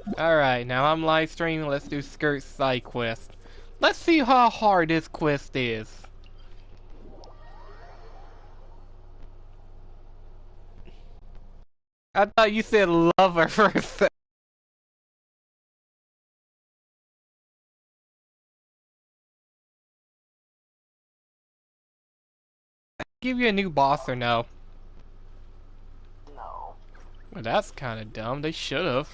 Alright, now I'm live streaming. Let's do Skirt side quest. Let's see how hard this quest is. I thought you said lover for a second. Give you a new boss or no? No. Well, that's kind of dumb. They should have.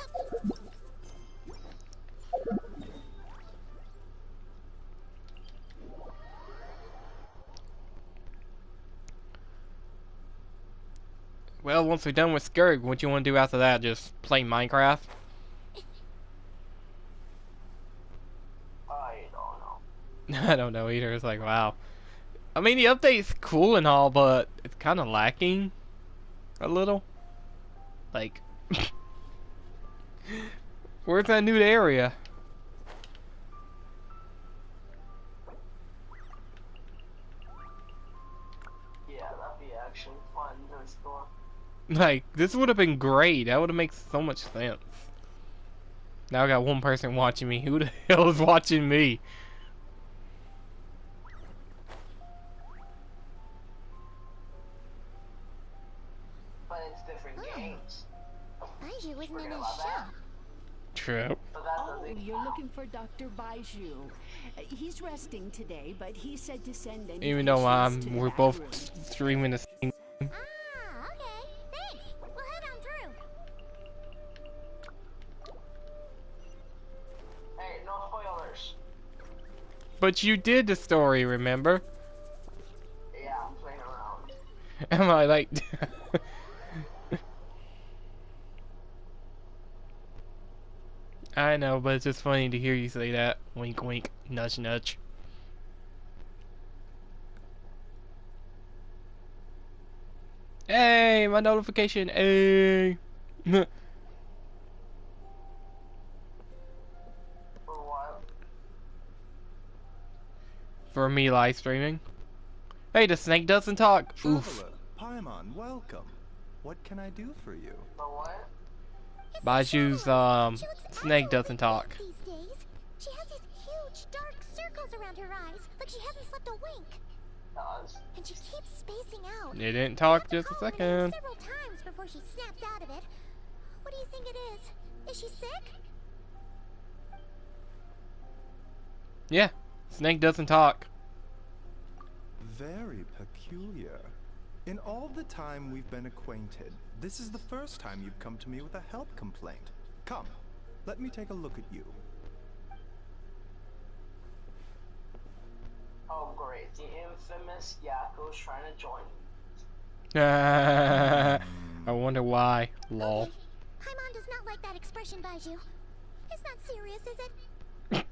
Well, once we're done with Skirt, what do you want to do after that? Just play Minecraft? I don't know. I don't know either. It's like, wow. I mean, the update's cool and all, but it's kind of lacking a little. Like, where's that new area? Yeah, that'd be actually fun to explore. Like, this would have been great. That would have made so much sense. Now I got one person watching me. Who the hell is watching me? But it's different games. Baiju isn't in Forget his about that. shop. True. But that Oh, doesn't you're count. looking for Dr. Baiju. He's resting today, but he said to send any Even though patients to we're that both room. streaming the same. Ah, okay. Thanks. We'll head on through. Hey, no spoilers. But you did the story, remember? Yeah, I'm playing around. Am I like? I know, but it's just funny to hear you say that. Wink, wink, nudge, nudge. Hey, my notification. Hey. For what? For me live streaming. Hey, the snake doesn't talk. Oof. Traveler, Paimon, welcome. What can I do for you? For what? Baiju's She looks snake doesn't absolutely talk. pink these days. She has these huge dark circles around her eyes, like she hasn't slept a wink. Does. And she keeps spacing out. It didn't I have talk to just a call her name second. several times before she snaps out of it. What do you think it is? Is she sick? Yeah, snake doesn't talk. Very peculiar. In all the time we've been acquainted, this is the first time you've come to me with a health complaint. Come, let me take a look at you. Oh, great. The infamous Yakko's trying to join. I wonder why. Lol. Okay. Paimon does not like that expression, Baiju. It's not serious, is it?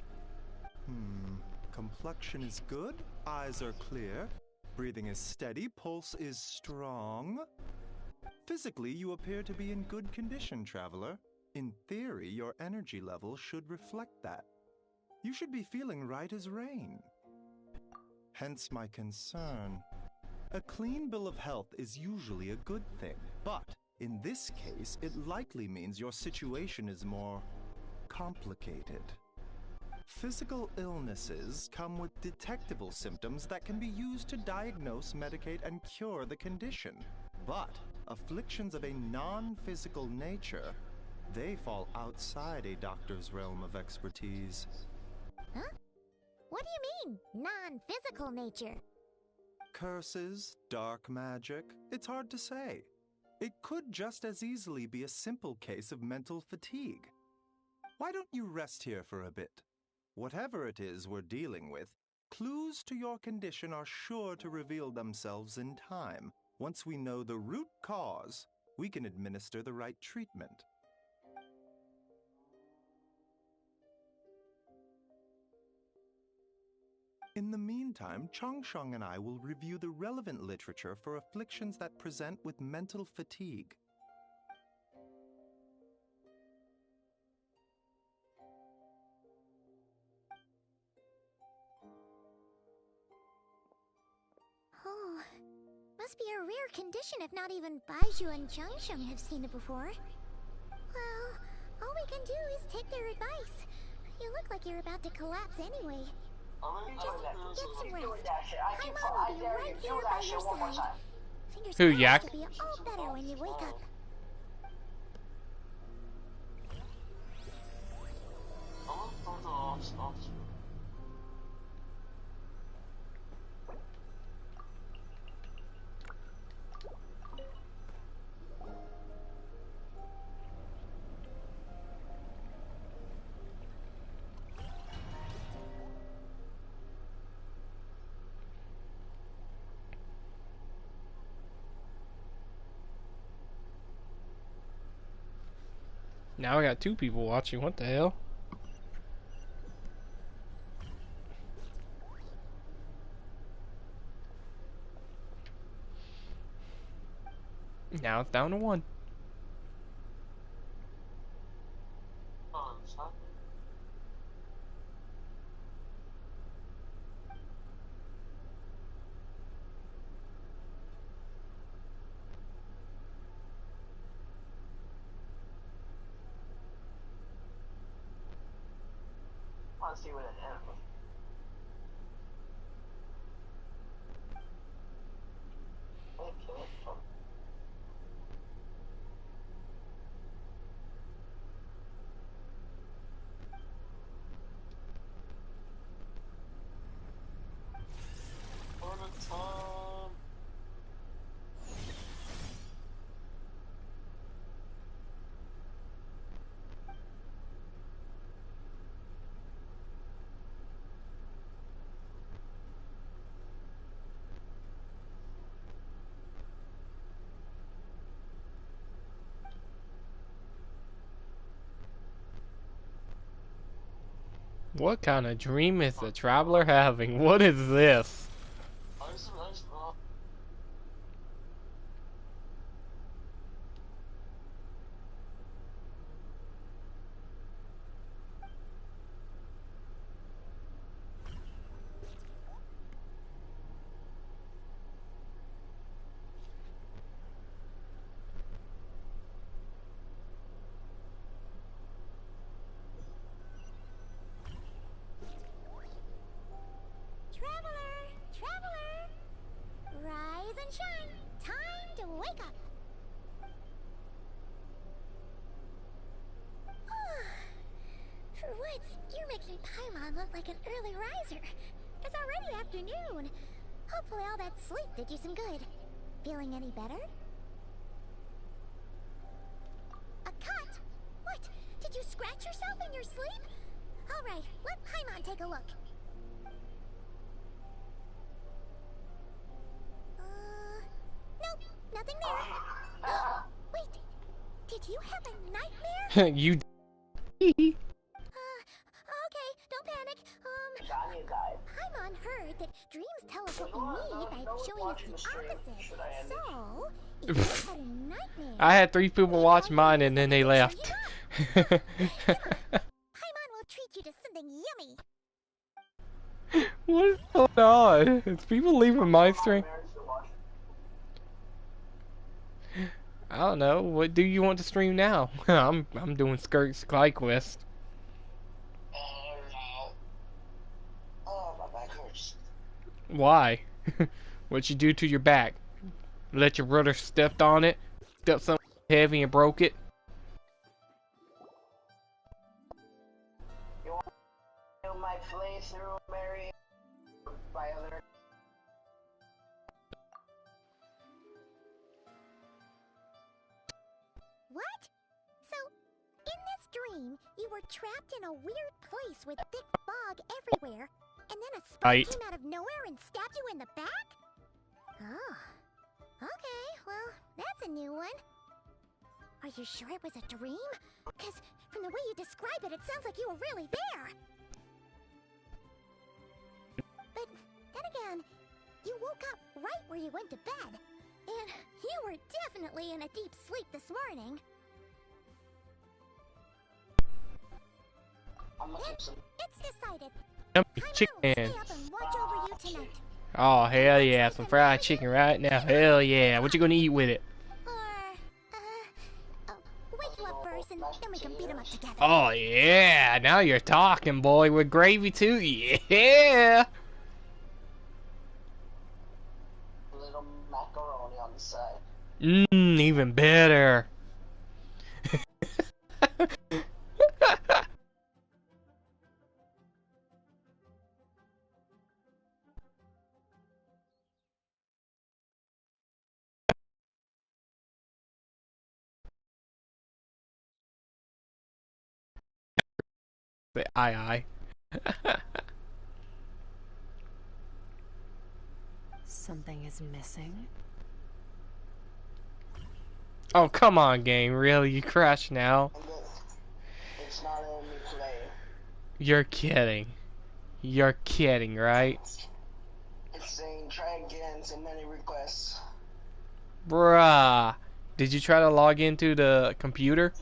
Complexion is good, eyes are clear, breathing is steady, pulse is strong. Physically, you appear to be in good condition, traveler. In theory, your energy level should reflect that. You should be feeling right as rain. Hence my concern. A clean bill of health is usually a good thing, but in this case, it likely means your situation is more complicated. Physical illnesses come with detectable symptoms that can be used to diagnose, medicate, and cure the condition. But afflictions of a non-physical nature, they fall outside a doctor's realm of expertise. Huh? What do you mean, non-physical nature? Curses, dark magic, it's hard to say. It could just as easily be a simple case of mental fatigue. Why don't you rest here for a bit? Whatever it is we're dealing with, clues to your condition are sure to reveal themselves in time. Once we know the root cause, we can administer the right treatment. In the meantime, Changsheng and I will review the relevant literature for afflictions that present with mental fatigue. Oh, must be a rare condition if not even Baiju and Changsheng have seen it before. Well, all we can do is take their advice. You look like you're about to collapse anyway. Just get some rest. Paimon will be right here by your side. Fingers Who, crossed Yak? you'll be all better when you wake up. Now I got 2 people watching. What the hell? Now it's down to 1. Let's see what it ends. What kind of dream is the traveler having? What is this? Traveler! Rise and shine! Time to wake up! For once, you're making Paimon look like an early riser. It's already afternoon. Hopefully all that sleep did you some good. Feeling any better? A cut? What? Did you scratch yourself in your sleep? Alright, let Paimon take a look. Nope, nothing there. Wait, did you have a nightmare? You Okay, don't panic. Paimon heard that dreams tell us what we need by showing us the opposite. So, if you had a nightmare... I had 3 people watch mine and then they left. Paimon will treat you to something yummy. What is going on? Is people leaving my stream? I don't know. What do you want to stream now? I'm doing Skirt's Sky Quest. Oh, my back hurts. Why? What you do to your back? Let your brother stepped on it? Stepped something heavy and broke it? You want to do my playthrough, Mary? By other... What? So, in this dream, you were trapped in a weird place with thick fog everywhere, and then a sprite came out of nowhere and stabbed you in the back? Oh. Okay, well, that's a new one. Are you sure it was a dream? Because from the way you describe it, it sounds like you were really there. But then again, you woke up right where you went to bed. And you were definitely in a deep sleep this morning. It's decided. Chicken. Stay up and watch over you tonight. Oh, hell yeah. Some fried chicken right now. Hell yeah. What you gonna eat with it? Or, wake you up first and Then we can beat him up together. Oh yeah, now you're talking, boy. With gravy too, yeah. Little macaroni on the side. Even better. Aye. Something is missing. Oh, come on, game. Really? You crashed now? It's not letting me play. You're kidding. You're kidding, right? It's saying try again, so many requests. Bruh. Did you try to log into the computer?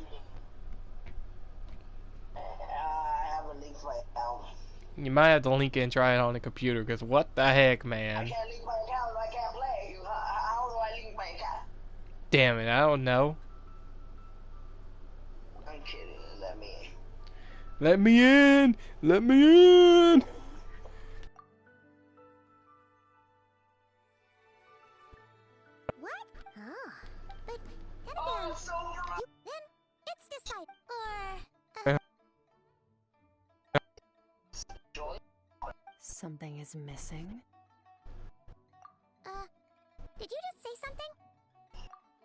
I have a link right now. You might have to link it and try it on the computer, because what the heck, I man? can't link my account if I can't play. How do I link my account? Damn it, I don't know. I'm kidding. Let me. Let me in! Let me in! What? Oh. But then Oh, again, so then it's decide or Something is missing. did you just say something?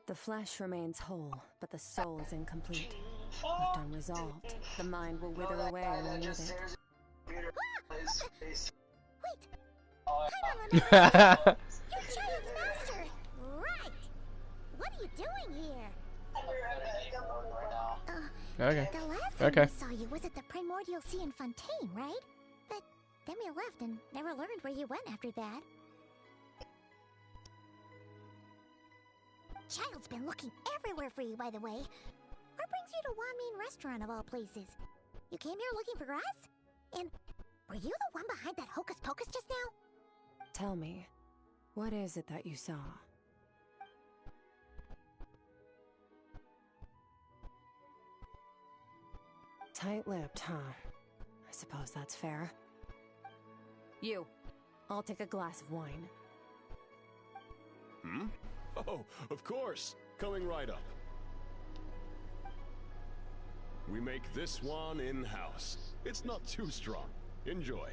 The flesh remains whole, but the soul is incomplete. Left unresolved, the mind will wither away along with it. Wait. I remember. You're Child's master. Right. What are you doing here? Okay. The last time Okay. we saw you was at the Primordial Sea in Fontaine, right? But then we left and never learned where you went after that. Child's been looking everywhere for you, by the way. What brings you to Wanmean Restaurant of all places? You came here looking for us? And were you the one behind that hocus pocus just now? Tell me, what is it that you saw? Tight-lipped, huh? I suppose that's fair. You, I'll take a glass of wine. Hmm? Oh, of course. Coming right up. We make this one in-house. It's not too strong. Enjoy.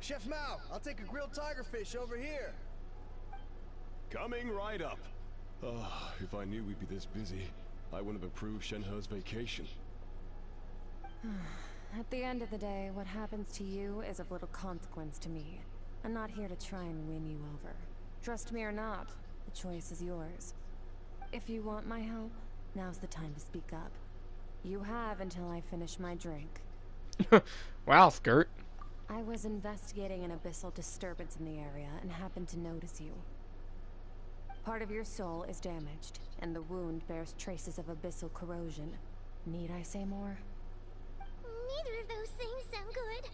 Chef Mao, I'll take a grilled tigerfish over here. Coming right up. If I knew we'd be this busy, I wouldn't have approved Shenhe's vacation. At the end of the day, what happens to you is of little consequence to me. I'm not here to try and win you over. Trust me or not, the choice is yours. If you want my help, now's the time to speak up. You have until I finish my drink. Wow, Skirt. I was investigating an abyssal disturbance in the area and happened to notice you. Part of your soul is damaged, and the wound bears traces of abyssal corrosion. Need I say more? Neither of those things sound good.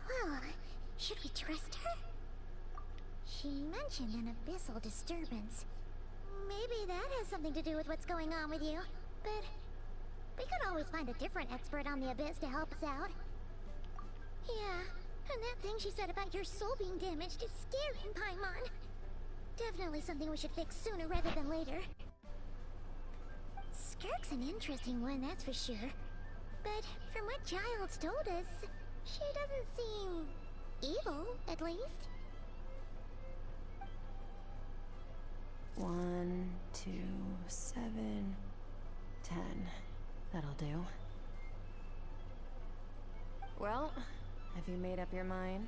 Well, should we trust her? She mentioned an abyssal disturbance. Maybe that has something to do with what's going on with you. But we could always find a different expert on the abyss to help us out. Yeah, and that thing she said about your soul being damaged is scary, Paimon. Definitely something we should fix sooner rather than later. Skirk's an interesting one, that's for sure. But from what Child's told us, she doesn't seem evil, at least. 1, 2, 7, 10. That'll do. Well, have you made up your mind?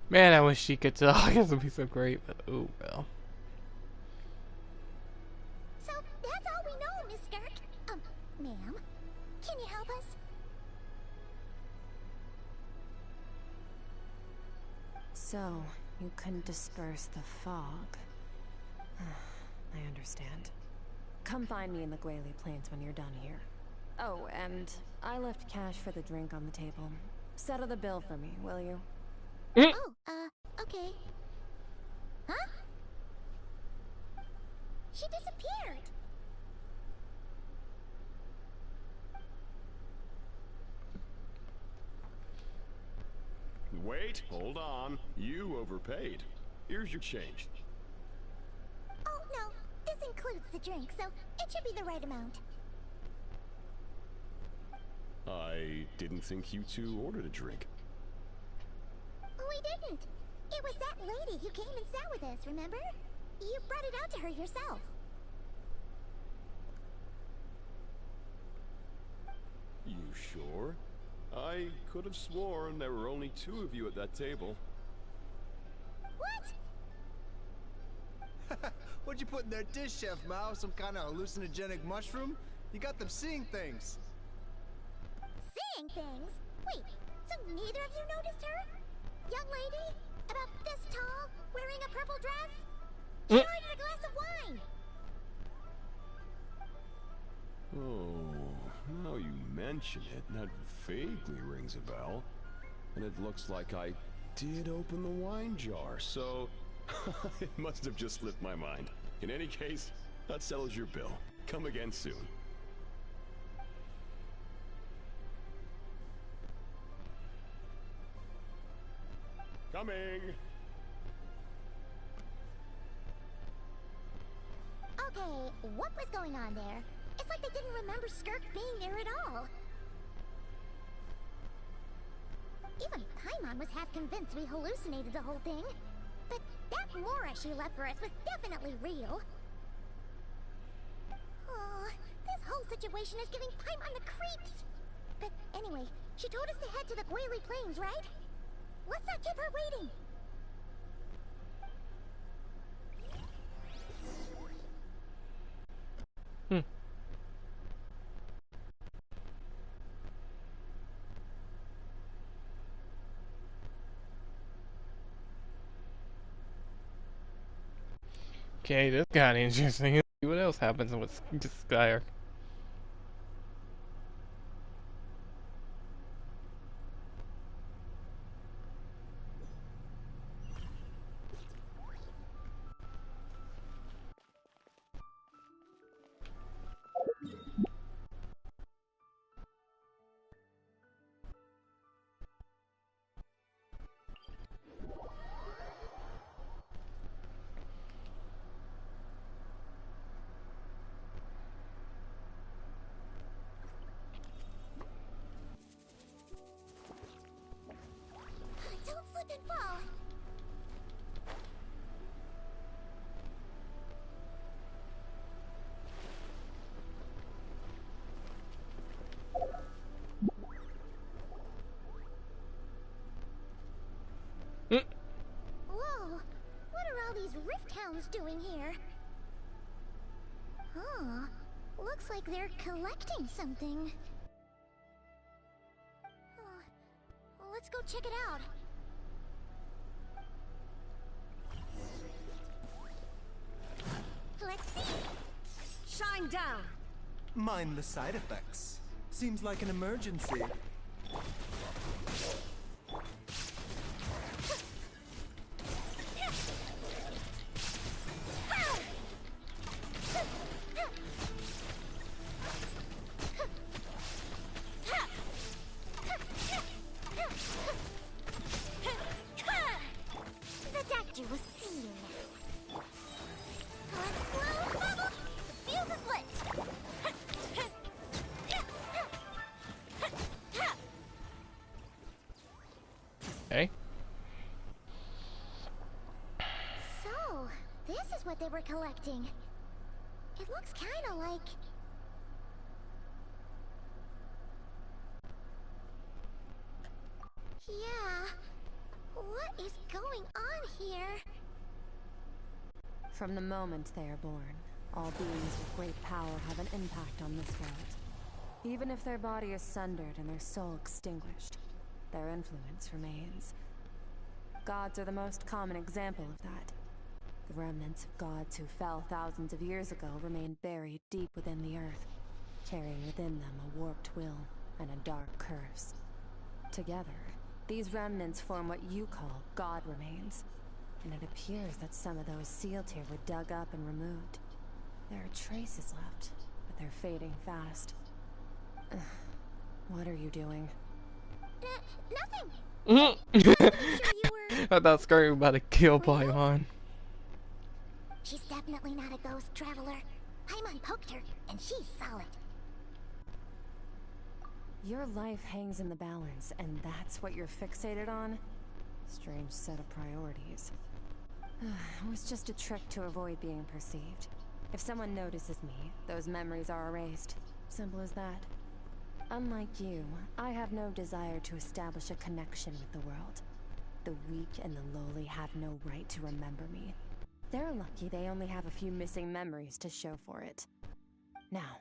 Man, I wish she could talk. This would be so great, but oh well. So, that's all we know, Miss Skirk. Ma'am, can you help us? So, you can disperse the fog. understand. Come find me in the Guili Plains when you're done here. Oh, and I left cash for the drink on the table. Settle the bill for me, will you? Oh, okay. Huh? She disappeared. Wait, hold on. You overpaid. Here's your change. Oh, no. This includes the drink, so it should be the right amount. I didn't think you two ordered a drink. We didn't. It was that lady who came and sat with us, remember? You brought it out to her yourself. You sure? I could have sworn there were only 2 of you at that table. What? What'd you put in their dish, Chef Mao? Some kind of hallucinogenic mushroom? You got them seeing things. Seeing things? Wait, so neither of you noticed her? Young lady? About this tall? Wearing a purple dress? She ordered a glass of wine! Oh, now you mention it, that vaguely rings a bell. And it looks like I did open the wine jar, so it must have just slipped my mind. In any case, that settles your bill. Come again soon. Coming! Okay, what was going on there? It's like they didn't remember Skirk being there at all. Even Paimon was half convinced we hallucinated the whole thing. But that Mora she left for us was definitely real. Oh, this whole situation is giving Paimon the creeps. But anyway, she told us to head to the Guili Plains, right? Let's not keep her waiting. Okay, this got interesting. Let's see what else happens with Skyr. Don't slip and fall. Whoa, what are all these rift hounds doing here? Huh, looks like they're collecting something. Let's go check it out. Let's see. Shine down! Mind the side effects. Seems like an emergency. The doctor will see you now. Let's blow bubble. The fuse is lit. Okay. So, this is what they were collecting. It looks kind of like... Yeah. What is going on here? From the moment they are born, all beings with great power have an impact on this world. Even if their body is sundered and their soul extinguished, their influence remains. Gods are the most common example of that. The remnants of gods who fell thousands of years ago remain buried deep within the earth, carrying within them a warped will and a dark curse. Together, these remnants form what you call god remains, and it appears that some of those sealed here were dug up and removed. There are traces left, but they're fading fast. What are you doing? Nothing. Sure you were... I thought Skirt was about to kill Paimon. She's definitely not a ghost traveler. Paimon poked her, and she's solid. Your life hangs in the balance, and that's what you're fixated on? Strange set of priorities. It was just a trick to avoid being perceived. If someone notices me, those memories are erased. Simple as that. Unlike you, I have no desire to establish a connection with the world. The weak and the lowly have no right to remember me. They're lucky they only have a few missing memories to show for it. Now,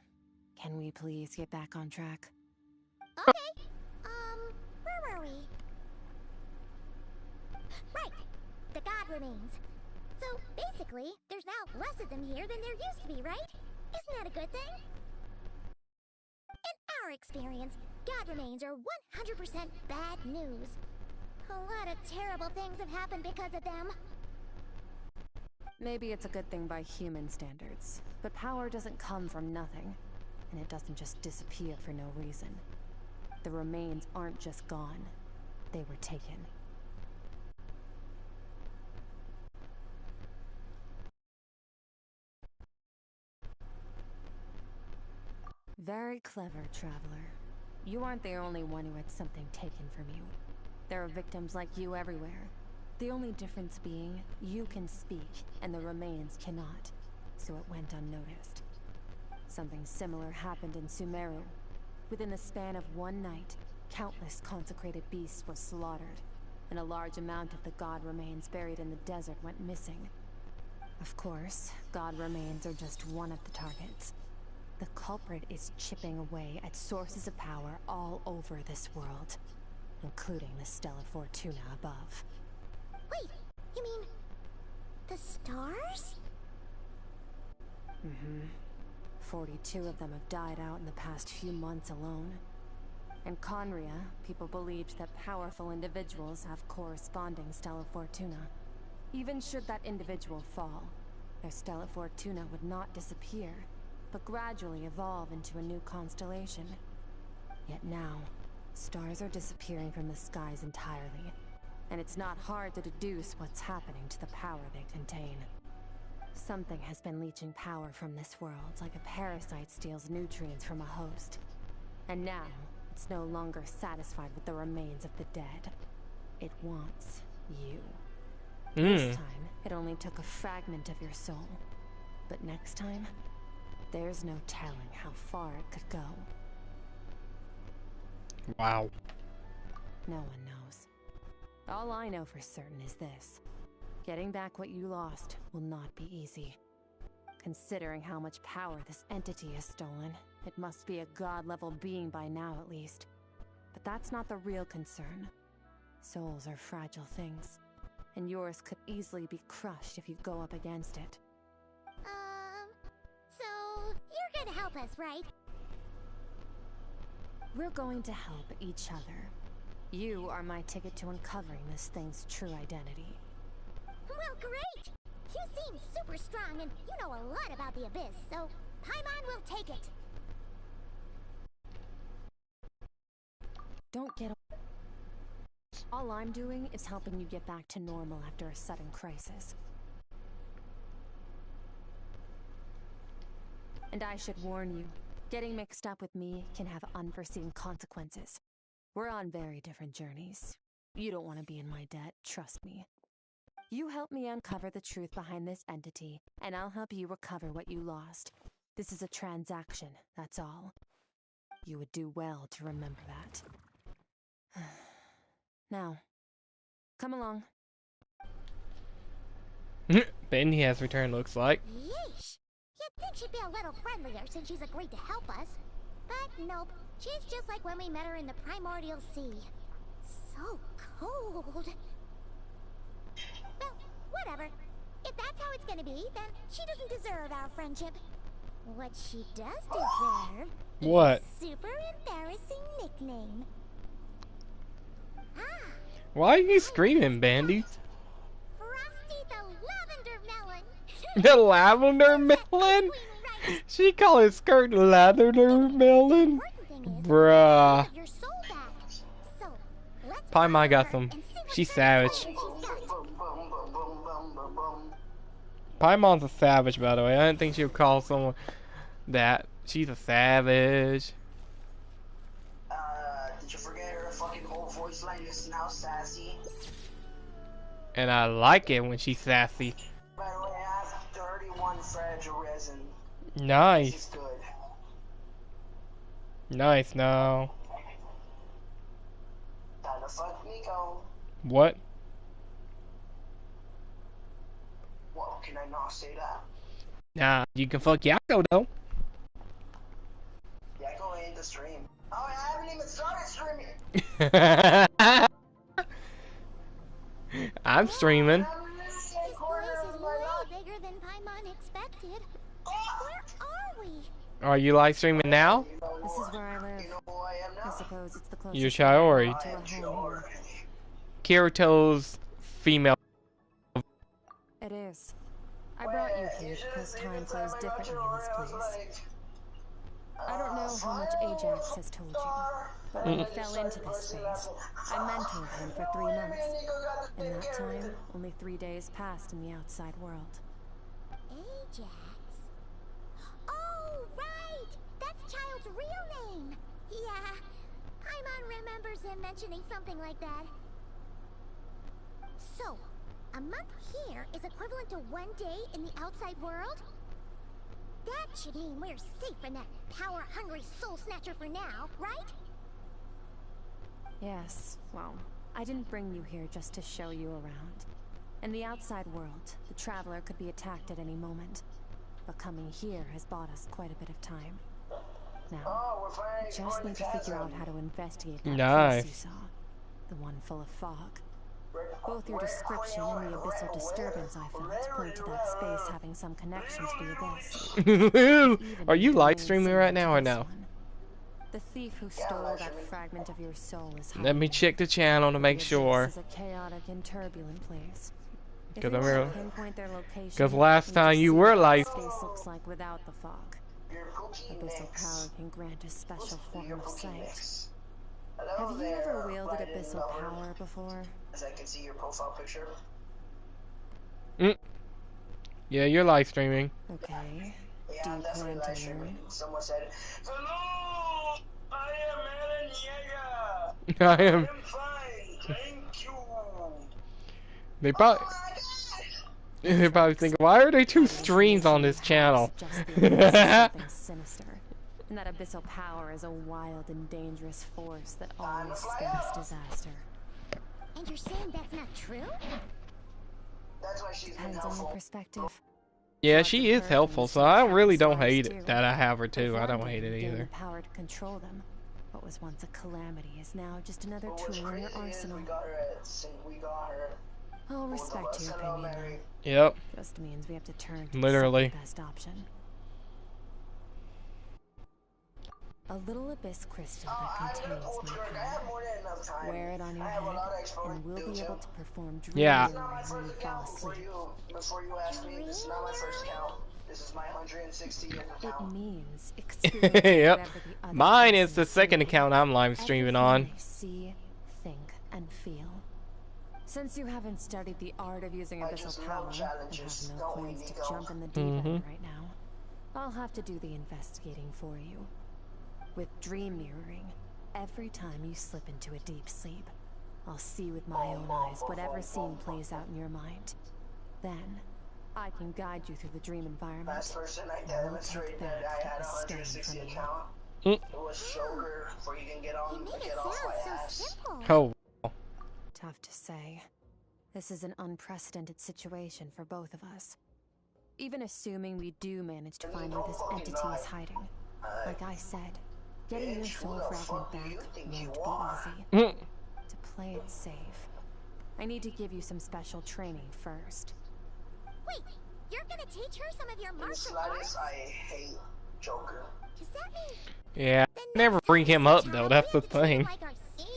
can we please get back on track? Okay. Where were we? Right. The god remains. So, basically, there's now less of them here than there used to be, right? Isn't that a good thing? In our experience, god remains are 100% bad news. A lot of terrible things have happened because of them. Maybe it's a good thing by human standards, but power doesn't come from nothing, and it doesn't just disappear for no reason. The remains aren't just gone, they were taken. Very clever, traveler. You aren't the only one who had something taken from you. There are victims like you everywhere. The only difference being, you can speak, and the remains cannot, so it went unnoticed. Something similar happened in Sumeru. Within the span of one night, countless consecrated beasts were slaughtered, and a large amount of the god remains buried in the desert went missing. Of course, god remains are just one of the targets. The culprit is chipping away at sources of power all over this world, including the Stella Fortuna above. Wait, you mean... the stars? 42 of them have died out in the past few months alone. In Conria, people believed that powerful individuals have corresponding Stella Fortuna. Even should that individual fall, their Stella Fortuna would not disappear, but gradually evolve into a new constellation. Yet now, stars are disappearing from the skies entirely, and it's not hard to deduce what's happening to the power they contain. Something has been leeching power from this world like a parasite steals nutrients from a host. And now, it's no longer satisfied with the remains of the dead. It wants you. This time, it only took a fragment of your soul. But next time, there's no telling how far it could go. Wow. No one knows. All I know for certain is this. Getting back what you lost will not be easy. Considering how much power this entity has stolen, it must be a god-level being by now at least. But that's not the real concern. Souls are fragile things, and yours could easily be crushed if you go up against it. So you're gonna help us, right? We're going to help each other. You are my ticket to uncovering this thing's true identity. Well, great! You seem super strong, and you know a lot about the Abyss, so Paimon will take it. Don't get... All I'm doing is helping you get back to normal after a sudden crisis. And I should warn you, getting mixed up with me can have unforeseen consequences. We're on very different journeys. You don't want to be in my debt, trust me. You help me uncover the truth behind this entity, and I'll help you recover what you lost. This is a transaction, that's all. You would do well to remember that. Now, come along. Bendy has returned, looks like. Yeesh! You'd think she'd be a little friendlier since she's agreed to help us. But nope, she's just like when we met her in the Primordial Sea. So cold. Well, whatever. If that's how it's gonna be, then she doesn't deserve our friendship. What she does deserve What? is a super embarrassing nickname. Ah, Why are you screaming, Bandy? Frosty the Lavender Melon. The lavender melon? She called his skirt lavender melon? Bruh. Paimon got some. She's savage. Paimon's a savage, by the way. I didn't think she would call someone that. She's a savage. Did you forget her fucking whole voice line is now sassy? And I like it when she's sassy. By the way, I have 31 fragile resin. Nice. This is good. Nice, now. Time to fuck Niko. What? Well, can I not say that? Nah, you can fuck Yakko, though. Yakko ain't the stream. Oh, I haven't even started streaming. I'm streaming. This place is way bigger than Paimon expected. Where are we? Are you live streaming now? This is where I live. I suppose it's the closest You're Chiori. to a home here. Kirito's female. It is. I brought you here because time flows differently in this place. I don't know how much Ajax has told you, but when he fell into this space, I mentored him for 3 months. In that time, only 3 days passed in the outside world. Ajax? Oh, right! That's Child's real name! Yeah, Paimon remembers him mentioning something like that. So, a month here is equivalent to 1 day in the outside world? That should mean we're safe from that power-hungry soul snatcher for now, right? Yes, well, I didn't bring you here just to show you around. In the outside world, the Traveler could be attacked at any moment. But coming here has bought us quite a bit of time. Now, I just need to figure out how to investigate that place you saw. The one full of fog. Both your description and the abyssal disturbance I felt point to that space having some connection to the abyss. Are you live streaming right now or no? The thief who stole that fragment of your soul is Let me check the channel to make sure. This is a chaotic and turbulent place. Because last time you were live. Space looks like without the fog. Abyssal power can grant a special form of sight. Have you ever wielded abyssal power before? As I can see your profile picture. Yeah, you're live streaming. Okay. Yeah, Do you I'm definitely plan live to streaming. learn? Someone said, "Hello, I am Eren Yeager. I am. I'm fine, thank you." They probably. They're probably thinking, why are there 2 streams on this channel? Something sinister. And that abyssal power is a wild and dangerous force that always spells disaster. And you're saying that's not true? That's why she's been Depends on your helpful. perspective. Yeah, she is helpful, so I really don't hate it that I have her too. I don't hate it Gain the either. power to control them. What was once a calamity is now just another But what's tool in your crazy is arsenal. we got her at sync. We got her. I'll Both of respect us. your Hello, opinion. Mary. Yep. Just means we have to turn to Literally. the best option. A little abyss crystal that I'm gonna contains pull my trigger. I have power. more than enough time. Wear it on your I have a lot of head, exposure and we'll to be do, able too. to perform dream Yeah. This is not my mirroring when first you fall account. asleep. Before you ask me, this is not my first account. This is my 160th It account. means experiencing Yep. whatever the other Mine is person the is second feeling. account I'm live streaming Everything on. they see, think, and feel. Since you haven't studied the art of using I abyssal just power, love and challenges, have no don't we, plans to Niko? jump in the deep end right now, I'll have to do the investigating for you. With dream mirroring, every time you slip into a deep sleep, I'll see with my own eyes whatever scene plays out in your mind. Then, I can guide you through the dream environment. Last person I and we'll demonstrated take that back I had a the stone 160 from you. account. Mm. It was shoulder before you can get You on, made it get off my sound ass. so simple. Oh. Tough to say. This is an unprecedented situation for both of us. Even assuming we do manage to find where this entity is hiding. Like I said, getting your soul fragment back won't be easy. To play it safe, I need to give you some special training first. Wait, you're gonna teach her some of your In the martial arts? slightest, I hate Joker. Does that mean Yeah, then never next bring time him we up see though. Chad, That's we the have to treat him thing. like our senior?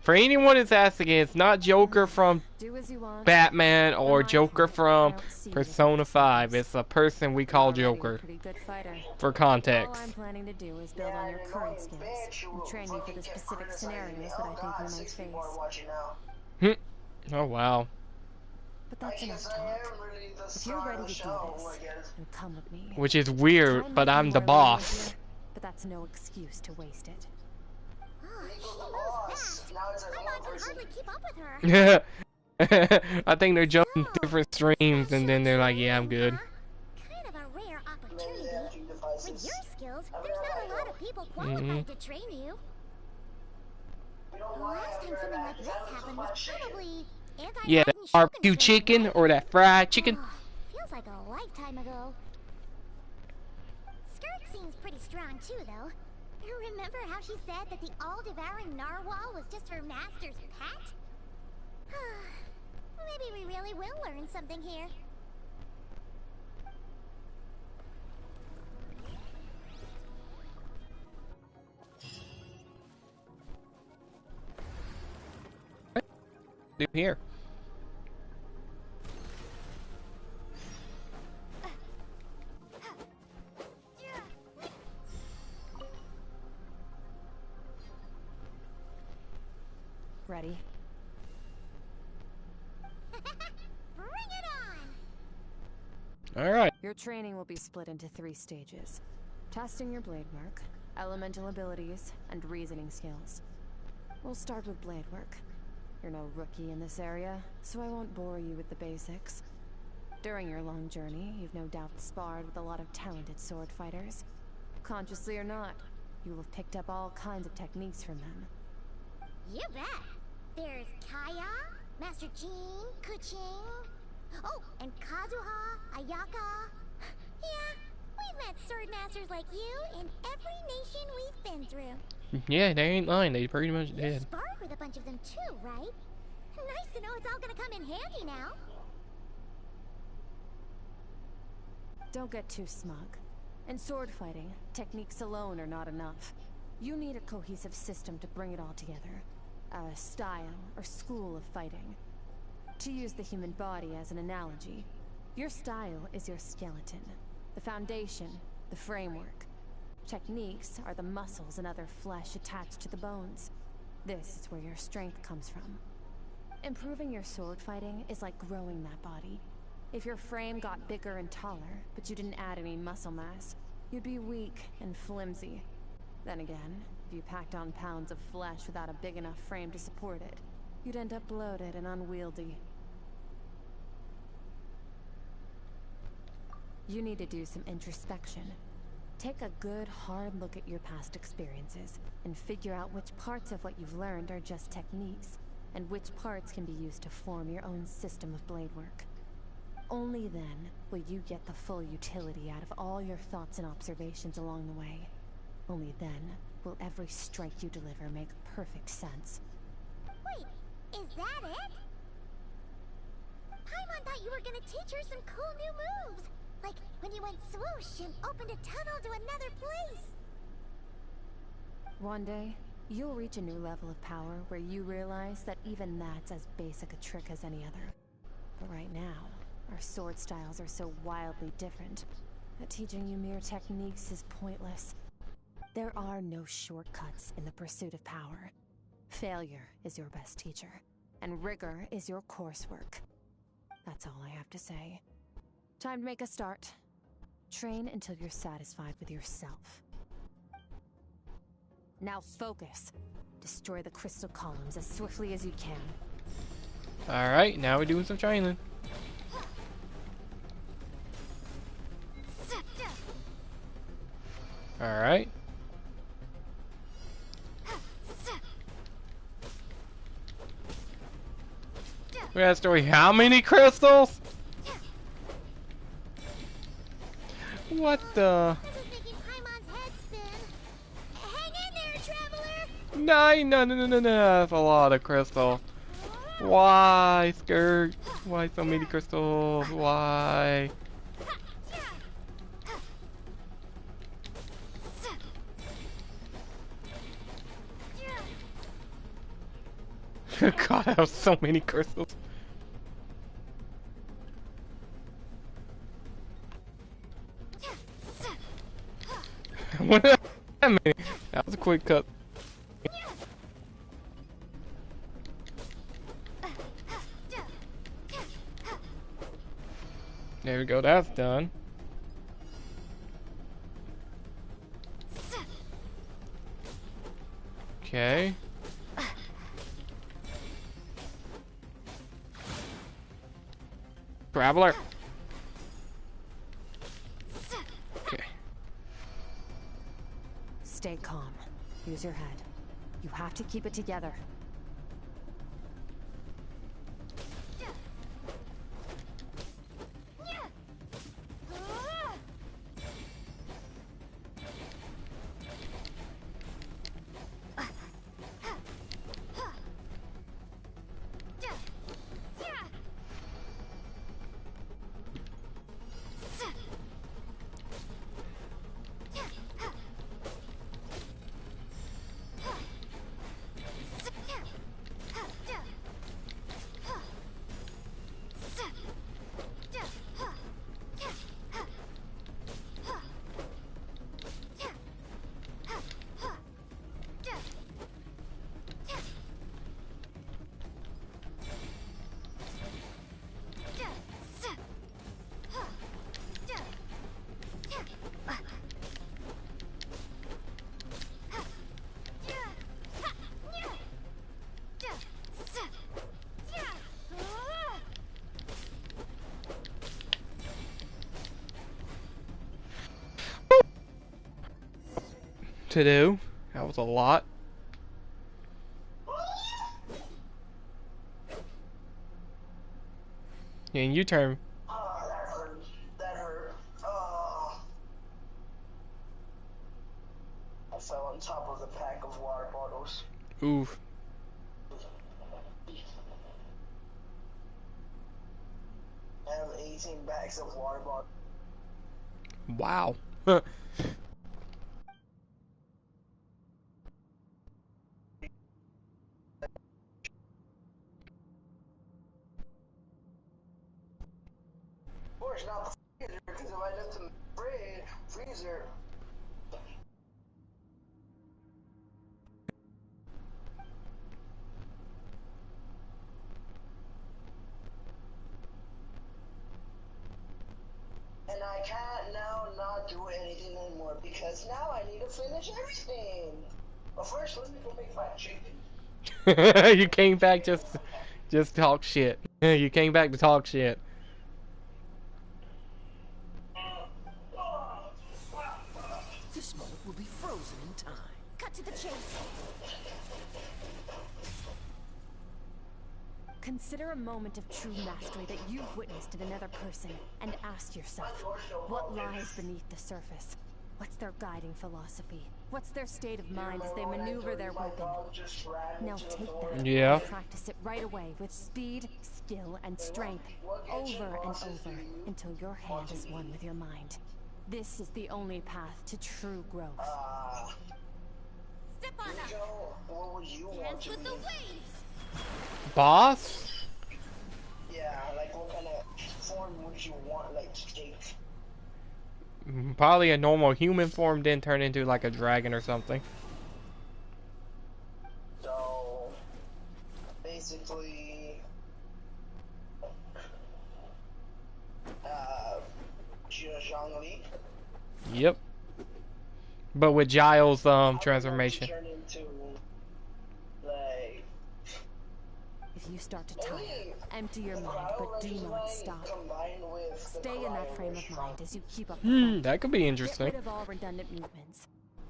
For anyone that's asking, it's not Joker from Do as you want. Batman or For my Joker part, from I don't see you as Persona an 5. excuse. It's a person we You're call already a Joker. pretty good fighter. For All context. I'm planning to do is build Yeah, on your an current annoying skills bitch who and train you for fucking the kept specific criticizing scenarios me. that Oh I think god, we might 6 face. people are watching now. Oh wow. But I that's enough guess I talk. am really the If you're star ready of the to do show, this, I guess. then come with me. Which is weird, Time but might be I'm the more boss. lenient here, but that's no excuse to waste it. Oh, she Niko's the moves boss. fast. Now it's like Paimon one can person. hardly keep up with her. I think they're jumping So, different streams and then they're like, yeah, I'm good. Kind of a rare Maybe opportunity. they have two With devices. your skills, I've there's never not a had lot one. of people qualified to train you. We don't The want to last have time very something bad like this examples of happened fried was chicken. probably Yeah, that anti-Rotten barbecue Shogun chicken training, or that fried chicken. right? Feels like a lifetime ago. Skirt seems pretty strong too, though. Remember how she said that the all-devouring narwhal was just her master's pet? Maybe we really will learn something here. Do here. Ready? Bring it on! All right. Your training will be split into 3 stages. Testing your blade work, elemental abilities, and reasoning skills. We'll start with blade work. You're no rookie in this area, so I won't bore you with the basics. During your long journey, you've no doubt sparred with a lot of talented sword fighters. Consciously or not, you will have picked up all kinds of techniques from them. You bet. There's Kaya, Master Jean, Kuching. Oh, and Kazuha, Ayaka. Yeah, we've met sword masters like you in every nation we've been through. Yeah, they ain't lying. They pretty much You did. sparred with a bunch of them too, right? Nice to know it's all gonna come in handy now. Don't get too smug. In sword fighting, techniques alone are not enough. You need a cohesive system to bring it all together. A style or school of fighting. To use the human body as an analogy, your style is your skeleton, the foundation, the framework. Techniques are the muscles and other flesh attached to the bones. This is where your strength comes from. Improving your sword fighting is like growing that body. If your frame got bigger and taller, but you didn't add any muscle mass, you'd be weak and flimsy. Then again, if you packed on pounds of flesh without a big enough frame to support it, you'd end up bloated and unwieldy. You need to do some introspection. Take a good, hard look at your past experiences, and figure out which parts of what you've learned are just techniques, and which parts can be used to form your own system of blade work. Only then will you get the full utility out of all your thoughts and observations along the way. Only then will every strike you deliver make perfect sense. Wait, is that it? Paimon thought you were gonna teach her some cool new moves. Like when you went swoosh and opened a tunnel to another place. One day, you'll reach a new level of power where you realize that even that's as basic a trick as any other. But right now, our sword styles are so wildly different that teaching you mere techniques is pointless. There are no shortcuts in the pursuit of power. Failure is your best teacher, and rigor is your coursework. That's all I have to say. Time to make a start. Train until you're satisfied with yourself. Now focus. Destroy the crystal columns as swiftly as you can. All right, now we're doing some training. All right. We have to story. How many crystals? What the? This is making Paimon's head spin. Hang in there, traveler. No, no, no, no, no, no. That's a lot of crystal. Why, Skirt? Why so many crystals? Why? God, I have so many crystals. What did that mean? That was a quick cut. There we go, that's done. Okay. Traveler. Okay. Stay calm. Use your head. You have to keep it together. To do. That was a lot. Yeah, and you turn. Oh, that hurt. That hurt. Oh. I fell on top of the pack of water bottles. Oof. I have 18 bags of water bottles. Wow. Of course, not the freezer, because if I left them in the freezer. And I can't now not do anything anymore because now I need to finish everything. But first, let me go make fried chicken. You came back just talk shit. You came back to talk shit. This moment will be frozen in time. Cut to the chase. Consider a moment of true mastery that you've witnessed in another person, and ask yourself, what lies beneath the surface? What's their guiding philosophy? What's their state of mind as they maneuver their weapon? Now take that and practice it right away with speed, skill, and strength, over and over, until your hand is one with your mind. This is the only path to true growth. Step on up. What would you want Dance to with be? the waves. Boss? Yeah, like what kind of form would you want, like take? Probably a normal human form, then turn into like a dragon or something. So, basically, Zhongli. Yep. But with Giles' transformation. Turn into, like, If you start to tire, empty your mind, but do not stop. Stay in that frame of mind as you keep up the fight. That could be Get interesting. rid of all redundant movements.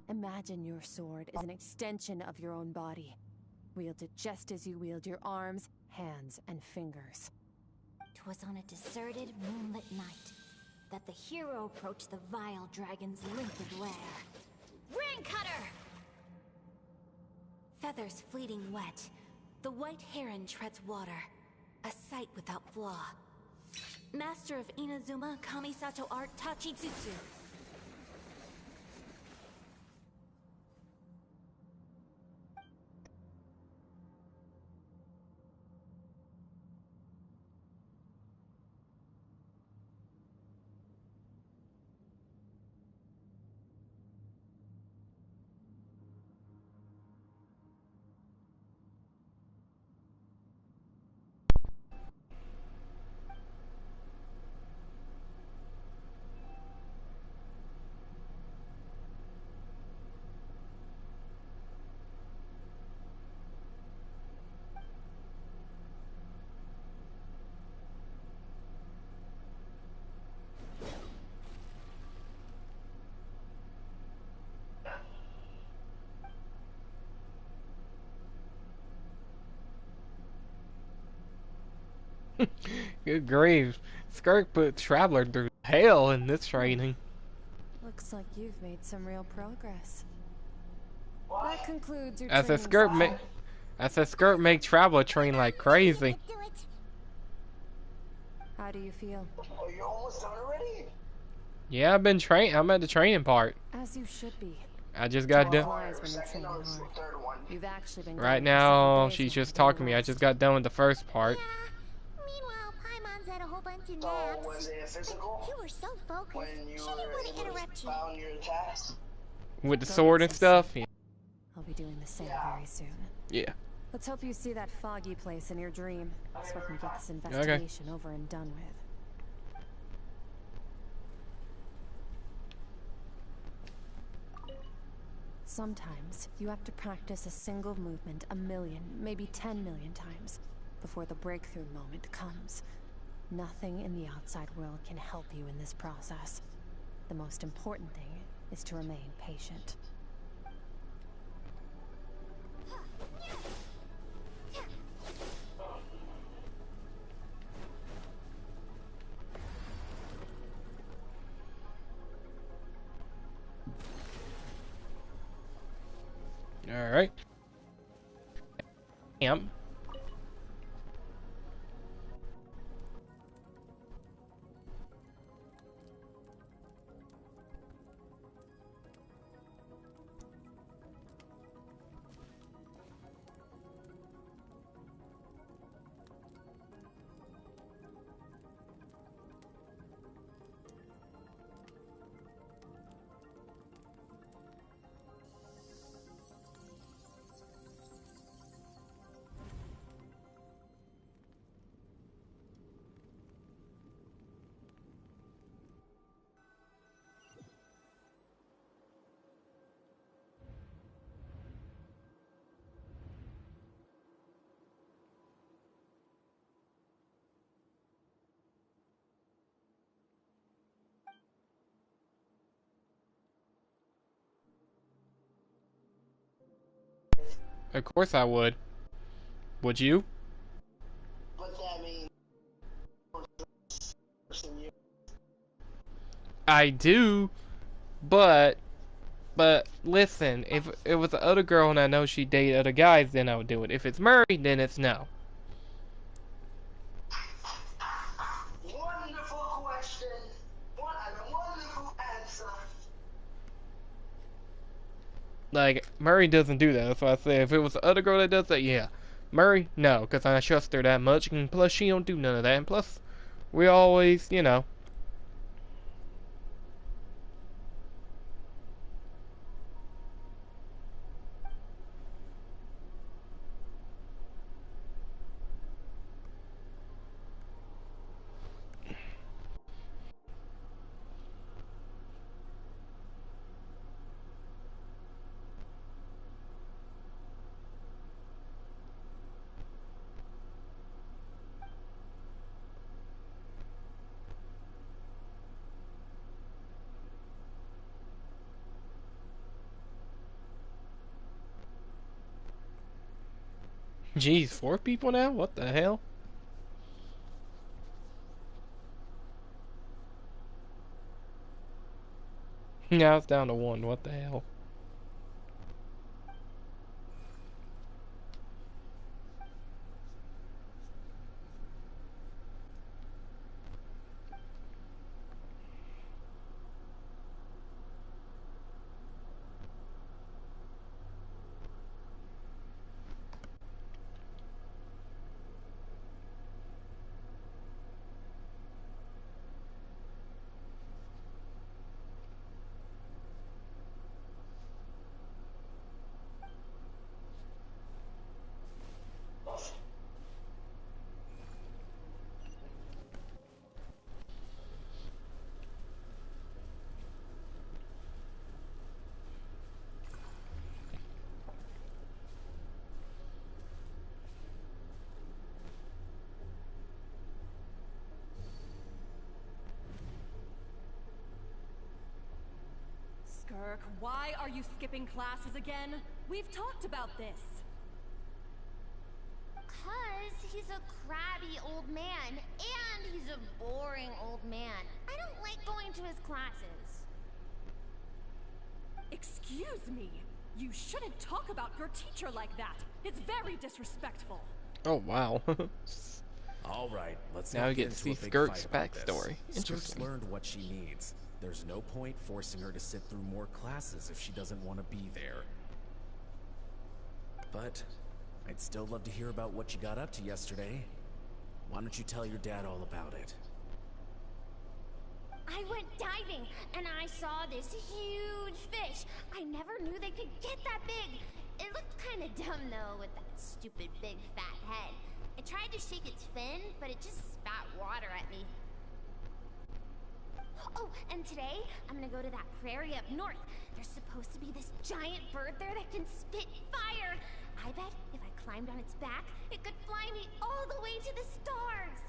Imagine your sword is an extension of your own body. Wield it just as you wield your arms, hands, and fingers. 'Twas on a deserted moonlit night that the hero approached the vile dragon's limpid lair. Ring cutter! Feathers fleeting wet, the white heron treads water. A sight without flaw. Master of Inazuma Kamisato Art Tachijutsu. Good grief. Skirk put Traveler through hell in this training. Looks like you've made some real progress. That concludes your As a training Skirk make Traveler train like crazy. How do you feel? Oh, you're almost done already? Yeah, I'm at the training part. As you should be. I just got done. Flies when you're training hard. You've actually been Right going now, 7 days she's now just to do talking to me. I most. just got done with the first part. Yeah. Meanwhile, Paimon's had a whole bunch of So, naps. was it physical? You were so focused. When She you didn't were want to able to interrupt you. expound your task? With the sword and stuff? Yeah. I'll be doing the same very soon. Yeah. Let's hope you see that foggy place in your dream, so I can get this investigation over and done with. Sometimes you have to practice a single movement 1 million, maybe 10 million times before the breakthrough moment comes. Nothing in the outside world can help you in this process. The most important thing is to remain patient. Alright. Camp. Of course I would. Would you? But that means I do, but listen, if it was the other girl and I know she dated other guys, then I would do it. If it's Murray, then it's no. wonderful question. What a wonderful answer. Like, Murray doesn't do that. That's why I say if it was the other girl that does that, yeah. Murray, no, because I trust her that much, and plus she don't do none of that, and plus we always, you know. Jeez, 4 people now? What the hell? Now it's down to 1. What the hell? Skirk, why are you skipping classes again? We've talked about this. 'Cause he's a crabby old man, and he's a boring old man. I don't like going to his classes. Excuse me. You shouldn't talk about your teacher like that. It's very disrespectful. Oh wow. All right, let's now not we get into to see a big Skirk's fight about backstory. this. Skirk's Interesting. learned what she needs. There's no point forcing her to sit through more classes if she doesn't want to be there. But I'd still love to hear about what you got up to yesterday. Why don't you tell your dad all about it? I went diving, and I saw this huge fish. I never knew they could get that big. It looked kind of dumb, though, with that stupid big fat head. I tried to shake its fin, but it just spat water at me. Oh, and today, I'm gonna go to that prairie up north. There's supposed to be this giant bird there that can spit fire. I bet if I climbed on its back, it could fly me all the way to the stars.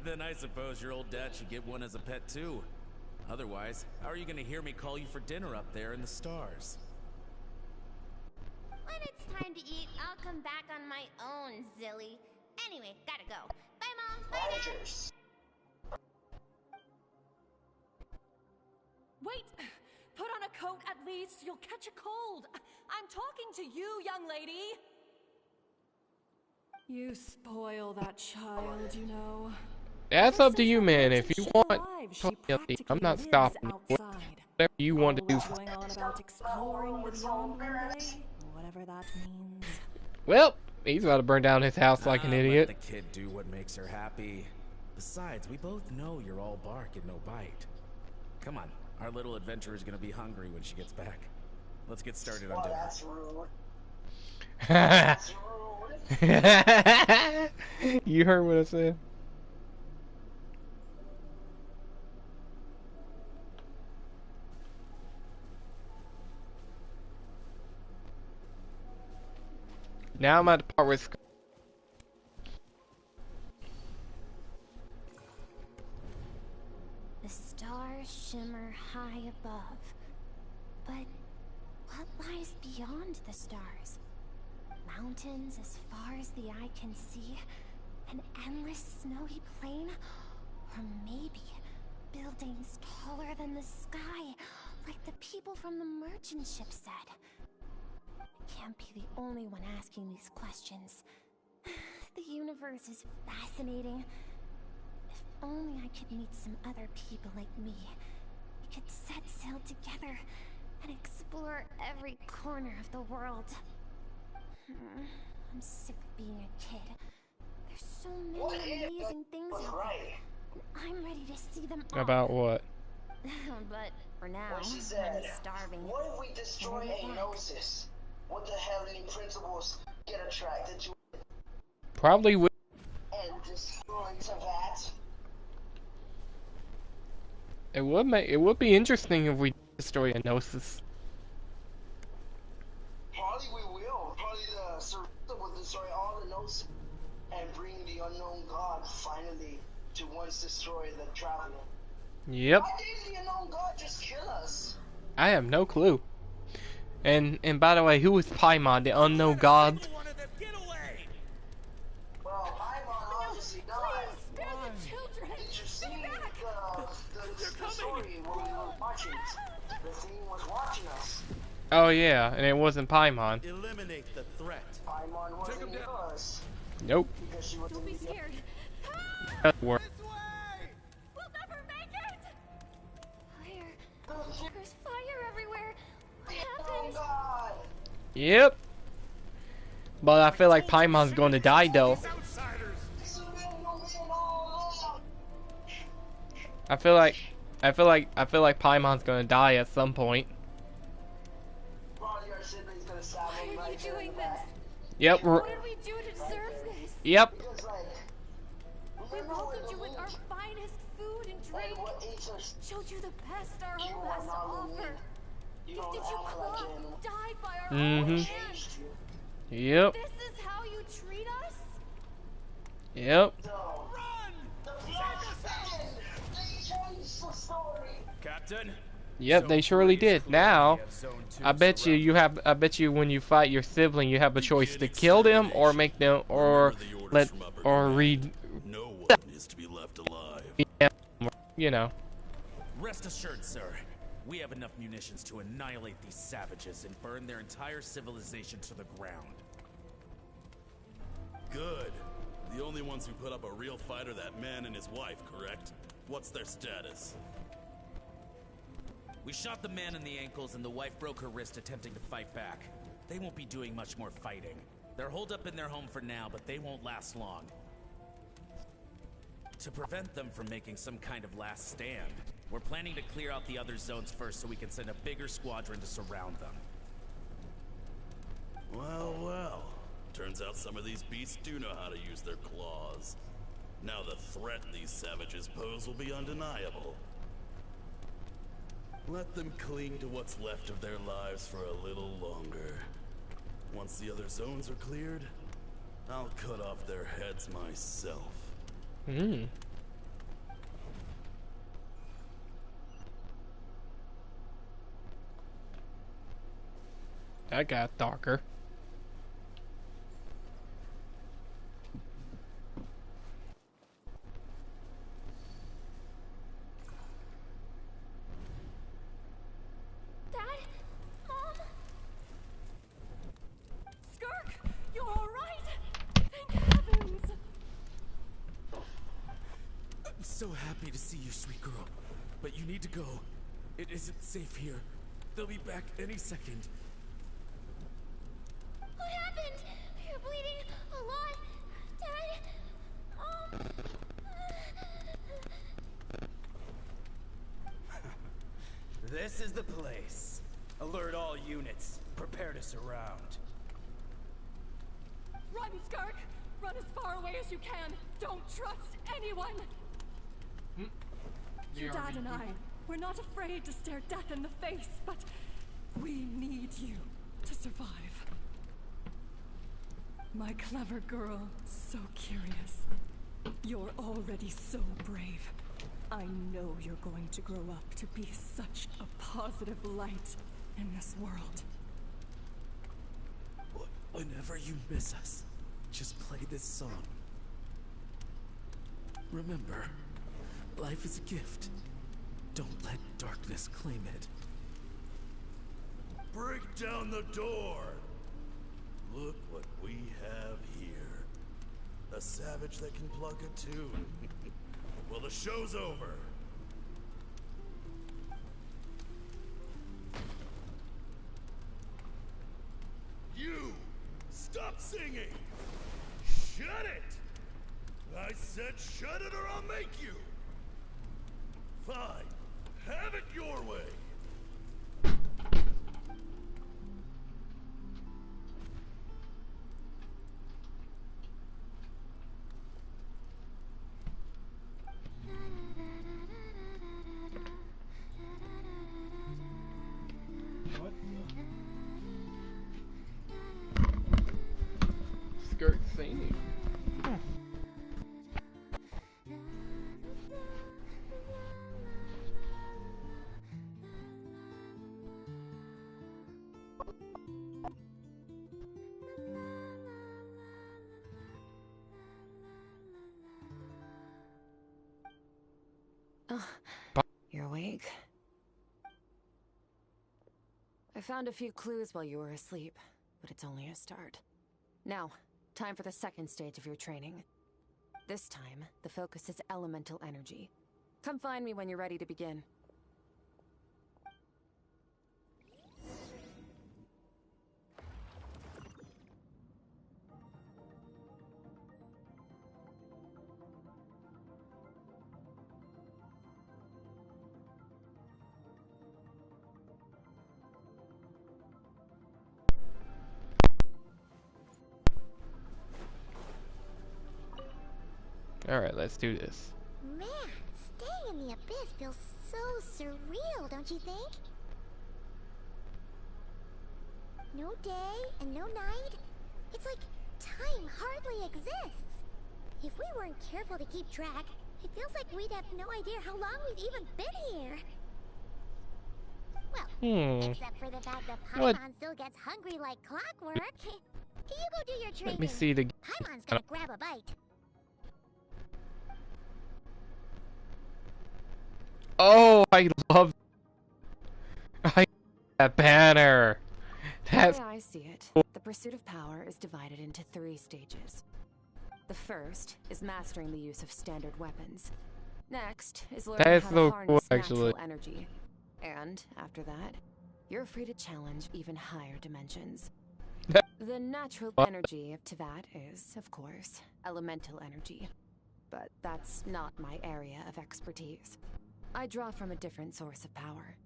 Then I suppose your old dad should get one as a pet too. Otherwise, how are you gonna hear me call you for dinner up there in the stars? When it's time to eat, I'll come back on my own, Zilly. Anyway, gotta go. Bye, Mom. Bye, Dad. Wait! Put on a coat at least. You'll catch a cold. I'm talking to you, young lady. You spoil that child, you know. That's up to you, man. If you want, I'm not stopping. Whatever you want to do. Going on about exploring the beyond one day, whatever that means. Well, he's about to burn down his house like an idiot. Let the kid do what makes her happy. Besides, we both know you're all bark and no bite. Come on, our little adventurer is gonna be hungry when she gets back. Let's get started on dinner. That's rude. That's rude. You heard what I said. Now I'm at the part where The stars shimmer high above. But what lies beyond the stars? Mountains as far as the eye can see? An endless snowy plain? Or maybe buildings taller than the sky, like the people from the merchant ship said? I can't be the only one asking these questions. The universe is fascinating. If only I could meet some other people like me. We could set sail together and explore every corner of the world. I'm sick of being a kid. There's so many amazing things out there. I'm ready to see them all. about what? But for now, Well, she said, I'm starving. what if we destroy Gnosis? What the hell any principles get attracted to Probably would. and destroy to that? It would be interesting if we destroy a Gnosis. Probably we will. Probably the Sarita will destroy all the Gnosis and bring the unknown god finally to once destroy the Traveler. Yep. Why didn't the unknown god just kill us? I have no clue. And by the way, who was Paimon, the unknown god? Well, Paimon obviously died. Did you see the story when we were watching it? The thing was watching us. Oh yeah, and it wasn't Paimon. Eliminate the threat. Paimon wasn't near us. Nope. Because she was Don't be scared. That worked. We'll never make it! Fire. There's fire everywhere. What happened? God. Yep. But I feel like Paimon's going to die though. I feel like Paimon's going to die at some point. Why are you doing this? Yep. What did we do to deserve this? Yep. We welcomed you with our finest food and drink. Showed you the best our home has to offer. Gifted you clothes, died by our own hands. Yep. This is how you treat us? Yep. Run! The Captain? Yep, they surely did. Now, I bet you when you fight your sibling, you have a choice to kill them or make them, or let, or read. No one is to be left alive. You know. Rest assured, sir. We have enough munitions to annihilate these savages and burn their entire civilization to the ground. Good. The only ones who put up a real fight are that man and his wife, correct? What's their status? We shot the man in the ankles and the wife broke her wrist attempting to fight back. They won't be doing much more fighting. They're holed up in their home for now, but they won't last long. To prevent them from making some kind of last stand, we're planning to clear out the other zones first so we can send a bigger squadron to surround them. Well, well. Turns out some of these beasts do know how to use their claws. Now the threat these savages pose will be undeniable. Let them cling to what's left of their lives for a little longer. Once the other zones are cleared, I'll cut off their heads myself. That got darker. So happy to see you, sweet girl. But you need to go. It isn't safe here. They'll be back any second. What happened? You're bleeding a lot, Dad. This is the place. Alert all units. Prepare to surround. Run, Skirk! Run as far away as you can. Don't trust anyone. Your dad and I, we're not afraid to stare death in the face, but we need you to survive. My clever girl, so curious. You're already so brave. I know you're going to grow up to be such a positive light in this world. Whenever you miss us, just play this song. Remember, life is a gift. Don't let darkness claim it. Break down the door! Look what we have here. A savage that can pluck a tune. Well, the show's over. You! Stop singing! Shut it! I said shut it or I'll make you! Fine. Have it your way! Skirt singing. You're awake. I found a few clues while you were asleep, but it's only a start. Now, time for the second stage of your training. This time, the focus is elemental energy. Come find me when you're ready to begin. Alright, let's do this. Man, staying in the abyss feels so surreal, don't you think? No day and no night. It's like time hardly exists. If we weren't careful to keep track, It feels like we'd have no idea how long we've even been here. Well, except for the fact that Paimon still gets hungry like clockwork. Can you go do your training? Let me see the. Paimon's gonna grab a bite. Oh, I love that banner. That's the way I see it, the pursuit of power is divided into 3 stages. The first is mastering the use of standard weapons. Next is learning how to harness natural energy. And after that, you're free to challenge even higher dimensions. The natural energy of Teyvat is, of course, elemental energy. But that's not my area of expertise. I draw from a different source of power.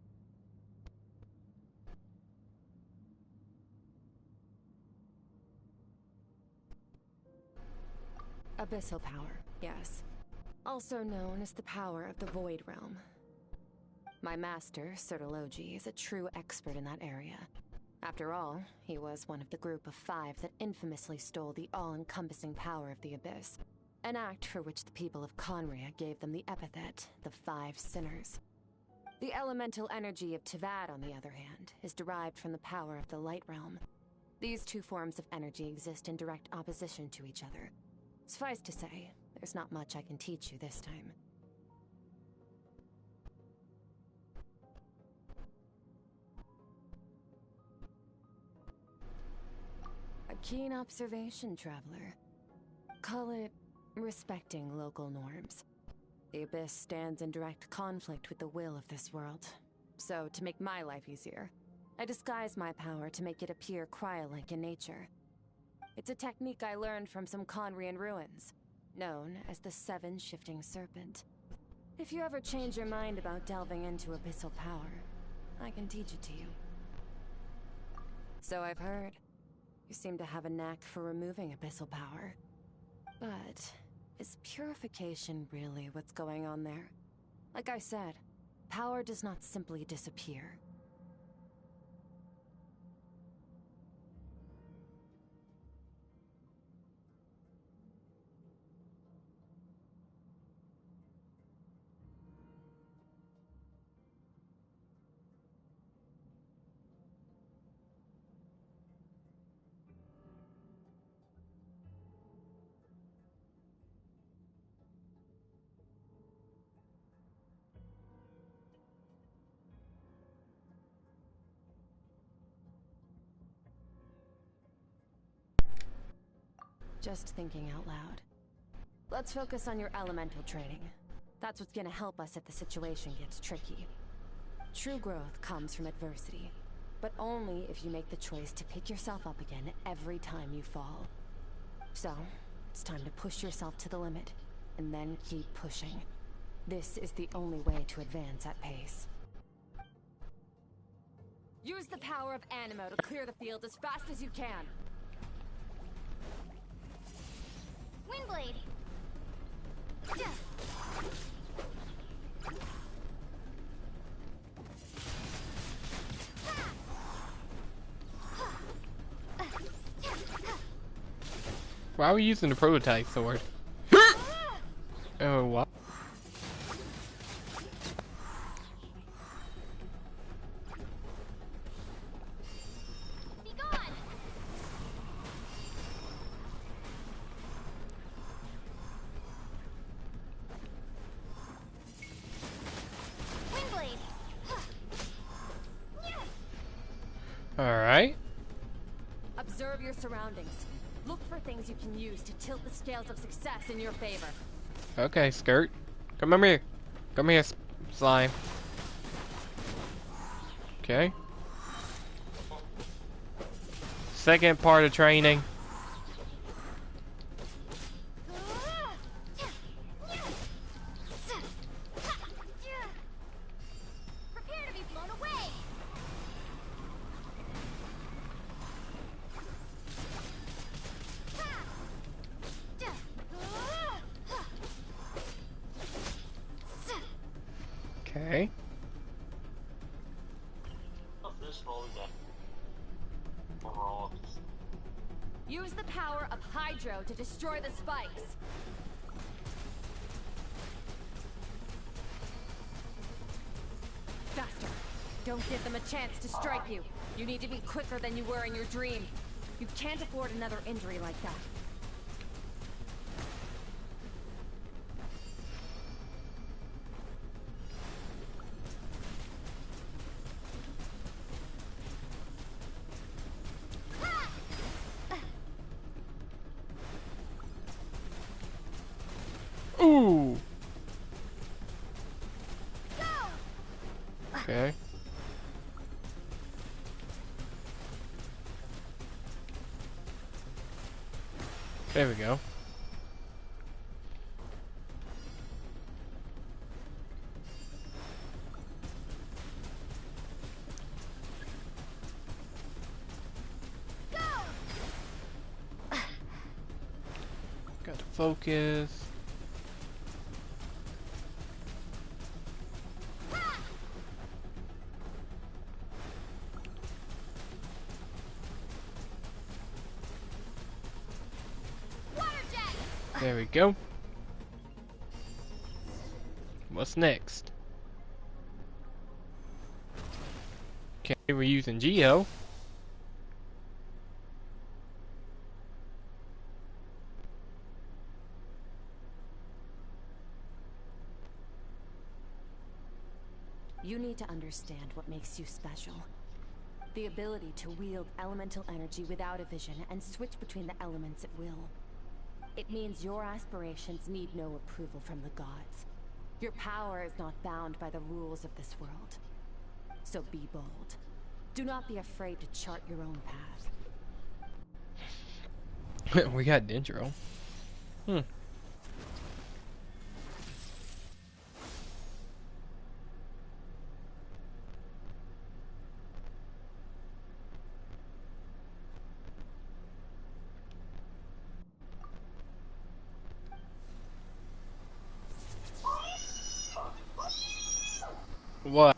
Abyssal power, yes. Also known as the power of the Void Realm. My master, Sertologi, is a true expert in that area. After all, he was one of the group of 5 that infamously stole the all-encompassing power of the Abyss. An act for which the people of Conria gave them the epithet, the 5 Sinners. The elemental energy of Teyvat, on the other hand, is derived from the power of the Light Realm. These 2 forms of energy exist in direct opposition to each other. Suffice to say, there's not much I can teach you this time. A keen observation, traveler. Call it respecting local norms. The Abyss stands in direct conflict with the will of this world. So, to make my life easier, I disguise my power to make it appear cryo-like in nature. It's a technique I learned from some Conrian ruins, known as the 7 Shifting Serpent. If you ever change your mind about delving into abyssal power, I can teach it to you. So I've heard. You seem to have a knack for removing abyssal power. But is purification really what's going on there? Like I said, power does not simply disappear. Just thinking out loud. Let's focus on your elemental training. That's what's gonna help us if the situation gets tricky. True growth comes from adversity, but only if you make the choice to pick yourself up again every time you fall. So, it's time to push yourself to the limit, and then keep pushing. This is the only way to advance at pace. Use the power of Animo to clear the field as fast as you can. Windblade! Why are we using the prototype sword? Oh, what? Alright. Observe your surroundings. Look for things you can use to tilt the scales of success in your favor. Okay, Skirt. Come over here. Come here, Slime. Okay. Second part of training. Prepare to be blown away! Okay. Use the power of Hydro to destroy the spikes. Don't give them a chance to strike you. You need to be quicker than you were in your dream. You can't afford another injury like that. Ooh. Okay. There we go. Got to focus. There we go. What's next? Okay, we're using Geo. You need to understand what makes you special. The ability to wield elemental energy without a vision and switch between the elements at will. It means your aspirations need no approval from the gods. Your power is not bound by the rules of this world. So be bold. Do not be afraid to chart your own path. We got Dendro. What?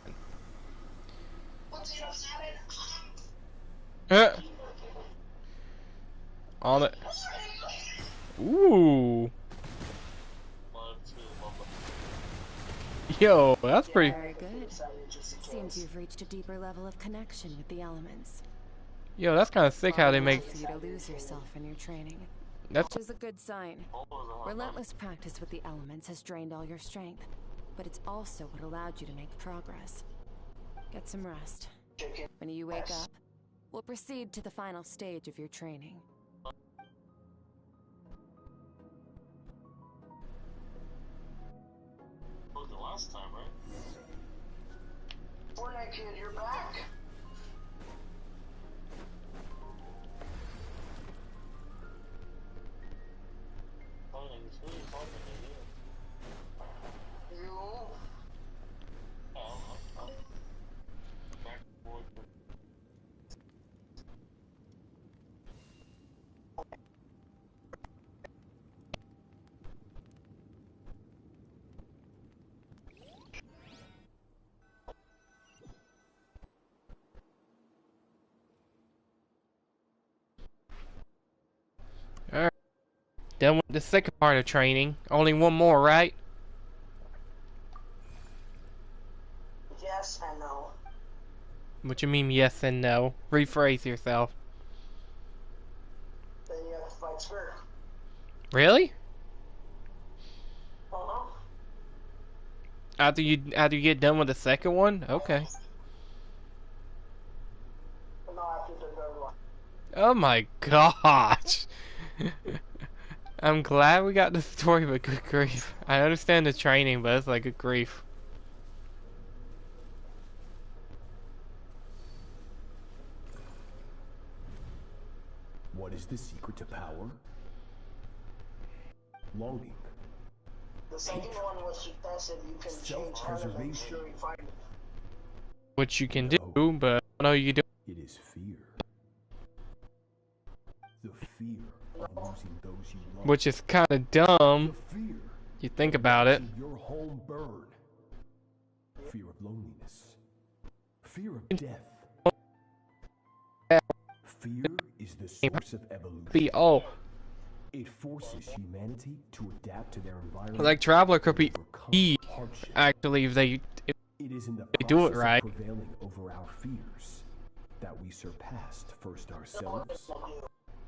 On it. Ooh. Yo, that's pretty. Very good. Seems you've reached a deeper level of connection with the elements. Yo, that's kind of sick how they make. For you to lose yourself in your training. That's Which is a good sign. Relentless practice with the elements has drained all your strength, but it's also what allowed you to make progress. Get some rest. When you wake up, we'll proceed to the final stage of your training. The last time, right? Fortnite kid, you're back. Alright. Done with the second part of training. Only one more, right? Yes and no. What you mean yes and no? Rephrase yourself. Then you have to fight Spirit. Really? Uh-huh. After you get done with the second one? Okay. No, after the third one. Oh my gosh. I'm glad we got the story, but good grief. I understand the training, but it's like good grief. What is the secret to power? Longing. The second one was to test if you can change elements during fighting. Which you can do, but I don't know you do. It is fear. The fear of losing those you love. Which is kind of dumb. The fear You think about it. your home burn. Fear of loneliness. Fear of death. Fear is the source of evolution. Oh. It forces humanity to adapt to their environment. Like Traveler could be E, actually, if they It is in the They do it process right. of prevailing over our fears that we surpassed first ourselves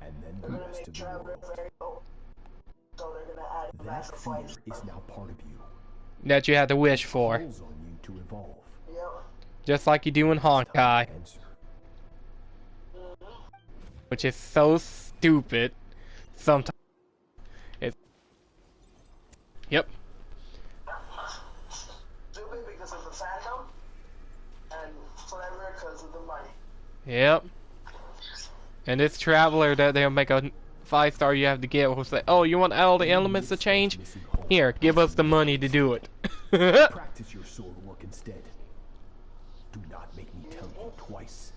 and then the rest of the world. That fear is now part of you. That you have to wish for. Calls on you to evolve. Just like you do in Honkai. Which is so stupid. Sometimes. It's... Yep. Stupid because of the fandom, and forever because of the money. Yep. And this traveler that they'll make a 5-star you have to get will say, oh, you want all the elements to change? Here, give us the money to do it. Practice your sword work instead. Do not make me tell you twice.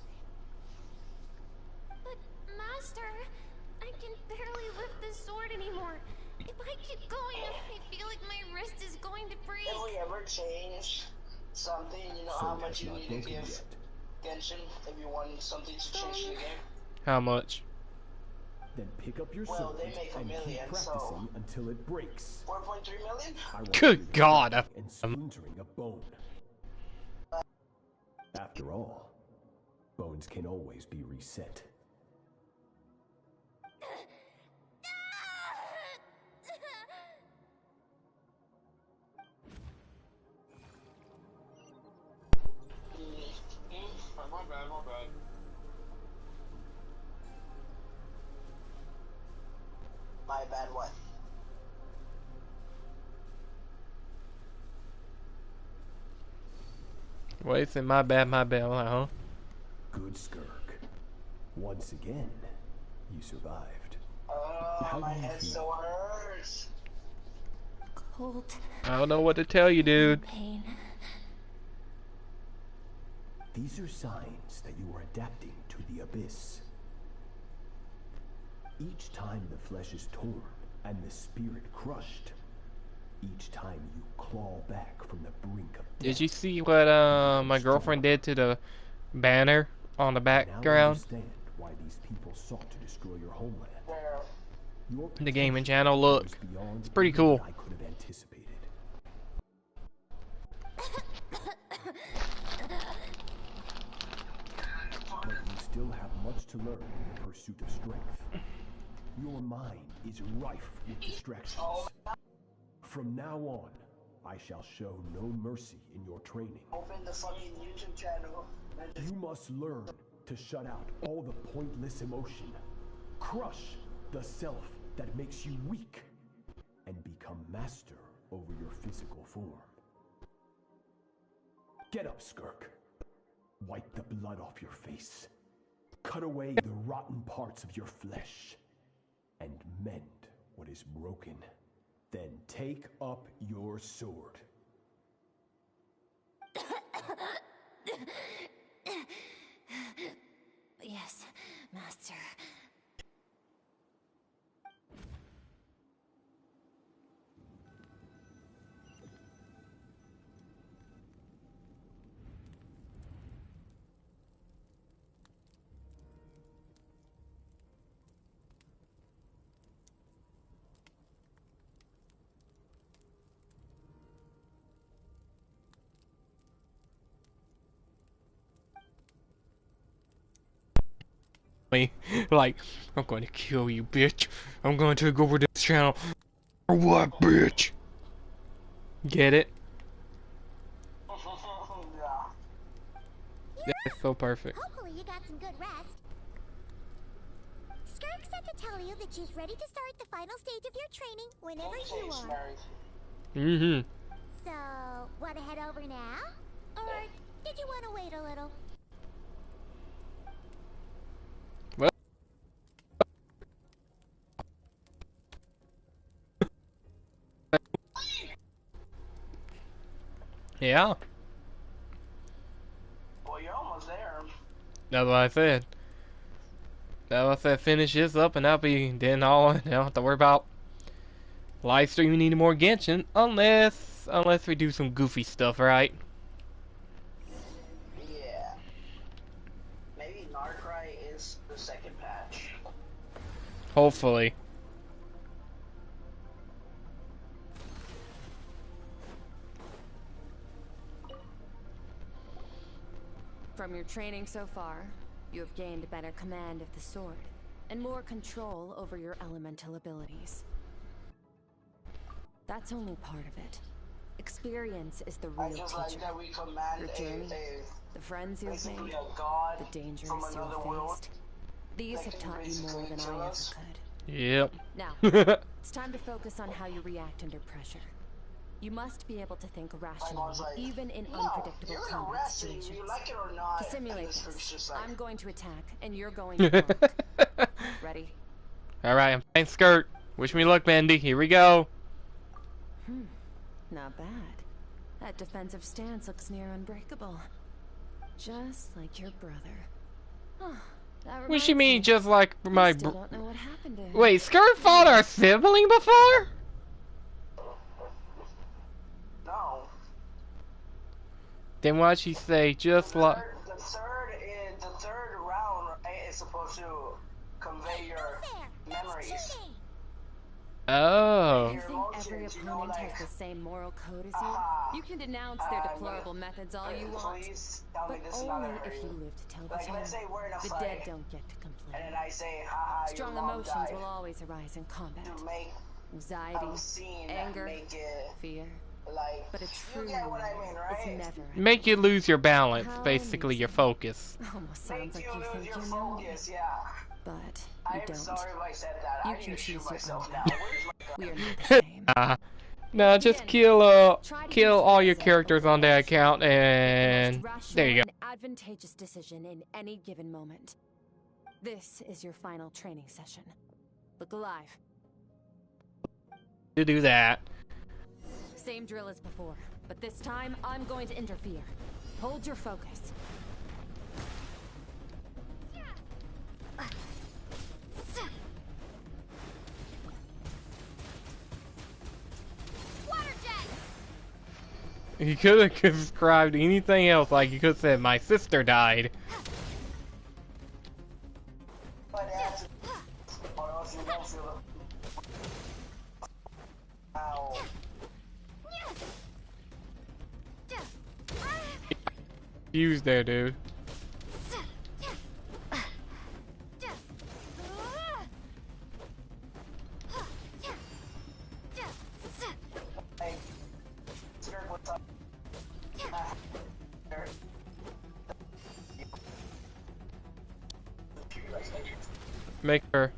But, Master, I can barely lift this sword anymore. If I keep going, I feel like my wrist is going to break. If we ever change something, you know how much you need to give Genshin if you want something to change in the game? How much? Then pick up your sword they make and million, keep practicing until it breaks. 4.3 million? Good God! And splintering a bone. After all, bones can always be reset. My bad. My bad what? Wait, say my bad, my bad. I'm like, huh? Good Skirk. Once again, you survived. Oh, my head so hurts. Cold. I don't know what to tell you, dude. Pain. These are signs that you are adapting to the abyss. Each time the flesh is torn and the spirit crushed, each time you claw back from the brink of death. Did you see what my girlfriend did to the banner on the background? Now understand why these people sought to destroy your homeland. The gaming channel, look. It's pretty cool. I could have anticipated. But you still have much to learn in the pursuit of strength. Your mind is rife with distractions. From now on, I shall show no mercy in your training. Open the fucking YouTube channel. You must learn to shut out all the pointless emotion. Crush the self that makes you weak. And become master over your physical form. Get up, Skirk. Wipe the blood off your face. Cut away the rotten parts of your flesh. And mend what is broken. Then take up your sword. Yes, Master. Me, like, I'm going to kill you, bitch. I'm going to take over this channel. Or what, bitch? Get it? That's so perfect. Hopefully you got some good rest. Skirk said to tell you that she's ready to start the final stage of your training whenever you are. Mm-hmm. So, want to head over now? Or did you want to wait a little? Yeah. Well, you're almost there. That's what I said. That's what I said. Finish this up and that'll be then all. I don't have to worry about live streaming any more Genshin unless we do some goofy stuff, right? Yeah. Maybe Narcry is the second patch. Hopefully. From your training so far, you have gained better command of the sword, and more control over your elemental abilities. That's only part of it. Experience is the real teacher. Like that we command your journey, the friends you've made, the dangers you've faced. These have taught you more than I ever could. Yep. Now, it's time to focus on how you react under pressure. You must be able to think rationally, even in unpredictable combat situations. To simulate this, I'm going to attack, and you're going to block. Ready? Alright, I'm fine, skirt. Wish me luck, Mandy. Here we go. Not bad. That defensive stance looks near unbreakable. Just like your brother. What you mean, just like my still don't know what happened to him. Wait, Skirt fought our sibling before? No. Then why'd she say just like... The third round is supposed to convey your memories. Oh. You think every opponent has the same moral code as you? You can denounce their deplorable methods all you want, but only if you live to tell the tale. The dead don't get to complain. And then I say, Strong emotions will always arise in combat. Anxiety, anger, fear. But a true war is never. Make you lose your balance, basically your focus. Almost sounds like you think you know me. But you don't. Sorry if I said that. You I can need to shoot choose your myself own now. We are not the same. No, just kill all your characters on that account, and there you go. An advantageous decision in any given moment. This is your final training session. Look alive. To do that. Same drill as before, but this time I'm going to interfere. Hold your focus. He could have described anything else, like he could have said, my sister died. Fuse there, dude. Make her.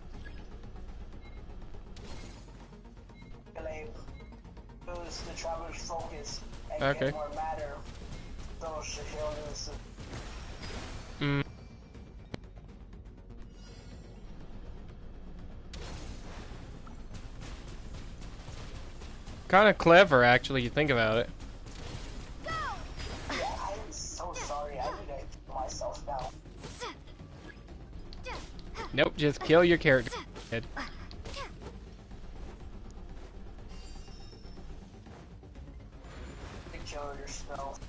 Lose the traveler's focus and okay. Get more matter. So he'll lose. Kind of clever, actually. You think about it. Yeah, I'm so sorry. I need to kill myself now. Nope, just kill your character. Kill yourself.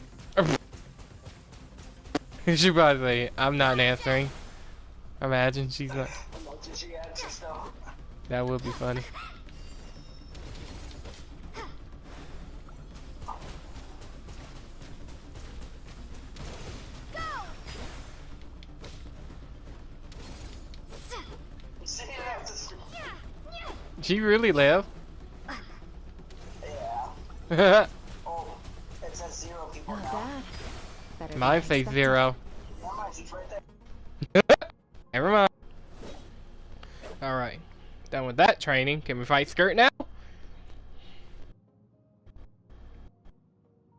She probably say, I'm not answering. Imagine she's not. Did she answer still? That would be funny. She really live? Yeah. Oh, it says 0 people now. Mine says 0. Never mind. Alright. Done with that training. Can we fight Skirt now?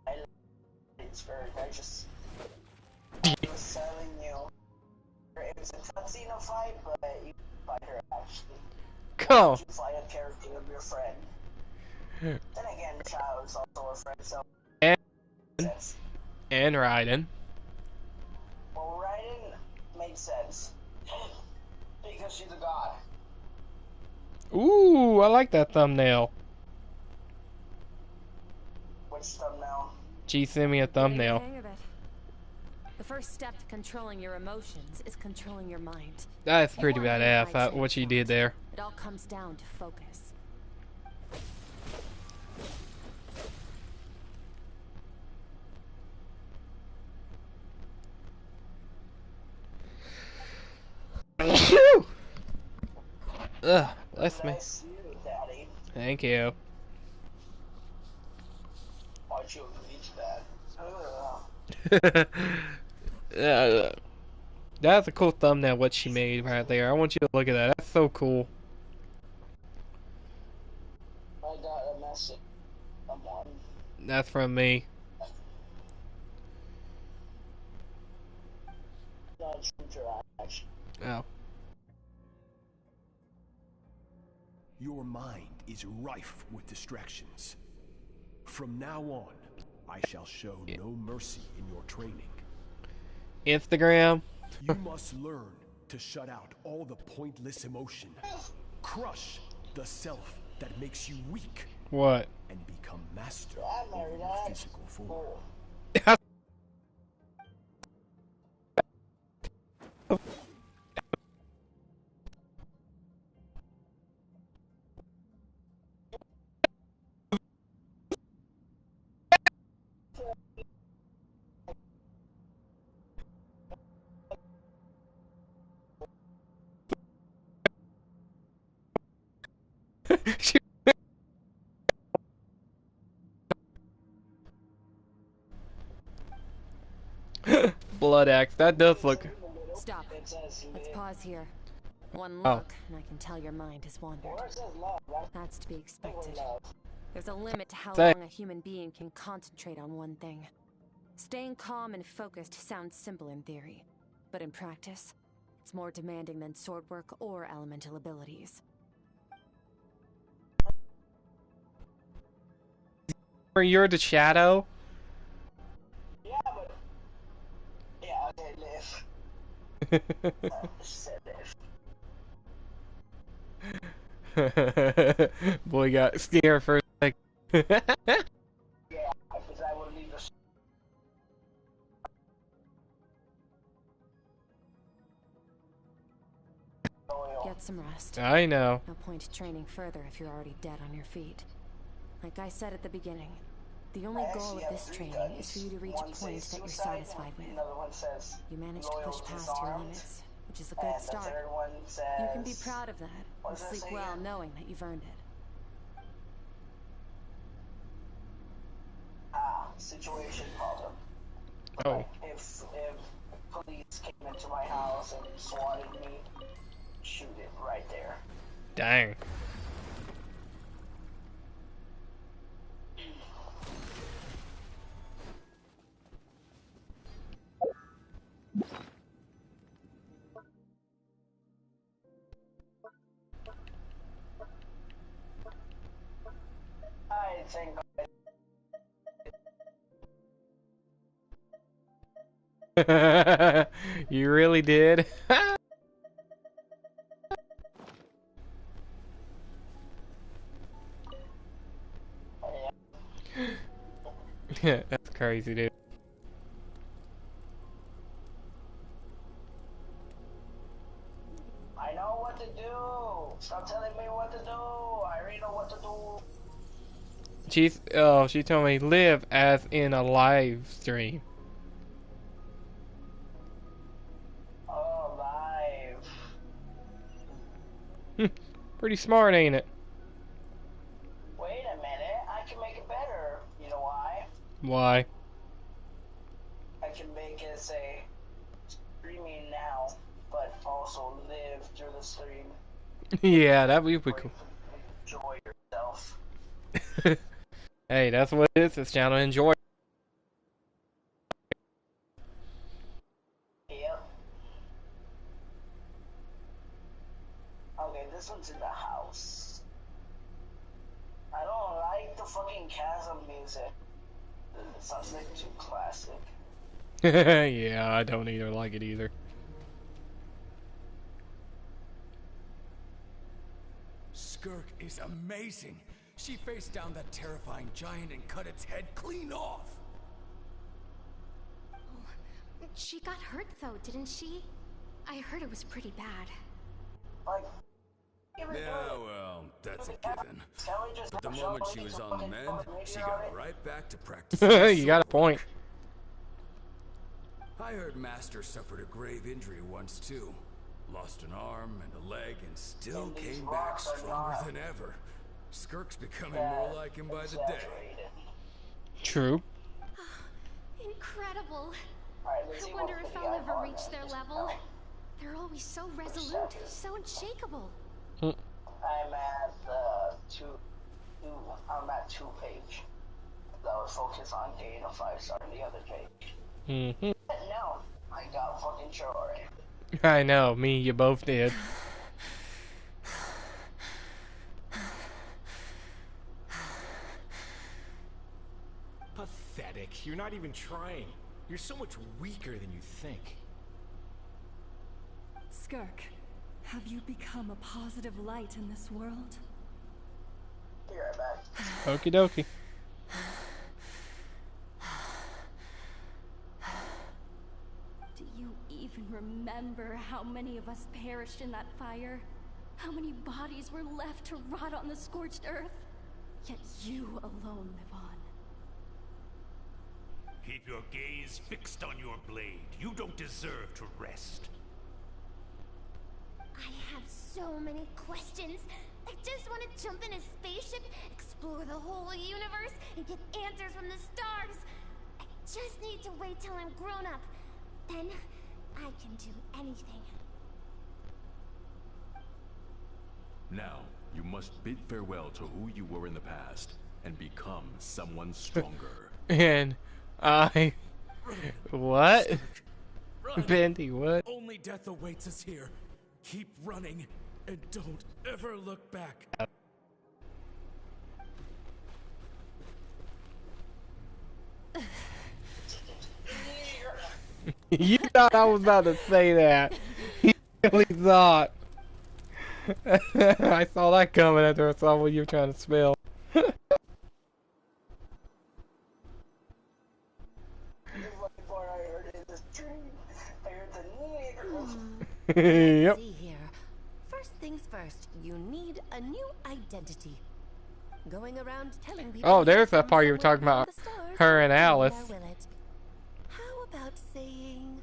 I just was telling you. It was a cutscene of fight, but you fight her actually. Go. You fight a character of your friend. Then again, Child is also a friend, so. And Raiden. Well, Raiden made sense. Because she's a god. Ooh, I like that thumbnail. Which thumbnail? She sent me a thumbnail. The first step to controlling your emotions is controlling your mind. That's pretty badass, what she did there. It all comes down to focus. Achoo! Ugh, bless me. Bless you, Daddy. Thank you. Why'd you reach that? That's a cool thumbnail what she made right there. I want you to look at that. That's so cool. I got a message. Someone. That's from me. Oh. Your mind is rife with distractions. From now on, I shall show no mercy in your training. Instagram. You must learn to shut out all the pointless emotion. Crush the self that makes you weak. What? And become master over your physical form. Blood axe. That does look. Stop. Let's pause here. One Oh. look, and I can tell your mind has wandered. That's to be expected. There's a limit to how long a human being can concentrate on one thing. Staying calm and focused sounds simple in theory, but in practice, it's more demanding than sword work or elemental abilities. You're the shadow. Yeah, but yeah, okay, live. Boy got scared for a second. Yeah, because I would leave us. Get some rest. I know. No point training further if you're already dead on your feet. Like I said at the beginning, the only goal of this training is for you to reach a point that you're satisfied with. You managed to push past your limits, which is a good start. You can be proud of that, and sleep well knowing that you've earned it. Situation problem. Oh. Like if police came into my house and swatted me, shoot it right there. Dang. I think You really did? That's crazy, dude. I know what to do. Stop telling me what to do. I already know what to do. She told me live as in a live stream. Oh, live. Pretty smart, ain't it? Wait a minute. I can make it better. You know why? Why? I can make it say streaming now, but also live through the stream. Yeah, that'd be pretty cool. Enjoy yourself. Hey, that's what it is. This channel enjoy. Yep. Okay, this one's in the house. I don't like the fucking chasm music. It sounds like too classic. Yeah, I don't either like it either. Skirk is amazing. She faced down that terrifying giant and cut its head clean off. Oh, she got hurt though, didn't she? I heard it was pretty bad. Like, Yeah, well, that's a given. But the moment she was on the mend, she got right back to practicing. You got a point. I heard Master suffered a grave injury once too. Lost an arm and a leg and still came back stronger than ever. Skirk's becoming more like him by the day. True. Incredible. I wonder if I'll ever reach their level. They're always so resolute, so unshakable. I'm at I'm at 2 page. That was focused on getting a 5-star on the other page. Mm-hmm. No, I got fucking short. I know, me and you both did. Pathetic. You're not even trying. You're so much weaker than you think. Skirk, have you become a positive light in this world? Be right back. Okie dokie. Do you even remember how many of us perished in that fire? How many bodies were left to rot on the scorched earth? Yet you alone live on. Keep your gaze fixed on your blade. You don't deserve to rest. I have so many questions. I just want to jump in a spaceship, explore the whole universe, and get answers from the stars. I just need to wait till I'm grown up. Then I can do anything. Now, you must bid farewell to who you were in the past and become someone stronger. And I... What? Run. Bendy, what? Only death awaits us here. Keep running and don't ever look back. You thought I was about to say that. You really thought. I saw that coming after I saw what you were trying to spell. Yep. See here. First things first, you need a new identity. Going around telling people. Oh, there's that part you were talking about. Her and Alice. How about saying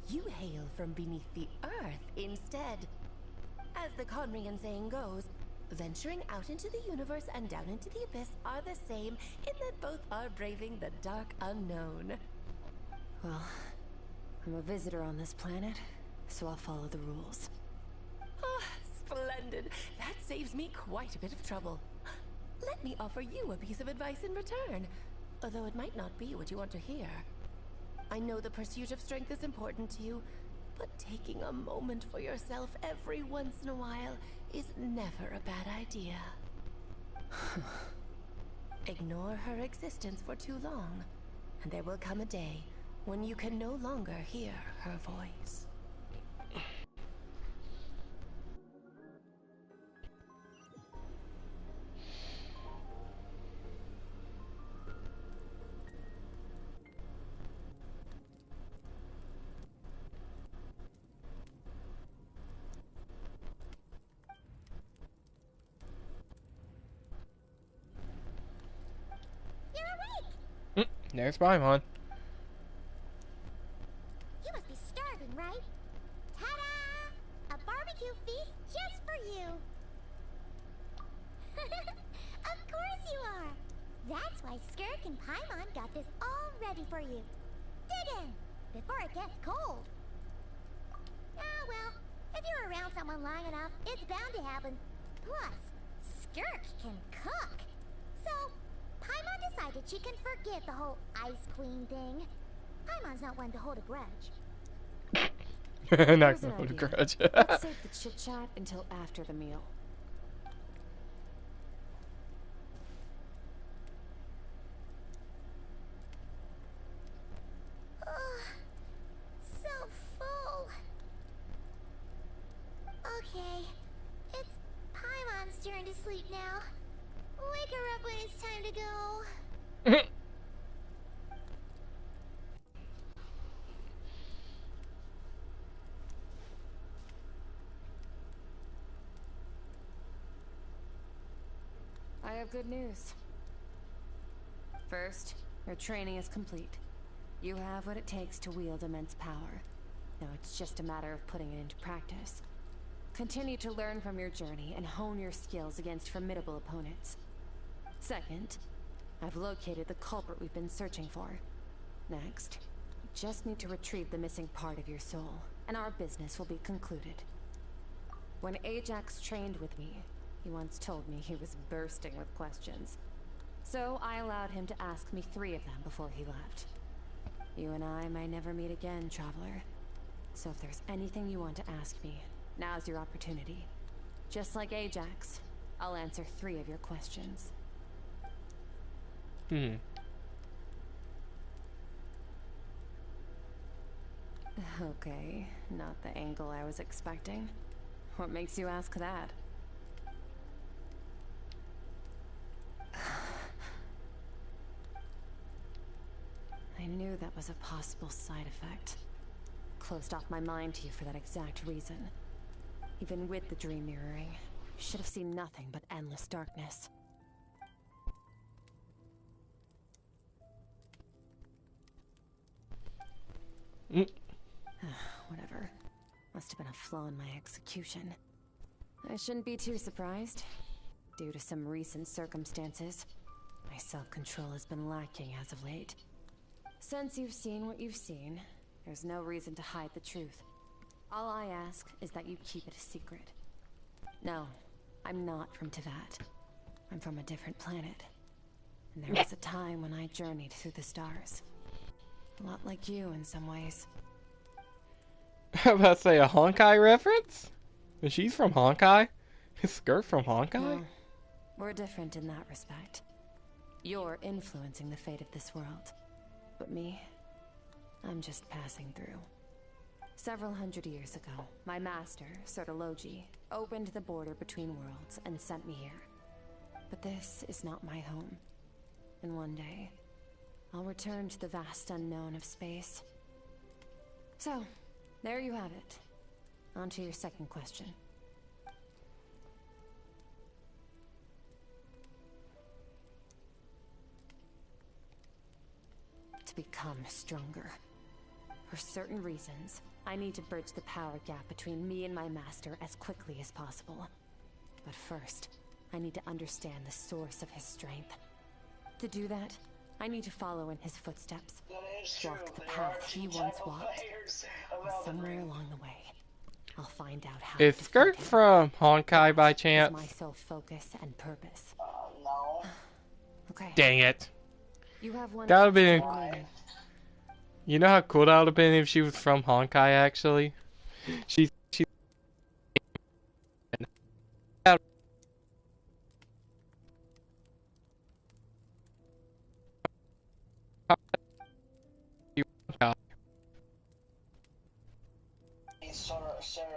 you hail from beneath the earth instead? As the Conrian saying goes, venturing out into the universe and down into the abyss are the same in that both are braving the dark unknown. Well, I'm a visitor on this planet, so I'll follow the rules. Ah, splendid. That saves me quite a bit of trouble. Let me offer you a piece of advice in return, although it might not be what you want to hear. I know the pursuit of strength is important to you, but taking a moment for yourself every once in a while is never a bad idea. Ignore her existence for too long, and there will come a day when you can no longer hear her voice. There's Paimon. You must be starving, right? Ta-da! A barbecue feast just for you. Of course you are. That's why Skirk and Paimon got this all ready for you. Dig in before it gets cold. Ah, well, if you're around someone long enough, it's bound to happen. Plus, Skirk can cook. So, Paimon decided she can forget the whole Ice Queen thing. Paimon's not one to hold a grudge. Not gonna hold a grudge. Let's save the chit-chat until after the meal. So full. Okay, it's Paimon's turn to sleep now. Wake her up when it's time to go. I have good news. First, your training is complete. You have what it takes to wield immense power. Now it's just a matter of putting it into practice. Continue to learn from your journey and hone your skills against formidable opponents. Second, I've located the culprit we've been searching for. Next, you just need to retrieve the missing part of your soul, and our business will be concluded. When Ajax trained with me, he once told me he was bursting with questions. So I allowed him to ask me 3 of them before he left. You and I may never meet again, traveler. So if there's anything you want to ask me, now's your opportunity. Just like Ajax, I'll answer 3 of your questions. Okay, not the angle I was expecting. What makes you ask that? I knew that was a possible side effect. Closed off my mind to you for that exact reason. Even with the dream mirroring, you should have seen nothing but endless darkness. Whatever. Must have been a flaw in my execution. I shouldn't be too surprised. Due to some recent circumstances, my self-control has been lacking as of late. Since you've seen what you've seen, there's no reason to hide the truth. All I ask is that you keep it a secret. No, I'm not from Teyvat. I'm from a different planet. And there was a time when I journeyed through the stars. A lot like you in some ways. I'm about to say a Honkai reference? And she's from Honkai? His skirt from Honkai? No, we're different in that respect. You're influencing the fate of this world. But me, I'm just passing through. Several hundred years ago, my master, Sertologi, opened the border between worlds and sent me here. But this is not my home. And one day, I'll return to the vast unknown of space. So, there you have it. On to your second question. To become stronger. For certain reasons, I need to bridge the power gap between me and my master as quickly as possible. But first, I need to understand the source of his strength. To do that, I need to follow in his footsteps. Walk the path he once walked. And somewhere along the way, I'll find out how Is Skirt from Honkai by chance? my sole focus and purpose. No. Okay. Dang it. You have one That would have been... remaining. You know how cool that would have been if she was from Honkai, actually? She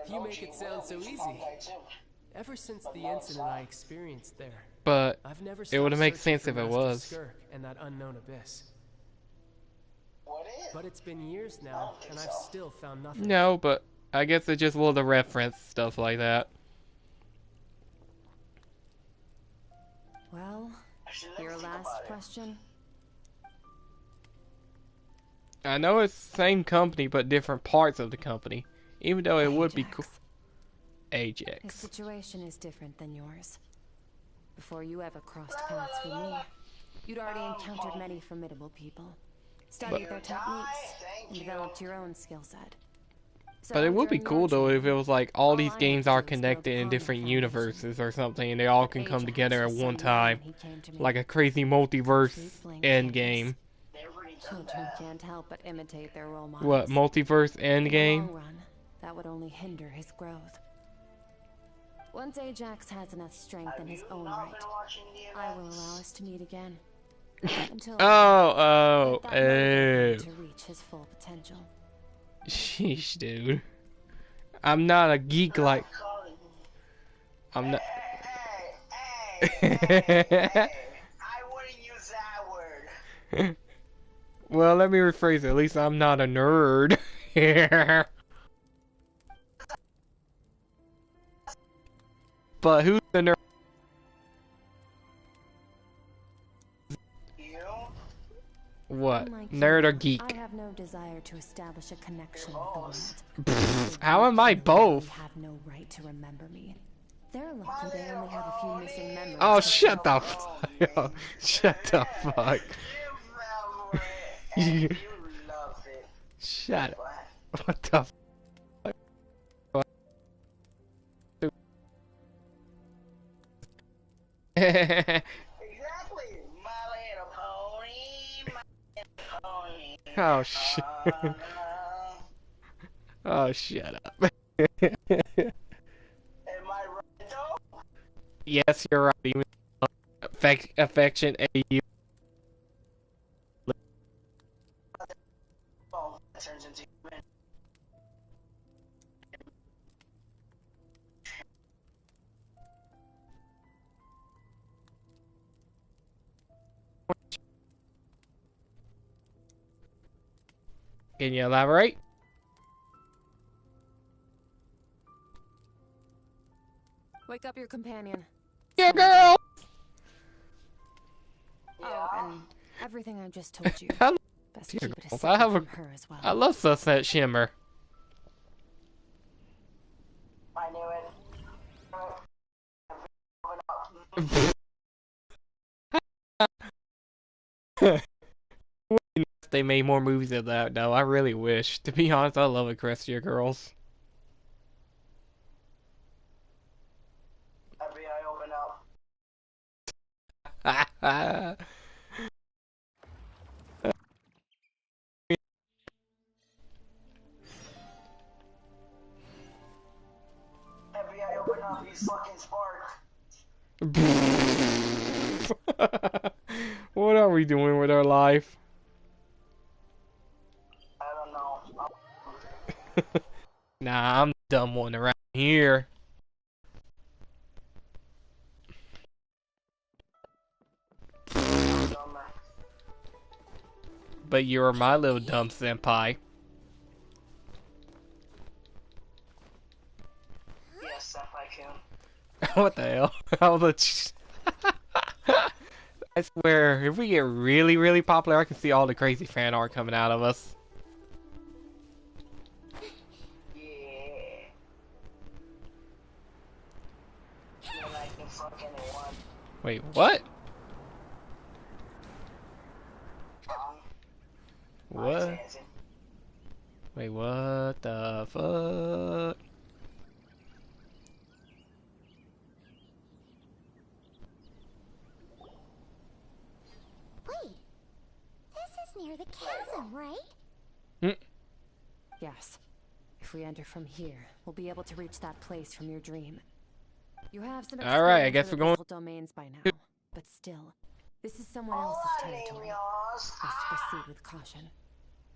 You make it sound so easy. Ever since the incident I experienced there, but I've never it would have made searching sense for if it Master was. Skirk and that unknown abyss. But it's been years now, and I've still found nothing. No, but I guess it just was a reference, stuff like that. Well, your last question? I know it's the same company, but different parts of the company. Even though it would be cool. His Ajax. situation is different than yours. Before you ever crossed paths with me, you'd already encountered many formidable people, studied their techniques, and developed your own skill set. So But it would be during cool your though if it was like all these I games had to are do was build connected in upon different the universes or something, and they all can come together at was one so time, young, he came to me. like a crazy multiverse Truth-link end campus. game. Children can't help but imitate their role models. What, multiverse end In game? the long run, that would only hinder his growth. Once Ajax has enough strength in his own right, I will allow us to meet again. Until Oh, let that motivate him oh. to reach his full potential. Sheesh, dude. I'm not a geek like. I'm not. I wouldn't use that word. Well, let me rephrase it. At least I'm not a nerd. But who's the nerd? You? What? Unlike Nerd you, or geek? I have no desire to establish a connection with the world. How am I both? Have no right to remember me. They're lucky they only have a few missing memories. Oh, shut the fuck. Shut the fuck. Shut up. What the fuck? Exactly. My little pony, my little pony. Oh shit. Oh, shut up. Am I right though? Yes, you're right. Even affection AU. Oh, that turns into human. Can you elaborate? Wake up your companion. Yeah, girl! Oh, and everything I just told you. Best keep it a secret from her as well. I love Sunset Shimmer. I knew it. They made more movies of that, though. I really wish. To be honest, I love Equestria Girls. FBI, open up. FBI, open up, he's fucking Spark. What are we doing with our life? I don't know. Nah, I'm the dumb one around here. But you're my little dumb senpai. Yes, senpai-kun. What the hell? I swear, if we get really, really popular, I can see all the crazy fan art coming out of us. Yeah. Wait, what? What? Wait, what the fuck? Wait, this is near the chasm, right? Yes. If we enter from here, we'll be able to reach that place from your dream. You have some Alright, I guess we're going domains by now, but still, this is someone else's territory. Best proceed with caution.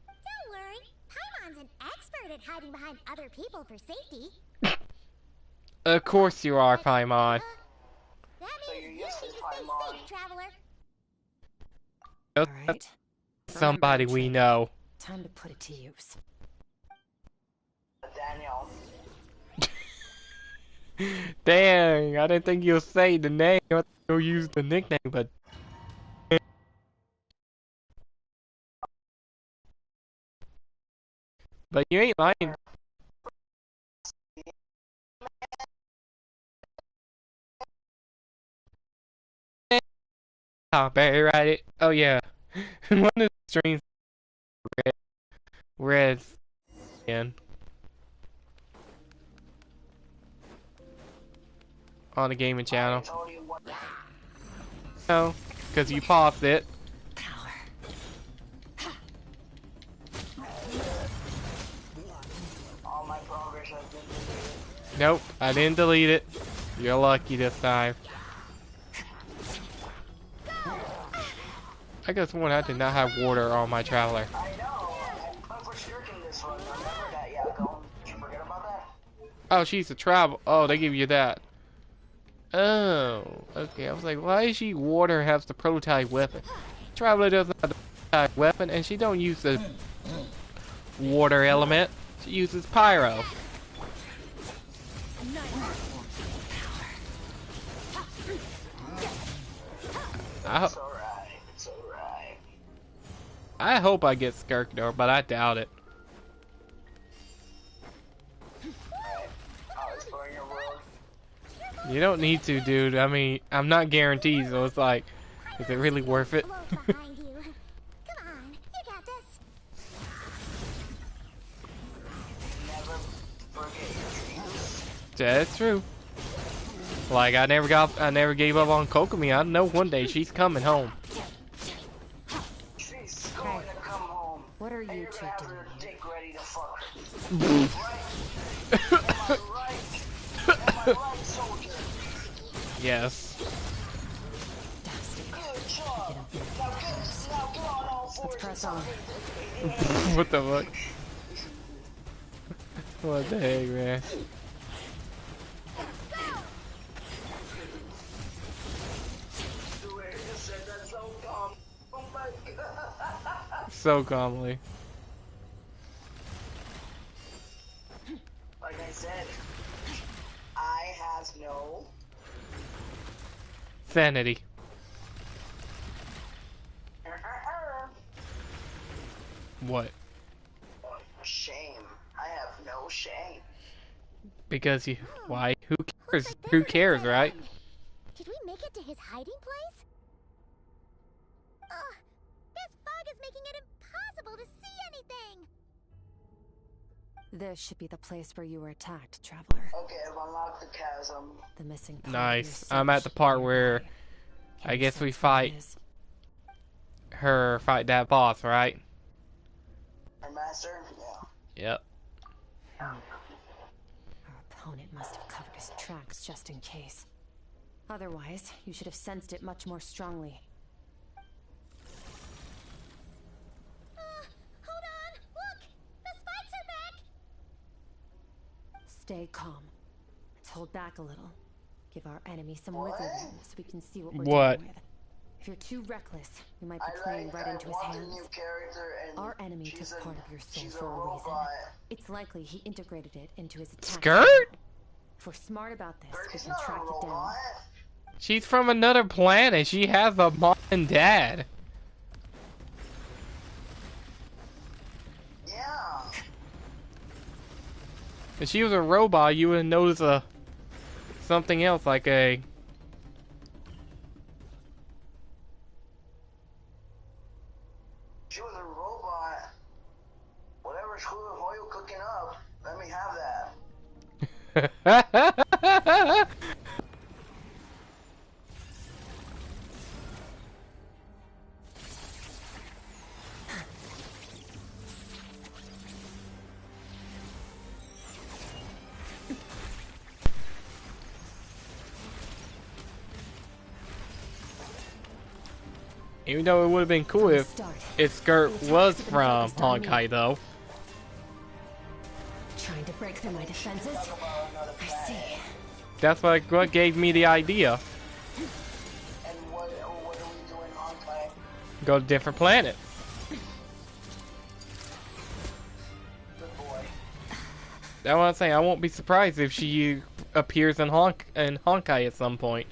Don't worry, Paimon's an expert at hiding behind other people for safety. Of course you are, Paimon. That means you need to stay safe, traveler. Alright. Somebody we know. Time to put it to use. Daniel. Dang, I didn't think you'd say the name. I thought you'll use the nickname, but... But you ain't lying. Oh, Barry, right? Oh, yeah. One of the streams... Red... Again. On the gaming channel. No, because you paused it. All my progress has been deleted. Nope, I didn't delete it. You're lucky this time. I guess one I did not have water on my traveler. I know. I put Shirk in this one. Remember that, Yako? Did you forget about that? Oh, she's a travel. Oh, they give you that. Oh, okay. I was like, why is she water has the prototype weapon? Traveler doesn't have the prototype weapon, and she don't use the water element. She uses pyro. It's alright. It's alright. I hope I get Skirk though, but I doubt it. You don't need to, dude. I mean, I'm not guaranteed, so it's like, is it really worth it? That's true. Like I never gave up on Kokomi. I know one day she's coming home. She's going to come home. What are you two doing? Dick ready to fuck. Am I right, soldier? Yes. Good job. Now get on all fours. Let's press on. What the fuck? What the heck, man? So calmly. Like I said, I have no sanity. What? Shame. I have no shame. Because you, why? Who cares? Who cares, right? Did we make it to his hiding place? Ugh, this fog is making it impossible to see anything. This should be the place where you were attacked, traveler. Okay, I've unlocked the chasm. The missing part. Nice. I'm at the part where I guess we fight that boss, right? Our master? Yeah. Yep. Our opponent must have covered his tracks just in case. Otherwise, you should have sensed it much more strongly. Hold on! Look! The spikes are back! Stay calm. Let's hold back a little. Give our enemy some wiggle room so we can see what we're dealing with. If you're too reckless, we might be playing right into his hands. Our enemy took part of your soul for a reason. It's likely he integrated it into his attack. Skirt? If we're smart about this, we can track it down. She's from another planet. She has a mom and dad. Yeah. If she was a robot, you would notice something else, like a... She was a robot. Whatever oil cooking up, let me have that. Even though it would have been cool if Skirt was from Honkai, though. Trying to break through my defenses? I see. That's what gave me the idea. And what are we doing on Honkai? Go to different planets. Good boy. That's what I'm saying. I won't be surprised if she appears in Honkai at some point.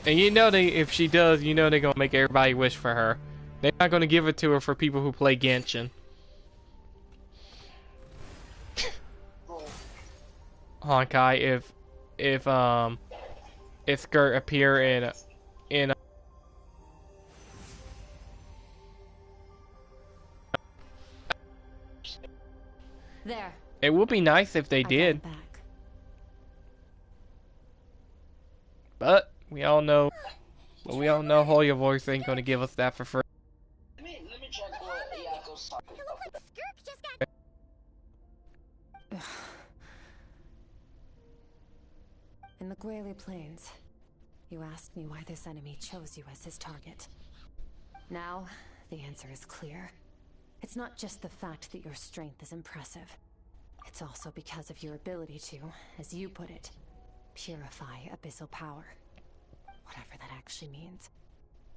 And you know if she does, you know they're gonna make everybody wish for her. They're not gonna give it to her for people who play Genshin. Honkai, if Skirt appear in there. It would be nice if they did. But we all know Hoya Voice ain't gonna give us that for free. Let me check what Yako's talking about. It looks like Skirk just got... In the Guili Plains, you asked me why this enemy chose you as his target. Now, the answer is clear. It's not just the fact that your strength is impressive. It's also because of your ability to, as you put it, purify abyssal power. Whatever that actually means.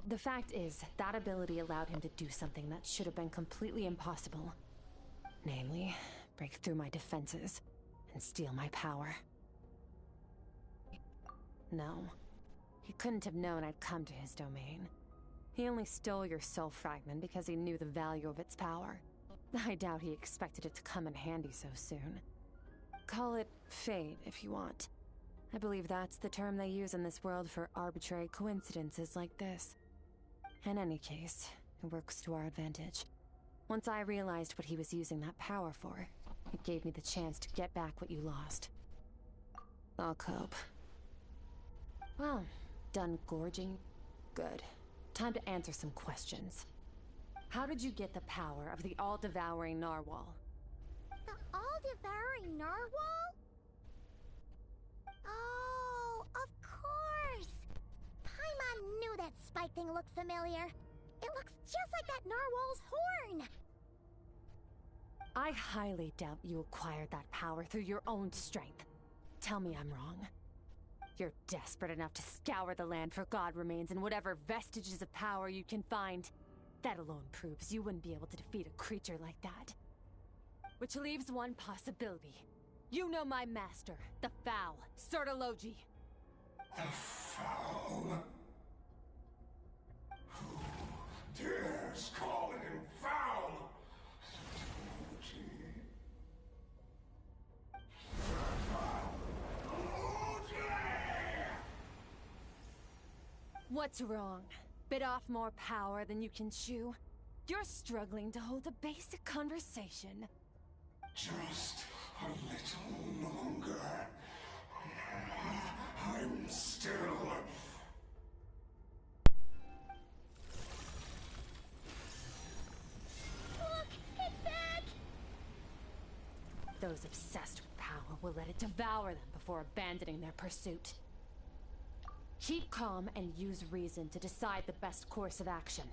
The fact is, that ability allowed him to do something that should have been completely impossible. Namely, break through my defenses and steal my power. No. He couldn't have known I'd come to his domain. He only stole your soul fragment because he knew the value of its power. I doubt he expected it to come in handy so soon. Call it fate if you want. I believe that's the term they use in this world for arbitrary coincidences like this. In any case, it works to our advantage. Once I realized what he was using that power for, it gave me the chance to get back what you lost. I'll cope. Well, done gorging? Good. Time to answer some questions. How did you get the power of the all-devouring narwhal? The all-devouring narwhal? Oh, of course! Paimon knew that spike thing looked familiar. It looks just like that narwhal's horn! I highly doubt you acquired that power through your own strength. Tell me I'm wrong. You're desperate enough to scour the land for god remains and whatever vestiges of power you can find. That alone proves you wouldn't be able to defeat a creature like that. Which leaves one possibility. You know my master, the Foul, Sertologi. The Foul? Who dares call him foul? What's wrong? Bit off more power than you can chew? You're struggling to hold a basic conversation. Just a little longer. I'm still... Look! It's back! Those obsessed with power will let it devour them before abandoning their pursuit. Keep calm and use reason to decide the best course of action.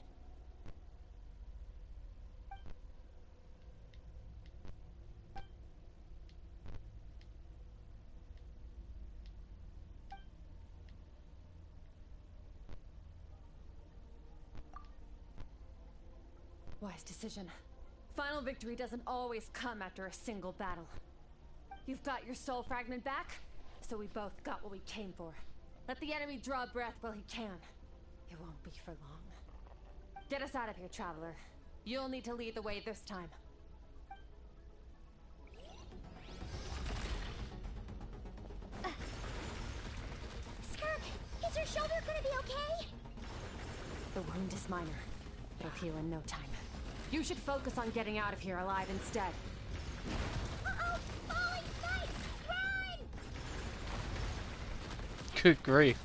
Wise decision. Final victory doesn't always come after a single battle. You've got your soul fragment back, so we both got what we came for. Let the enemy draw breath while he can. It won't be for long. Get us out of here, traveler. You'll need to lead the way this time. Skirk, is your shoulder gonna be okay? The wound is minor. It'll heal in no time. You should focus on getting out of here alive instead. Uh-oh! Falling spikes! Run! Good grief.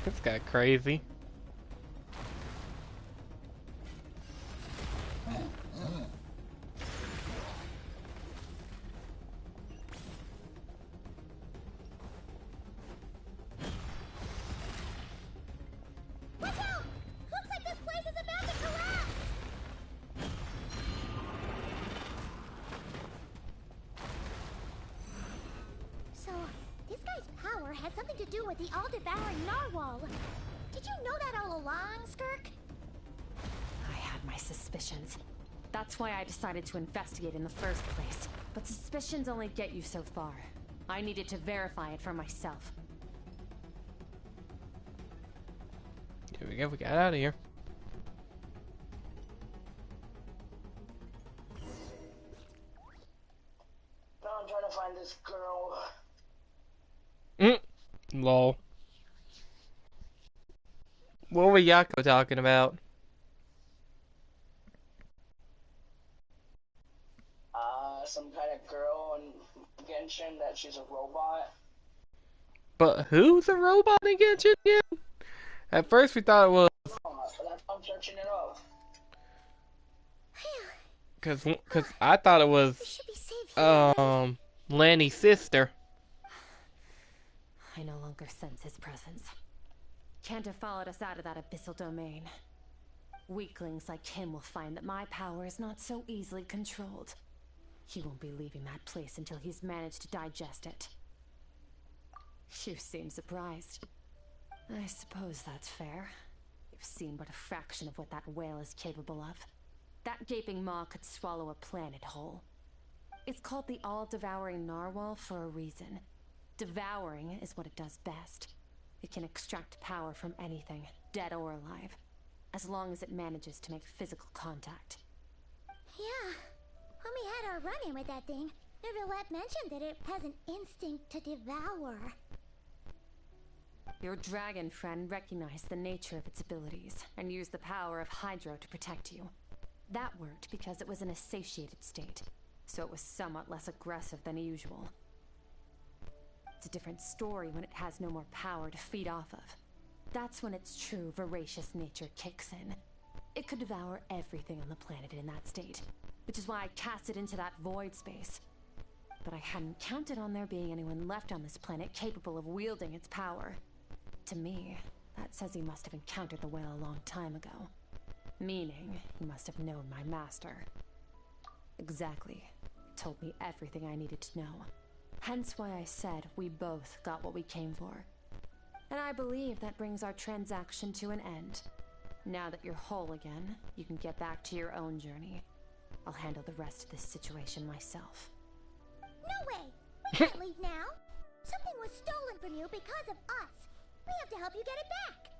This got crazy. Watch out! Looks like this place is about to collapse! So, this guy's power has something to do with the all-devouring narwhal. Did you know that all along, Skirk? I had my suspicions. That's why I decided to investigate in the first place. But suspicions only get you so far. I needed to verify it for myself. Here we go, we got out of here. Now I'm trying to find this girl. Lol. What were Yako talking about? Some kind of girl in Genshin that she's a robot. But who's a robot in Genshin again? At first we thought it was... That's why I'm searching it up. Cause I thought it was... Lanny's sister. I no longer sense his presence. Can't have followed us out of that abyssal domain. Weaklings like him will find that my power is not so easily controlled. He won't be leaving that place until he's managed to digest it. You seem surprised. I suppose that's fair. You've seen but a fraction of what that whale is capable of. That gaping maw could swallow a planet whole. It's called the all-devouring narwhal for a reason. Devouring is what it does best. It can extract power from anything, dead or alive, as long as it manages to make physical contact. Yeah. When we had our run-in with that thing, Neuvillette mentioned that it has an instinct to devour. Your dragon friend recognized the nature of its abilities and used the power of Hydro to protect you. That worked because it was in a satiated state, so it was somewhat less aggressive than usual. It's a different story when it has no more power to feed off of. That's when its true voracious nature kicks in. It could devour everything on the planet in that state, which is why I cast it into that void space. But I hadn't counted on there being anyone left on this planet capable of wielding its power. To me, that says he must have encountered the whale a long time ago. Meaning, he must have known my master. Exactly. It told me everything I needed to know. Hence why I said we both got what we came for. And I believe that brings our transaction to an end. Now that you're whole again, you can get back to your own journey. I'll handle the rest of this situation myself. No way! We can't leave now! Something was stolen from you because of us! We have to help you get it back!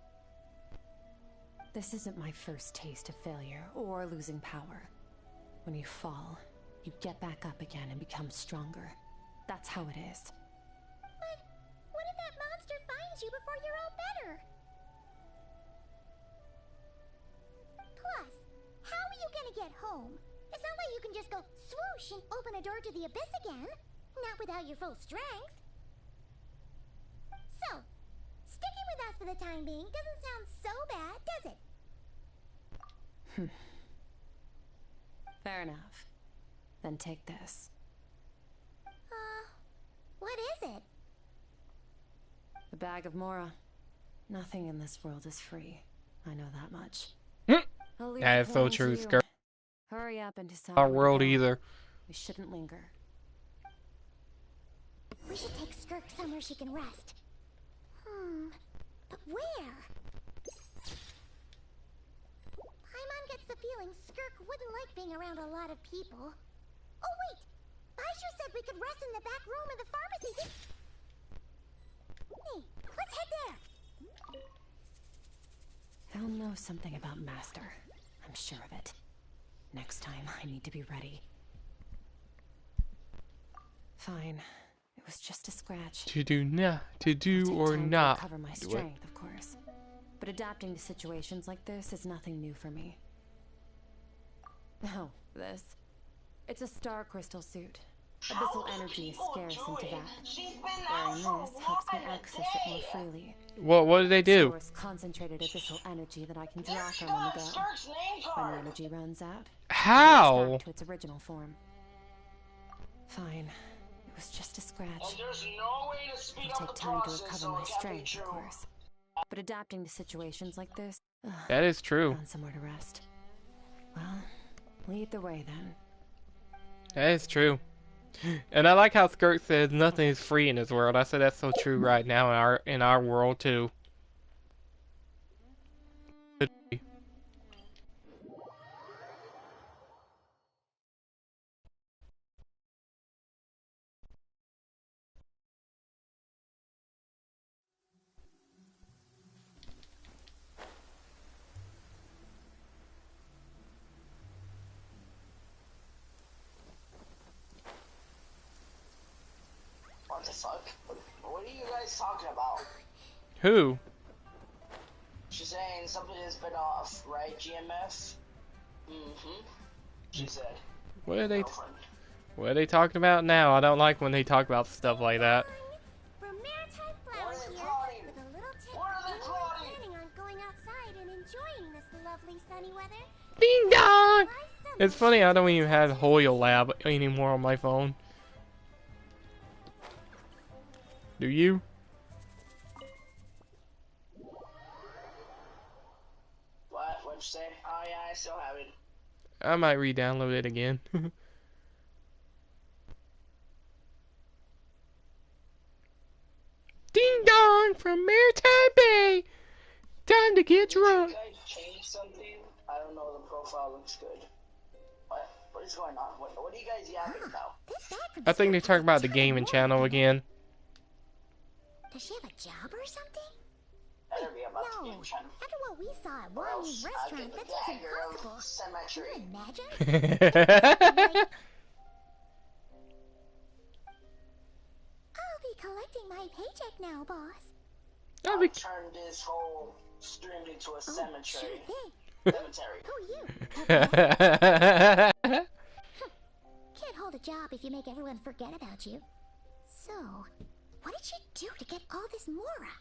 This isn't my first taste of failure or losing power. When you fall, you get back up again and become stronger. That's how it is. But what if that monster finds you before you're all better? Plus, how are you gonna get home? It's not like you can just go swoosh and open a door to the abyss again. Not without your full strength. So, sticking with us for the time being doesn't sound so bad, does it? Fair enough. Then take this. What is it? The bag of Mora. Nothing in this world is free. I know that much. That is so true, Skirt. Hurry up and decide. Our world either. We shouldn't linger. We should take Skirk somewhere she can rest. But where? Paimon gets the feeling Skirk wouldn't like being around a lot of people. Oh wait! Baishu said we could rest in the back room of the pharmacy. Hey, let's head there! They'll know something about Master. I'm sure of it. Next time, I need to be ready. Fine. It was just a scratch. To do or not. Cover my strength, of course. But adapting to situations like this is nothing new for me. Oh, this. It's a star crystal suit. Abyssal energy is scarce into that. Wearing this helps me access it more freely. What do they do? Stores concentrated abyssal energy that I can draw from on the go. When the energy runs out, how? it goes back to its original form. Fine. It was just a scratch. It'll take time to recover my strength, of course. But adapting to situations like this, that is true. Found somewhere to rest. Well, lead the way then. That is true. And I like how Skirt says nothing is free in this world. I said that's so true right now in our world too. What the fuck? What are you guys talking about? Who? She's saying something has been off, right, GMF? She said. What are they talking about now? I don't like when they talk about stuff like that. From Maritime Flowers here, with a little tip planning on going outside and enjoying this lovely sunny weather. Ding dong! It's funny I don't even have Hoyle Lab anymore on my phone. Do you? What? What'd you say? Oh yeah, I still have it. I might re-download it again. Ding dong from Maritime Bay! Time to get drunk! Did you guys change something? I don't know, the profile looks good. What is going on? What are you guys yapping about? I think they're talking about the gaming channel again. Does she have a job or something? No, after what we saw at Wanyu's restaurant, that seems impossible. Can you imagine? I'll be collecting my paycheck now, boss. I'll turn this whole stream into a cemetery. Cemetery. Who are you? Can't hold a job if you make everyone forget about you. So, what did you do to get all this Mora?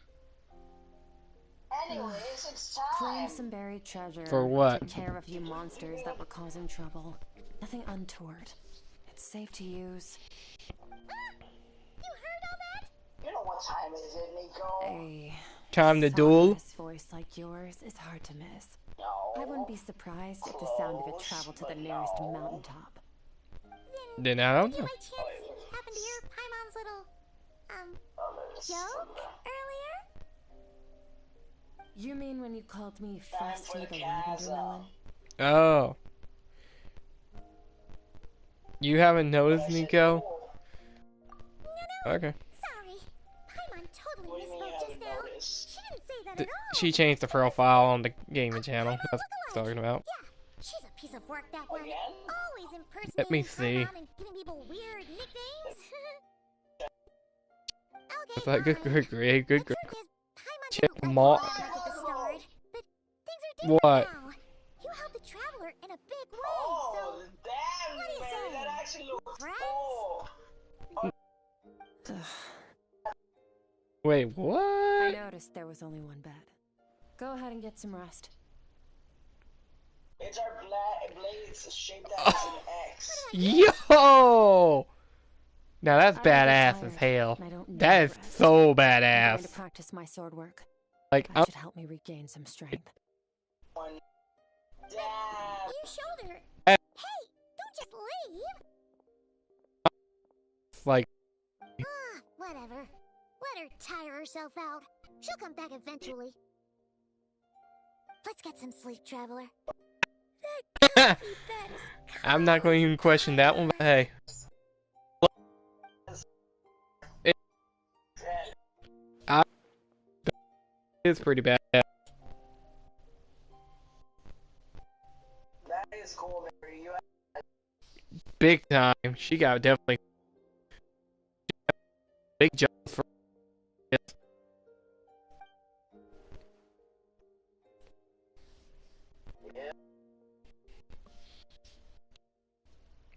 Anyways, it's time. Claim some buried treasure. For what? Took care of a few monsters that were causing trouble. Nothing untoward. It's safe to use. You heard all that? You know what time is it, Niko? A Time to duel. voice like yours is hard to miss. No. I wouldn't be surprised if the sound of it traveled to the nearest mountaintop. Then I don't Did you know. by chance happen to hear Paimon's little, joke earlier? You mean when you called me Frosty the Lavender Melon? Oh. You haven't noticed, Niko? Okay. Sorry. Paimon totally misspoke just now. She didn't say that at all. She changed the profile on the gaming channel. That's what I was talking about. Yeah, she's a piece of work, that one. Always impersonating Let me see. Paimon and giving people weird nicknames. It's like good. Check them all. But things are different What? now. You helped the traveler in a big way, Oh, so damn, what do you man, say? that actually looks Friends? cool. Wait, I what? noticed there was only one bed. Go ahead and get some rest. It's our blades shaped as an X. Yo! Now that's I'm a bit badass tired, as hell. and I don't need That is rest. so I'm going to badass. practice my sword work. Like, That should help me regain some strength. Damn. You showed her. Eh. Hey, don't just leave. like, Whatever. Let her tire herself out. She'll come back eventually. Let's get some sleep, traveler. I'm not going to even question that one, but hey. It's pretty bad. That is cool, Mary. You Big time. She got definitely big jump for this.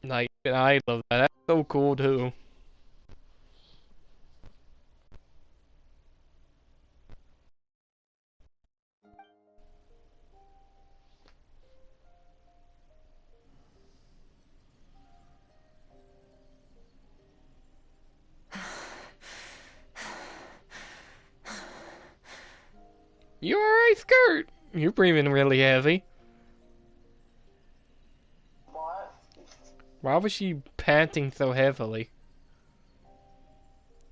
Like, I love that. That's so cool too. You alright, Skirt? You're breathing really heavy. what? Why was she panting so heavily?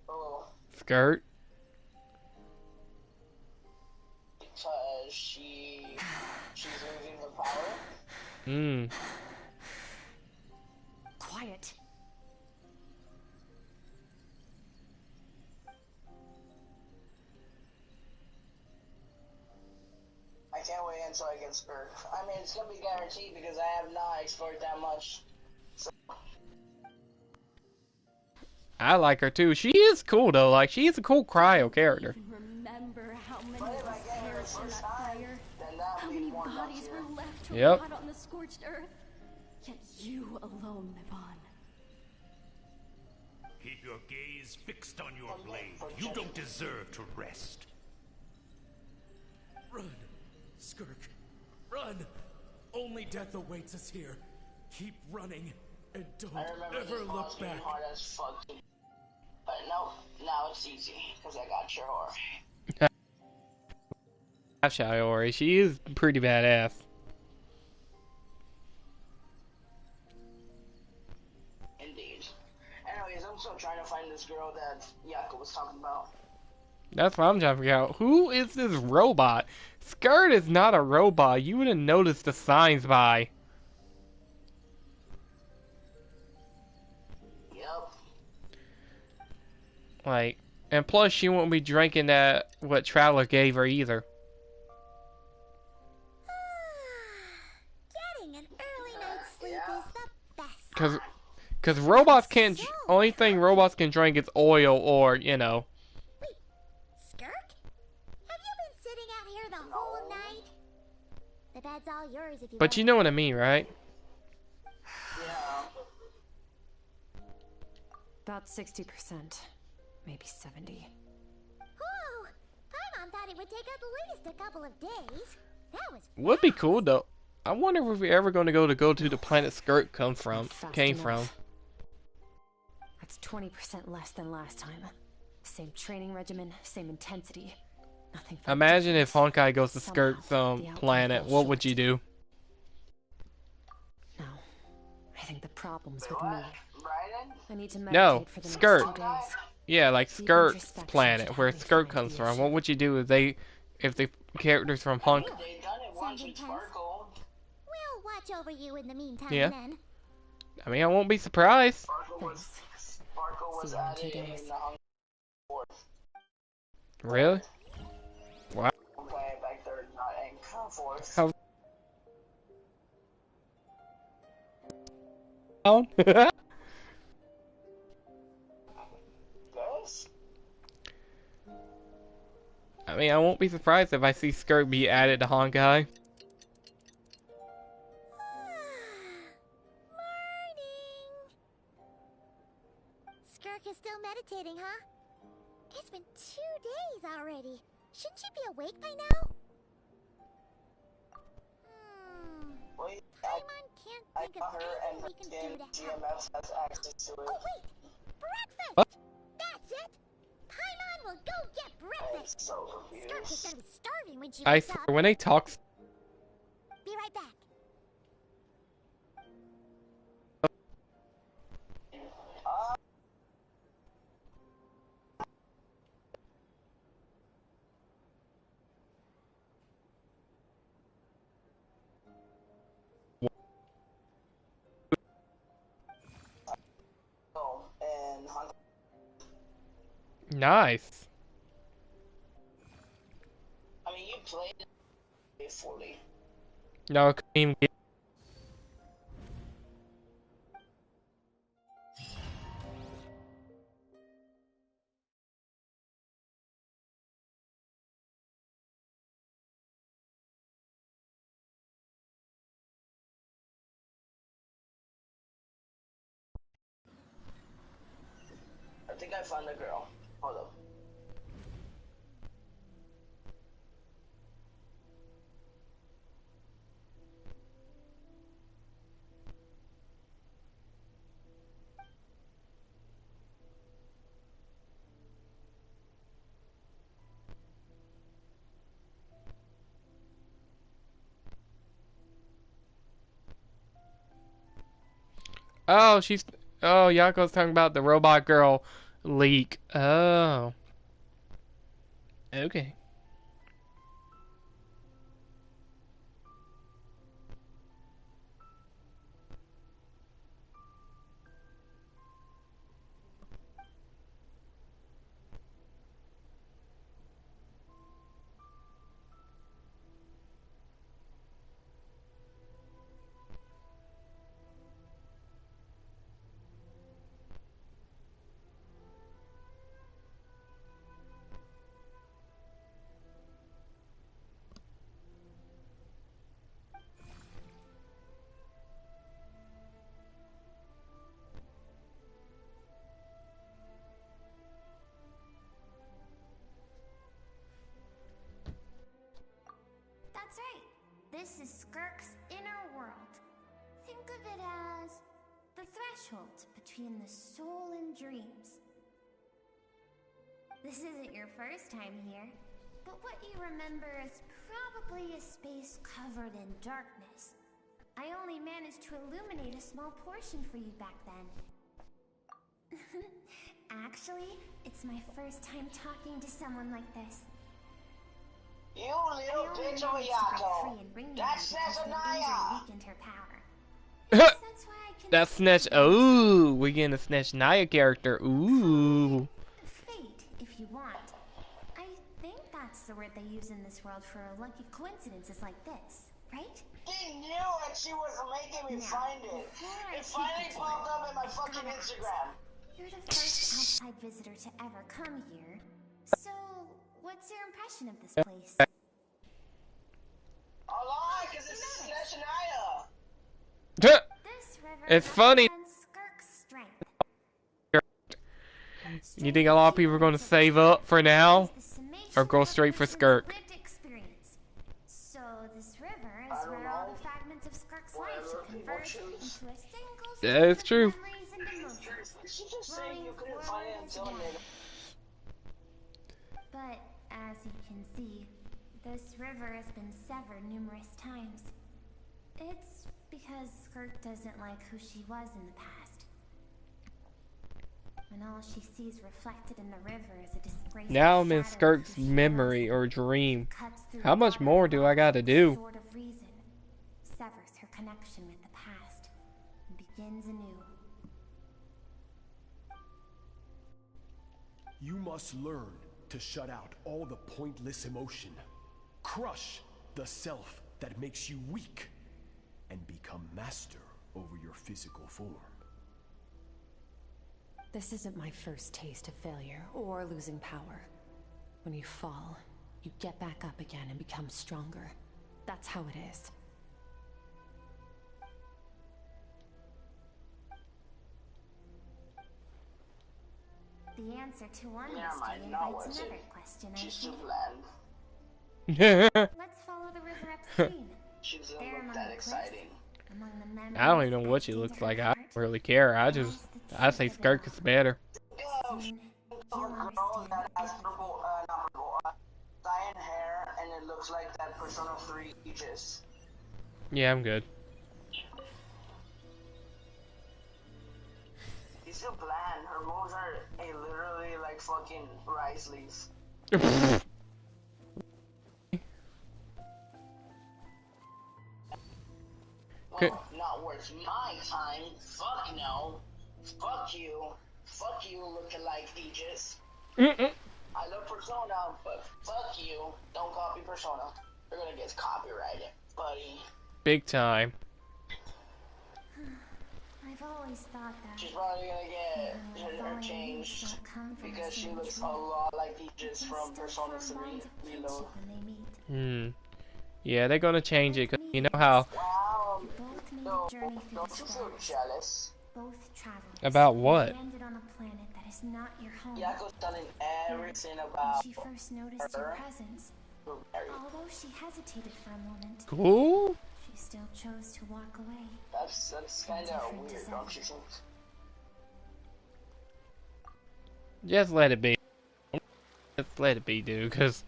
Oh, Skirt? because she's losing her power. Hmm. Quiet. I can't wait until I get Spurk. I mean, it's gonna be guaranteed because I have not explored that much. So, I like her too. She is cool though. Like, she is a cool cryo character. Remember how many but of if I us get her perished in first that time, fire? then that'll How be many one bodies here. were left to Yep. rot on the scorched earth? Yet you alone live on. Keep your gaze fixed on your blade. You don't deserve to rest. Run, Skirk. Run! Only death awaits us here. Keep running and don't I remember ever this look boss being back. hard as fuck. But no, now it's easy because I got your whore. Shiori, she is pretty badass. Indeed. Anyways, I'm still trying to find this girl that Yako was talking about. That's what I'm trying to figure out. Who is this robot? Skirt is not a robot. You would have noticed the signs by. Yep. Like, And plus, she won't be drinking that what Traveler gave her either. Getting an early night's sleep is the best. Cause robots can't. Only thing robots can drink is oil or Wait, Skirk? Have you been sitting out here the whole night? The bed's all yours if you. But you know what I mean, right? About 60%, maybe 70. Whoa! Paimon thought it would take at least a couple of days. That was. Would be cool though. I wonder if we're ever going to go to the planet Skirt came from. That's 20% less than last time. Same training regimen, same intensity. Nothing. Imagine if Honkai goes to Skirt's planet. What would you do? No, I think the problem's with me. I need to meditate No, for the Skirt. next 2 days. Yeah, like Skirt's planet, where Skirt comes from. What would you do if the characters from Honkai? We'll watch over you in the meantime. Yeah. Then. I mean, I won't be surprised. See you in 2 days. Really? Wow. How? I mean, I won't be surprised if I see Skirt be added to Honkai. Skirk is still meditating, huh? It's been 2 days already. Shouldn't she be awake by now? Paimon can't think of anything we can do to help. Oh wait! Breakfast! What? That's it! Paimon will go get breakfast! Skirk is gonna be starving when she I wakes swear, up. when they talk. Be right back. Nice. I mean, you played it fully. No, I couldn't even get. I think I found a girl. Hold up. Oh, Oh, Yako's talking about the robot girl leak. Oh. Okay. That's right. This is Skirk's inner world. Think of it as the threshold between the soul and dreams. This isn't your first time here, but what you remember is probably a space covered in darkness. I only managed to illuminate a small portion for you back then. Actually, it's my first time talking to someone like this. You little bitch of a Yako! That's Naya! Weakened her power. That snatch. Ooh, we getting a snatch Naya character. Ooh. Fate, if you That's the word they use in this world for lucky coincidences like this, right? He knew and she was making me find it. It finally popped up in my fucking Instagram. You're the first outside visitor to ever come here. So, what's your impression of this place? A lot, because it's Shania. It's funny. You think a lot of people are going to save up for now, or go straight for Skirk? So this river is where all the fragments of Skirk's life should converge into a single Yeah, it's true. memories and emotions. She's just saying you couldn't find it until later. But as you can see, this river has been severed numerous times. It's because Skirk doesn't like who she was in the past. When all she sees reflected in the river is a disgrace. Now I'm in Skirk's memory or dream. How much more do I gotta do? Sort of reason severs her connection with the past and begins anew. You must learn to shut out all the pointless emotion. Crush the self that makes you weak and become master over your physical form. This isn't my first taste of failure or losing power. When you fall, you get back up again and become stronger. That's how it is. The answer to one mystery invites another question, I think. Let's follow the river upstream. She doesn't look that exciting. I don't even know what she looks like. I don't really care. I say Skirk is better. Cyan hair, and it looks like that Persona 3 Aegis. Yeah, I'm good. She's so bland. Her moves are literally like fucking rice leaves. Well, not worth my time. Fuck no. Fuck you. Fuck you looking like Aegis. I love Persona, but fuck you. Don't copy Persona. You're gonna get copyrighted, buddy. Big time. I've always thought that. She's probably gonna get her changed because she looks a lot like Aegis from Persona 3 Reload. Yeah, they're gonna change it, 'cause you know how. Wow. No, don't you feel jealous? About what? Landed on a planet that is not your home. Yako's telling everything about she first noticed your presence. Although she hesitated for a moment. Cool. She still chose to walk away. That's kind of weird, don't you think? Just let it be. Just let it be, dude, because.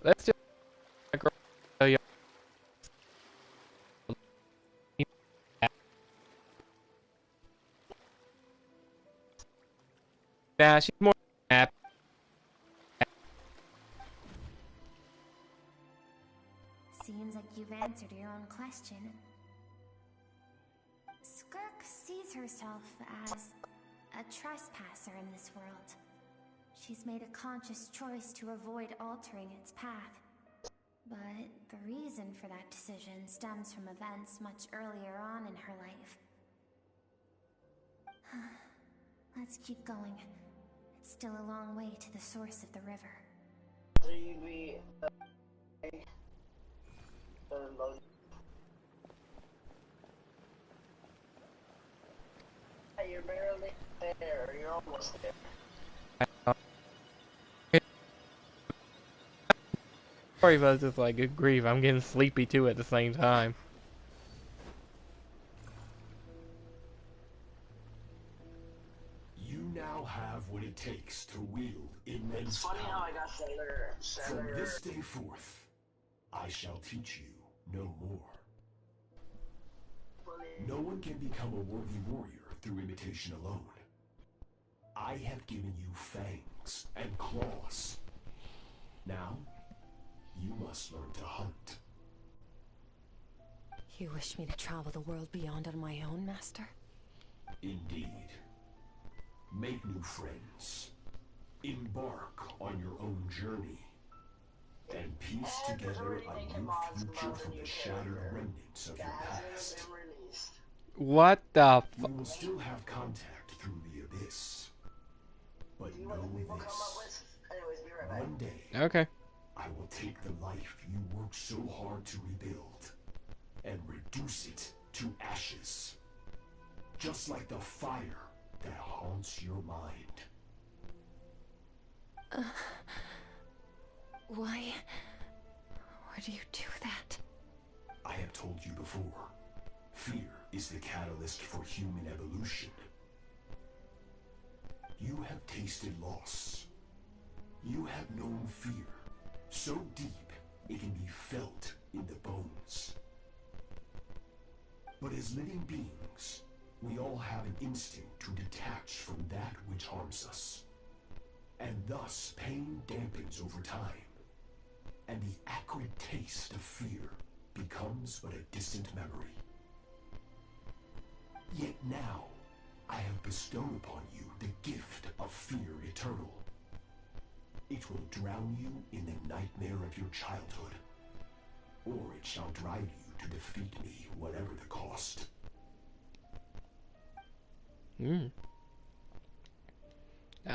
Let's just. Nah, she's more happy. Seems like you've answered your own question. Skirk sees herself as a trespasser in this world. She's made a conscious choice to avoid altering its path. But the reason for that decision stems from events much earlier on in her life. Let's keep going. It's still a long way to the source of the river. You're barely there. You're almost there. Sorry about this, like, good grief, I'm getting sleepy too at the same time. You now have what it takes to wield immense It's funny how I got Sailor. From this day forth, I shall teach you no more. No one can become a worthy warrior through imitation alone. I have given you fangs and claws. Now, you must learn to hunt. You wish me to travel the world beyond on my own, Master? Indeed. Make new friends. Embark on your own journey. And piece together a new future from the shattered remnants of your past. What the We will still have contact through the abyss. But know this. One day, okay. I will take the life you worked so hard to rebuild and reduce it to ashes. Just like the fire that haunts your mind. Why would you do that? I have told you before, fear is the catalyst for human evolution. You have tasted loss. You have known fear, so deep it can be felt in the bones. But as living beings, we all have an instinct to detach from that which harms us. And thus pain dampens over time, and the acrid taste of fear becomes but a distant memory. Yet now, I have bestowed upon you the gift of fear eternal. It will drown you in the nightmare of your childhood, or it shall drive you to defeat me, whatever the cost. That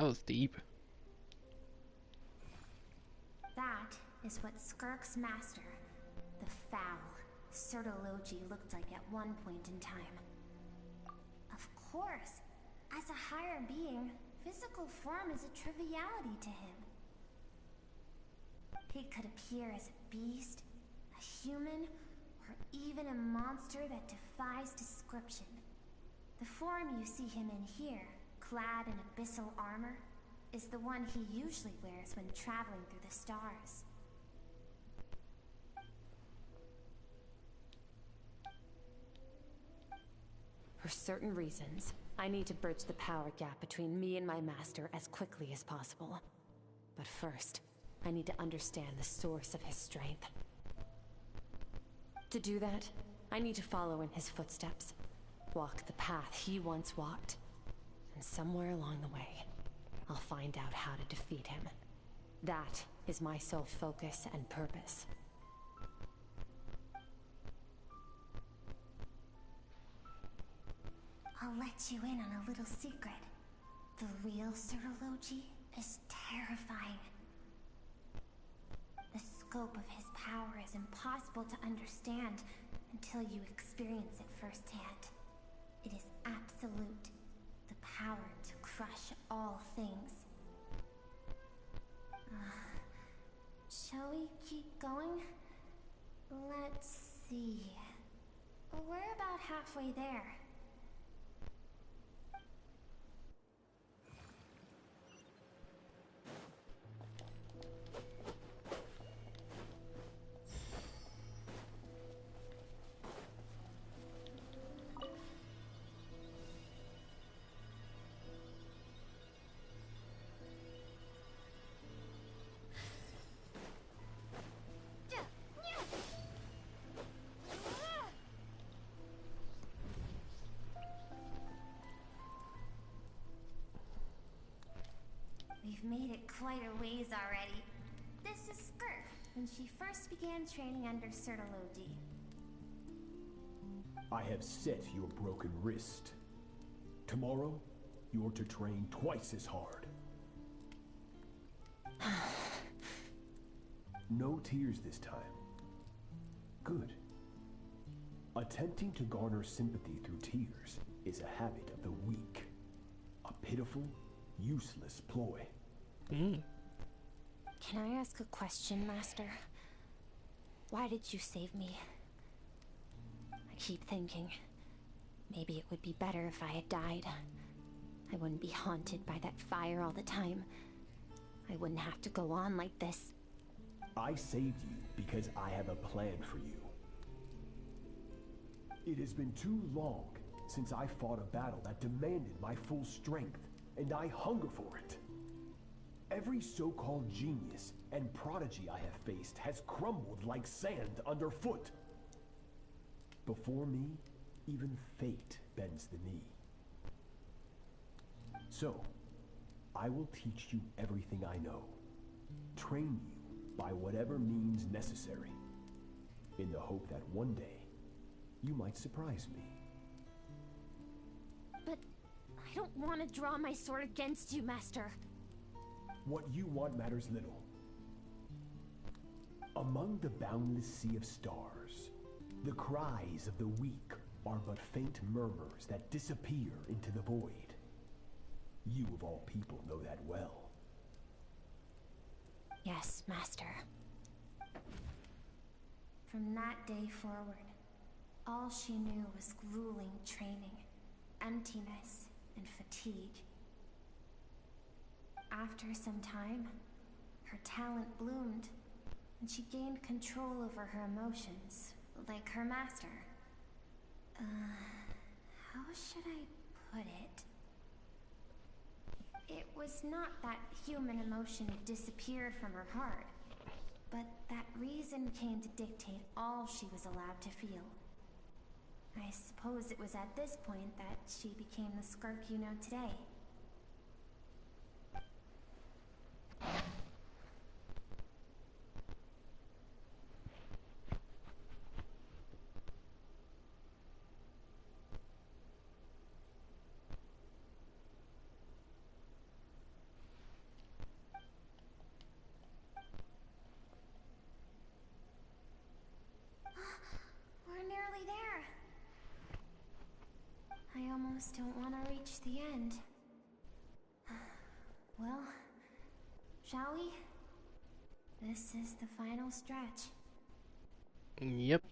was deep. That is what Skirk's master, the foul Sertologi, looked like at one point in time. Of course, as a higher being, physical form is a triviality to him. He could appear as a beast, a human, or even a monster that defies description. The form you see him in here, clad in abyssal armor, is the one he usually wears when traveling through the stars. For certain reasons, I need to bridge the power gap between me and my master as quickly as possible. But first, I need to understand the source of his strength. To do that, I need to follow in his footsteps, walk the path he once walked, and somewhere along the way, I'll find out how to defeat him. That is my sole focus and purpose. I'll let you in on a little secret. The real Sertologi is terrifying. The scope of his power is impossible to understand until you experience it firsthand. It is absolute. The power to crush all things. Shall we keep going? Let's see. We're about halfway there. We've made it quite a ways already. This is Skirk, when she first began training under Sertologi. I have set your broken wrist. Tomorrow, you're to train twice as hard. No tears this time. Good. Attempting to garner sympathy through tears is a habit of the weak. A pitiful, useless ploy. Can I ask a question, Master? Why did you save me? I keep thinking, maybe it would be better if I had died. I wouldn't be haunted by that fire all the time. I wouldn't have to go on like this. I saved you because I have a plan for you. It has been too long since I fought a battle that demanded my full strength, and I hunger for it. Every so-called genius and prodigy I have faced has crumbled like sand underfoot. Before me, even fate bends the knee. So, I will teach you everything I know. Train you by whatever means necessary, in the hope that one day, you might surprise me. But I don't want to draw my sword against you, Master. What you want matters little. Among the boundless sea of stars, the cries of the weak are but faint murmurs that disappear into the void. You of all people know that well. Yes, Master. From that day forward, all she knew was grueling training, emptiness, and fatigue. After some time, her talent bloomed, and she gained control over her emotions, like her master. How should I put it? It was not that human emotion had disappeared from her heart, but that reason came to dictate all she was allowed to feel. I suppose it was at this point that she became the Skirk you know today. We're nearly there. I almost don't want to reach the end. Well, shall we? This is the final stretch. Yep.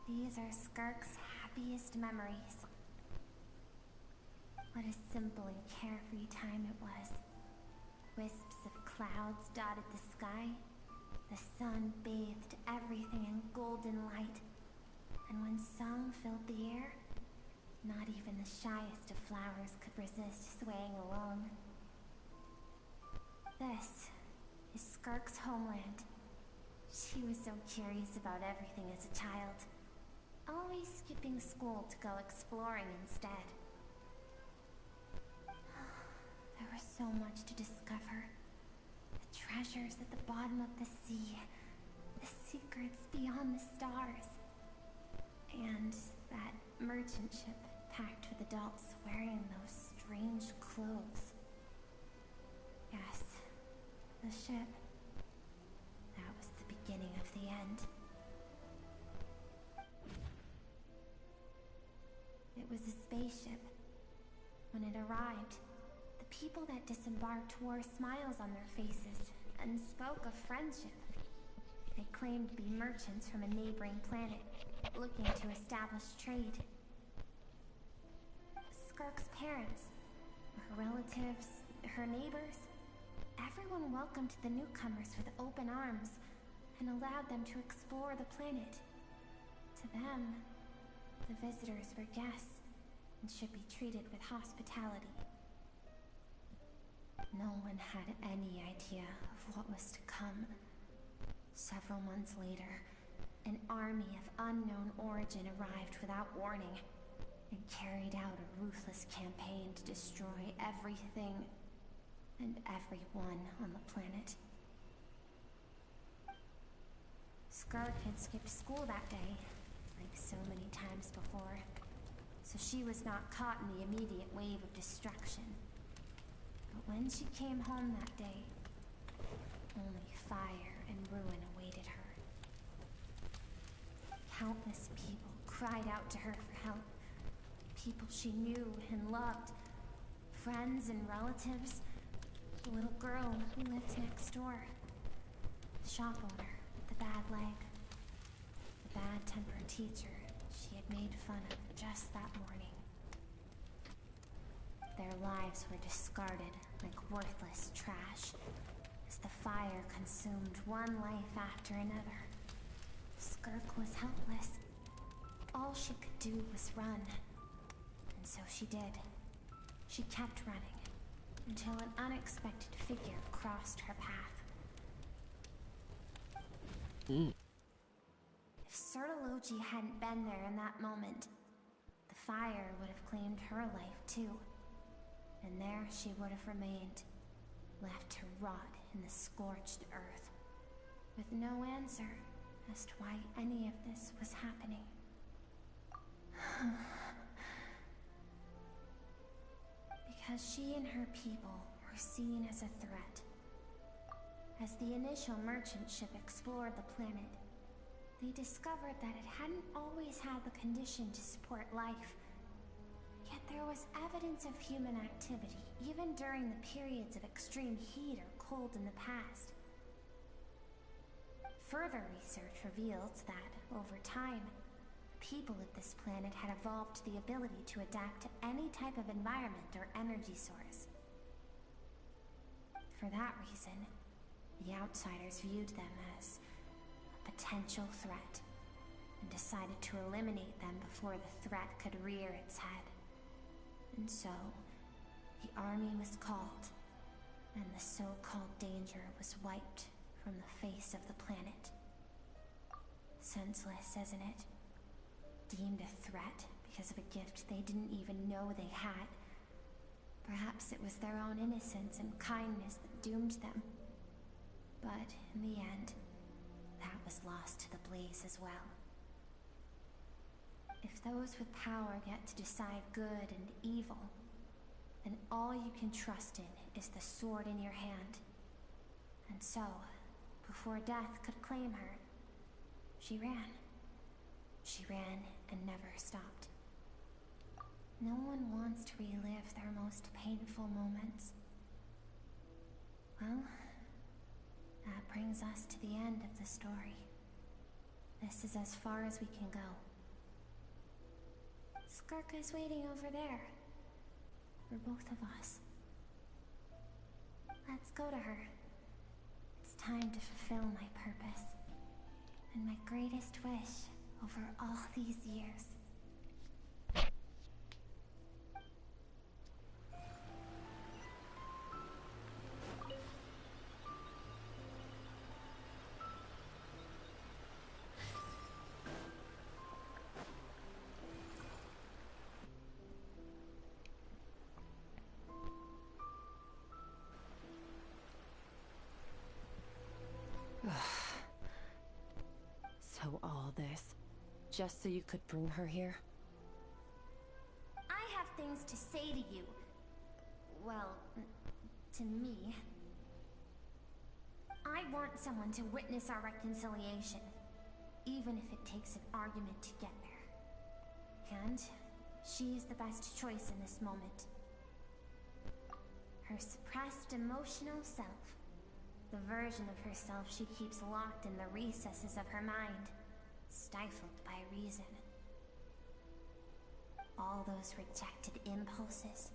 These are Skirk's happiest memories. What a simple and carefree time it was. Wisps of clouds dotted the sky. The sun bathed everything in golden light. And when song filled the air, not even the shyest of flowers could resist swaying along. This is Skirk's homeland. She was so curious about everything as a child. Always skipping school to go exploring instead. There was so much to discover. The treasures at the bottom of the sea. The secrets beyond the stars. And that merchant ship packed with adults wearing those strange clothes. Yes, the ship. That was the beginning of the end. It was a spaceship. When it arrived, the people that disembarked wore smiles on their faces and spoke of friendship. They claimed to be merchants from a neighboring planet, looking to establish trade. Skirk's parents, her relatives, her neighbors, everyone welcomed the newcomers with open arms and allowed them to explore the planet. To them, the visitors were guests and should be treated with hospitality. No one had any idea of what was to come. Several months later, an army of unknown origin arrived without warning and carried out a ruthless campaign to destroy everything and everyone on the planet. Skirk had skipped school that day, like so many times before, so she was not caught in the immediate wave of destruction. But when she came home that day, only fire and ruin awaited her. Countless people cried out to her for help. People she knew and loved. Friends and relatives. The little girl who lived next door. The shop owner with the bad leg. The bad-tempered teacher she had made fun of just that morning. Their lives were discarded like worthless trash as the fire consumed one life after another. Skirk was helpless. All she could do was run. And so she did. She kept running until an unexpected figure crossed her path. If Sertology hadn't been there in that moment, the fire would have claimed her life too. And there she would have remained, left to rot in the scorched earth, with no answer as to why any of this was happening. Because she and her people were seen as a threat. As the initial merchant ship explored the planet, they discovered that it hadn't always had the condition to support life. Yet there was evidence of human activity, even during the periods of extreme heat or cold in the past. Further research revealed that, over time, people of this planet had evolved the ability to adapt to any type of environment or energy source. For that reason, the outsiders viewed them as a potential threat and decided to eliminate them before the threat could rear its head. And so, the army was called, and the so-called danger was wiped from the face of the planet. Senseless, isn't it? Deemed a threat because of a gift they didn't even know they had. Perhaps it was their own innocence and kindness that doomed them. But in the end, that was lost to the blaze as well. If those with power get to decide good and evil, then all you can trust in is the sword in your hand. And so, before death could claim her, she ran. She ran and never stopped. No one wants to relive their most painful moments. Well, that brings us to the end of the story. This is as far as we can go. Skirk is waiting over there. For both of us. Let's go to her. It's time to fulfill my purpose. And my greatest wish over all these years. So all this, just so you could bring her here? I have things to say to you. Well, to me. I want someone to witness our reconciliation, even if it takes an argument to get there. And she is the best choice in this moment. Her suppressed emotional self. The version of herself she keeps locked in the recesses of her mind, stifled by reason. All those rejected impulses,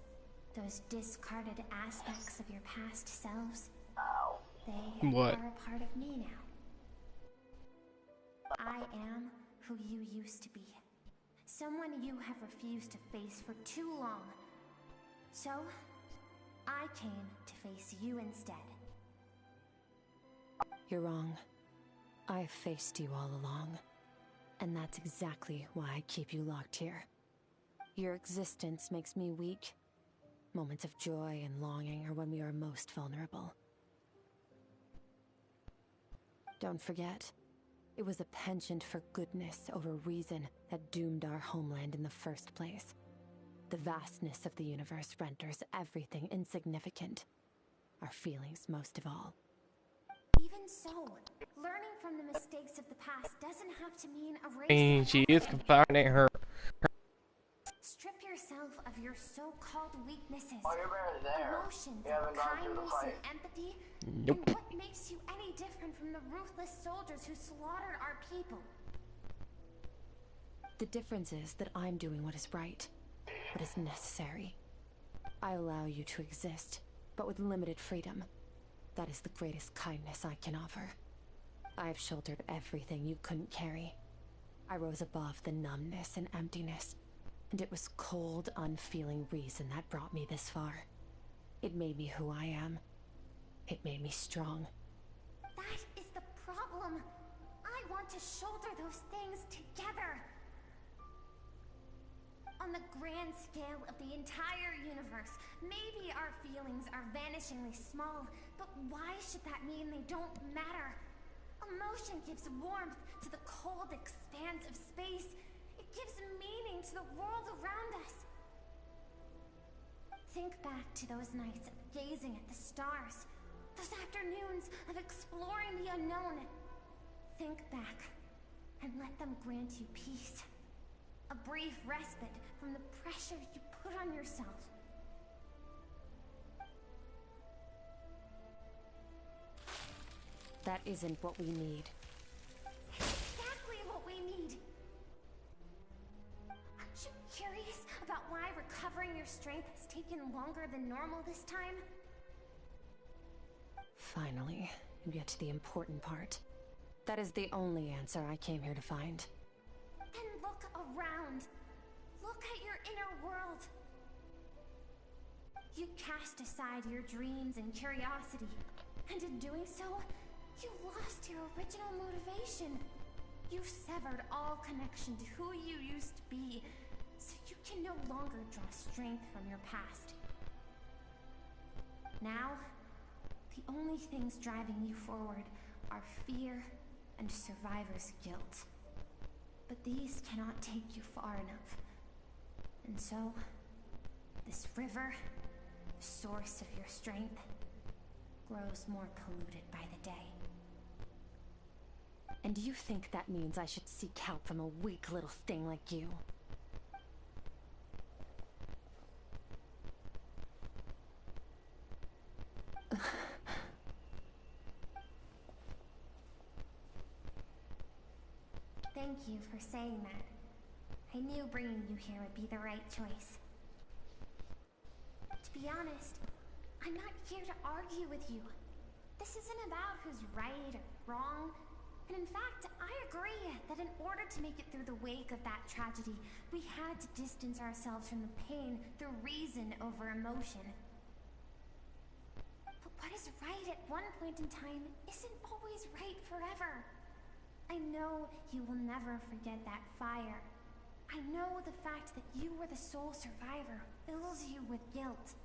those discarded aspects of your past selves, they are a part of me now. I am who you used to be. Someone you have refused to face for too long. So, I came to face you instead. You're wrong. I've faced you all along. And that's exactly why I keep you locked here. Your existence makes me weak. Moments of joy and longing are when we are most vulnerable. Don't forget, it was a penchant for goodness over reason that doomed our homeland in the first place. The vastness of the universe renders everything insignificant. Our feelings most of all. Even so, learning from the mistakes of the past doesn't have to mean erasing. She is confining her. Strip yourself of your so-called weaknesses, there. emotions, Kindness and empathy, and what makes you any different from the ruthless soldiers who slaughtered our people. The difference is that I'm doing what is right, what is necessary. I allow you to exist, but with limited freedom. That is the greatest kindness I can offer. I have shouldered everything you couldn't carry. I rose above the numbness and emptiness, and it was cold, unfeeling reason that brought me this far. It made me who I am. It made me strong. That is the problem. I want to shoulder those things together. On the grand scale of the entire universe, maybe our feelings are vanishingly small, but why should that mean they don't matter? Emotion gives warmth to the cold expanse of space. It gives meaning to the world around us. Think back to those nights of gazing at the stars, those afternoons of exploring the unknown. Think back and let them grant you peace. A brief respite from the pressure you put on yourself. That isn't what we need. Exactly what we need. Aren't you curious about why recovering your strength has taken longer than normal this time? Finally, you get to the important part. That is the only answer I came here to find. Then look around. Look at your inner world. You cast aside your dreams and curiosity, and in doing so, you lost your original motivation. You severed all connection to who you used to be, so you can no longer draw strength from your past. Now, the only things driving you forward are fear and survivor's guilt. But these cannot take you far enough. And so, this river, the source of your strength, grows more polluted by the day. And do you think that means I should seek help from a weak little thing like you? Thank you for saying that. I knew bringing you here would be the right choice. To be honest, I'm not here to argue with you. This isn't about who's right or wrong. And in fact, I agree that in order to make it through the wake of that tragedy, we had to distance ourselves from the pain through reason over emotion. But what is right at one point in time isn't always right forever. I know you will never forget that fire. I know the fact that you were the sole survivor fills you with guilt.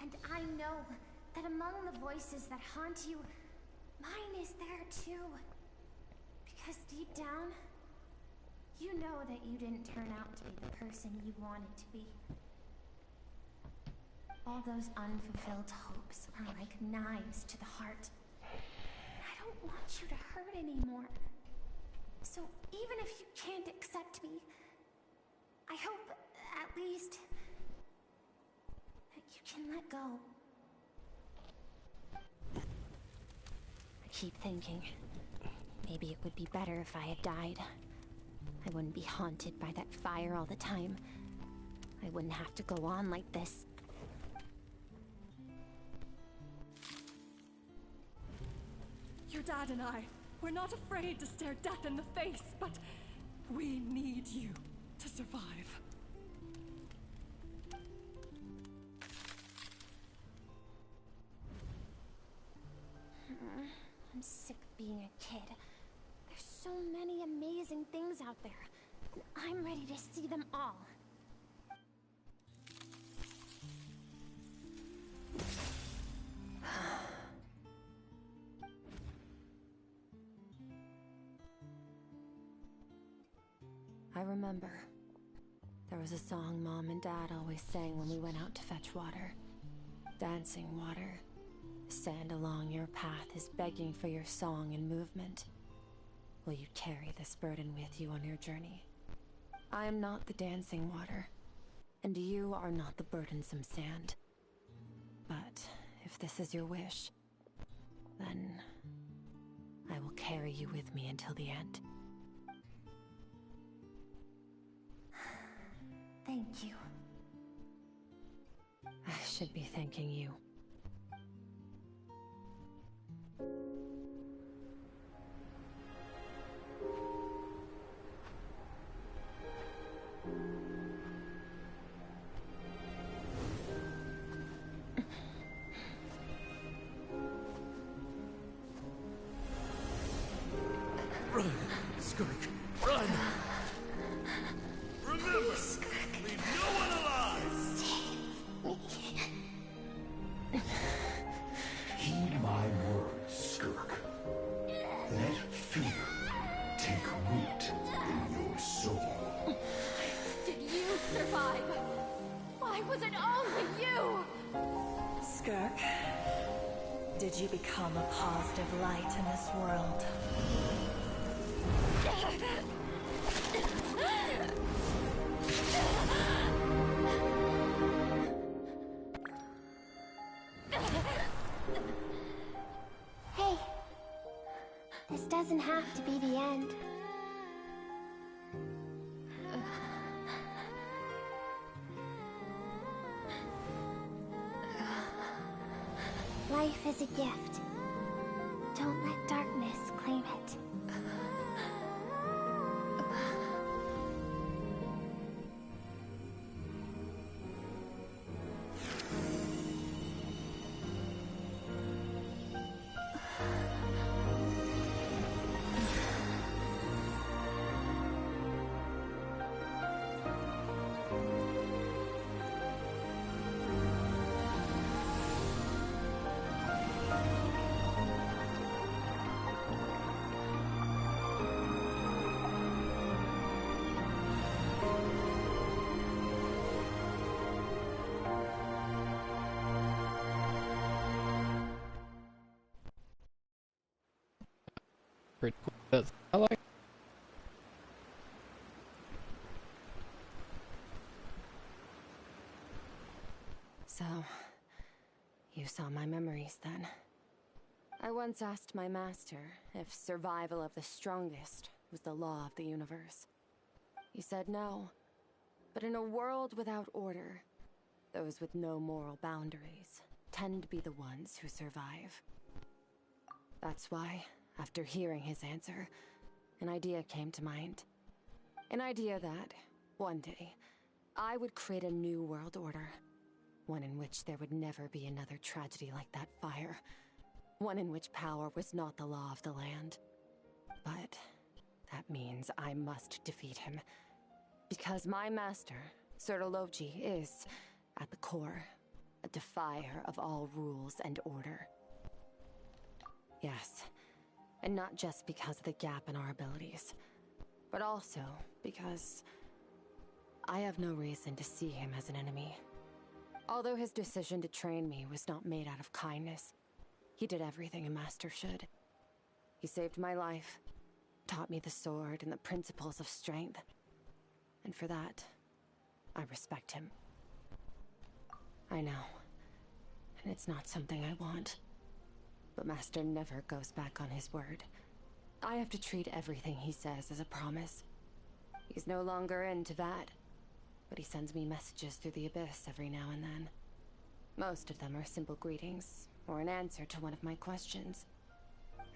And I know that among the voices that haunt you, mine is there too. Because deep down, you know that you didn't turn out to be the person you wanted to be. All those unfulfilled hopes are like knives to the heart. I don't want you to hurt anymore. So even if you can't accept me, I hope, at least, that you can let go. I keep thinking, maybe it would be better if I had died. I wouldn't be haunted by that fire all the time. I wouldn't have to go on like this. Your dad and I, we're not afraid to stare death in the face, but we need you to survive. I'm sick of being a kid. There's so many amazing things out there, and I'm ready to see them all. I remember. There was a song Mom and Dad always sang when we went out to fetch water. Dancing water. The sand along your path is begging for your song and movement. Will you carry this burden with you on your journey? I am not the dancing water, and you are not the burdensome sand. But if this is your wish, then I will carry you with me until the end. Thank you. I should be thanking you. Run, Skirk, run! Remember, leave no one alive! Heed my words, Skirk. Let fear take root in your soul. Did you survive? Why was it only you? Skirk, did you become a positive light in this world? Hey, this doesn't have to be the end. Life is a gift. Don't let darkness claim it. Pretty cool. I like. So, you saw my memories then. I once asked my master if survival of the strongest was the law of the universe. He said no, but in a world without order, those with no moral boundaries tend to be the ones who survive. That's why, after hearing his answer, an idea came to mind. An idea that, one day, I would create a new world order. One in which there would never be another tragedy like that fire. One in which power was not the law of the land. But that means I must defeat him. Because my master, Surtology, is, at the core, a defier of all rules and order. Yes, and not just because of the gap in our abilities, but also because I have no reason to see him as an enemy. Although his decision to train me was not made out of kindness, he did everything a master should. He saved my life, taught me the sword and the principles of strength. And for that, I respect him. I know, and it's not something I want. But Master never goes back on his word. I have to treat everything he says as a promise. He's no longer into that. But he sends me messages through the abyss every now and then. Most of them are simple greetings, or an answer to one of my questions.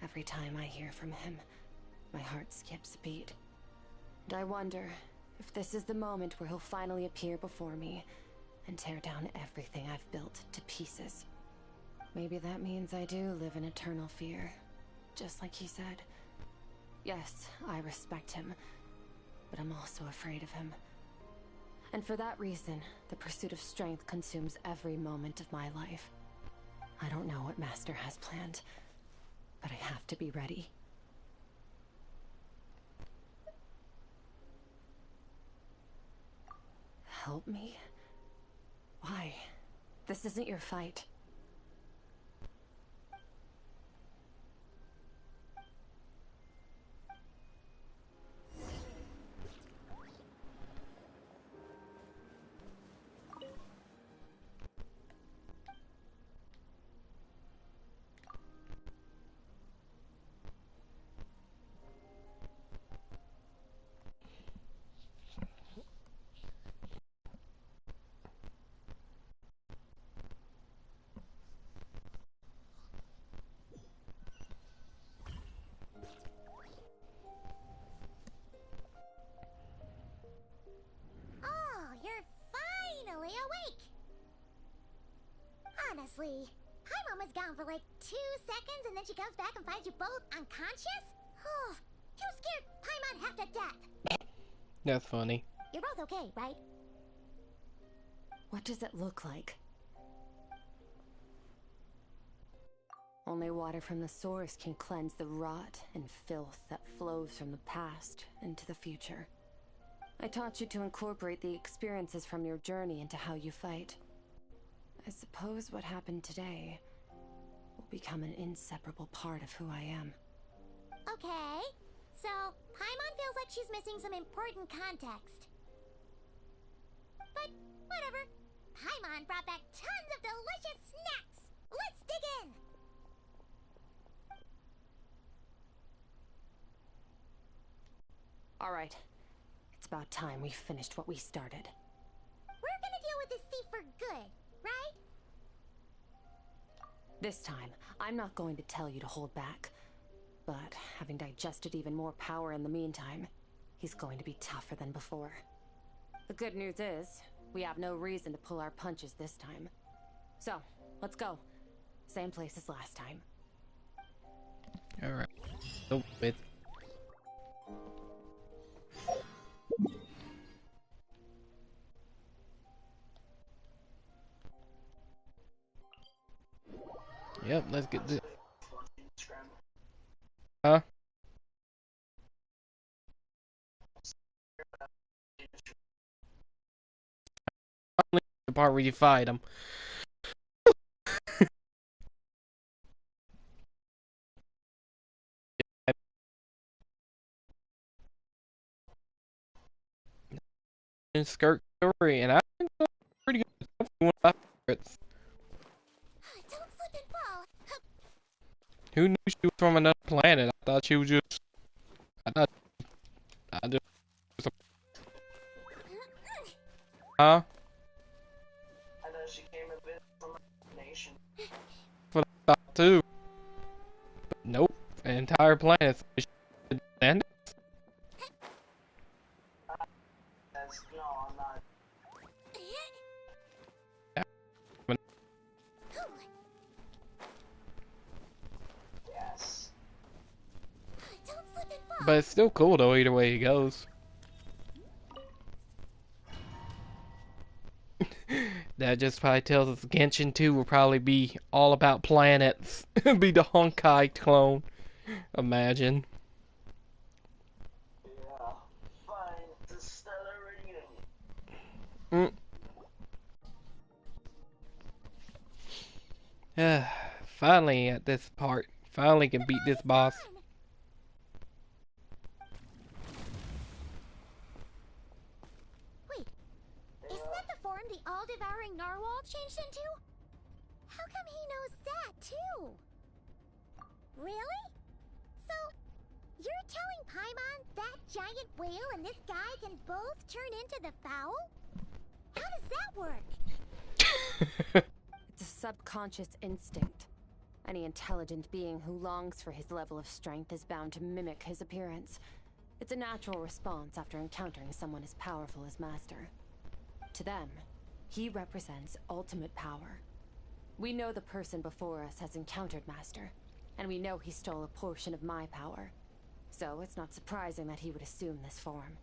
Every time I hear from him, my heart skips a beat. And I wonder if this is the moment where he'll finally appear before me and tear down everything I've built to pieces. Maybe that means I do live in eternal fear, just like he said. Yes, I respect him, but I'm also afraid of him. And for that reason, the pursuit of strength consumes every moment of my life. I don't know what Master has planned, but I have to be ready. Help me? Why? This isn't your fight. Honestly, Paimon was gone for like 2 seconds and then she comes back and finds you both unconscious? Oh, you scared Paimon half to death. That's funny. You're both okay, right? What does it look like? Only water from the source can cleanse the rot and filth that flows from the past into the future. I taught you to incorporate the experiences from your journey into how you fight. I suppose what happened today will become an inseparable part of who I am. Okay, so Paimon feels like she's missing some important context. But whatever. Paimon brought back tons of delicious snacks. Let's dig in. All right. It's about time we finished what we started. We're gonna deal with this thief for good, right? This time, I'm not going to tell you to hold back. But having digested even more power in the meantime, he's going to be tougher than before. The good news is, we have no reason to pull our punches this time. So, let's go. Same place as last time. Alright. Oh, wait. Yep, let's get this. Huh? The part where you fight him. And skirt story, and I think it's pretty good. It's one of my favorites. Don't slip and fall. Who knew she was from another planet? I thought she was just. I just. Huh? I know she came a bit from a nation. That's what I thought too. But nope, an entire planet. And No, I'm not. Yes. Don't slip and fall. But it's still cool though, either way it goes. That just probably tells us Genshin 2 will probably be all about planets. Be the Honkai clone. Imagine. Yeah. Fine. The stellar reunion. Finally at this part. Finally can beat this boss. Wait, isn't that the form the all-devouring narwhal changed into? How come he knows that, too? Really? So, you're telling Paimon that giant whale and this guy can both turn into the fowl? How does that work? It's a subconscious instinct. Any intelligent being who longs for his level of strength is bound to mimic his appearance. It's a natural response after encountering someone as powerful as Master. To them, he represents ultimate power. We know the person before us has encountered Master, and we know he stole a portion of my power. So it's not surprising that he would assume this form.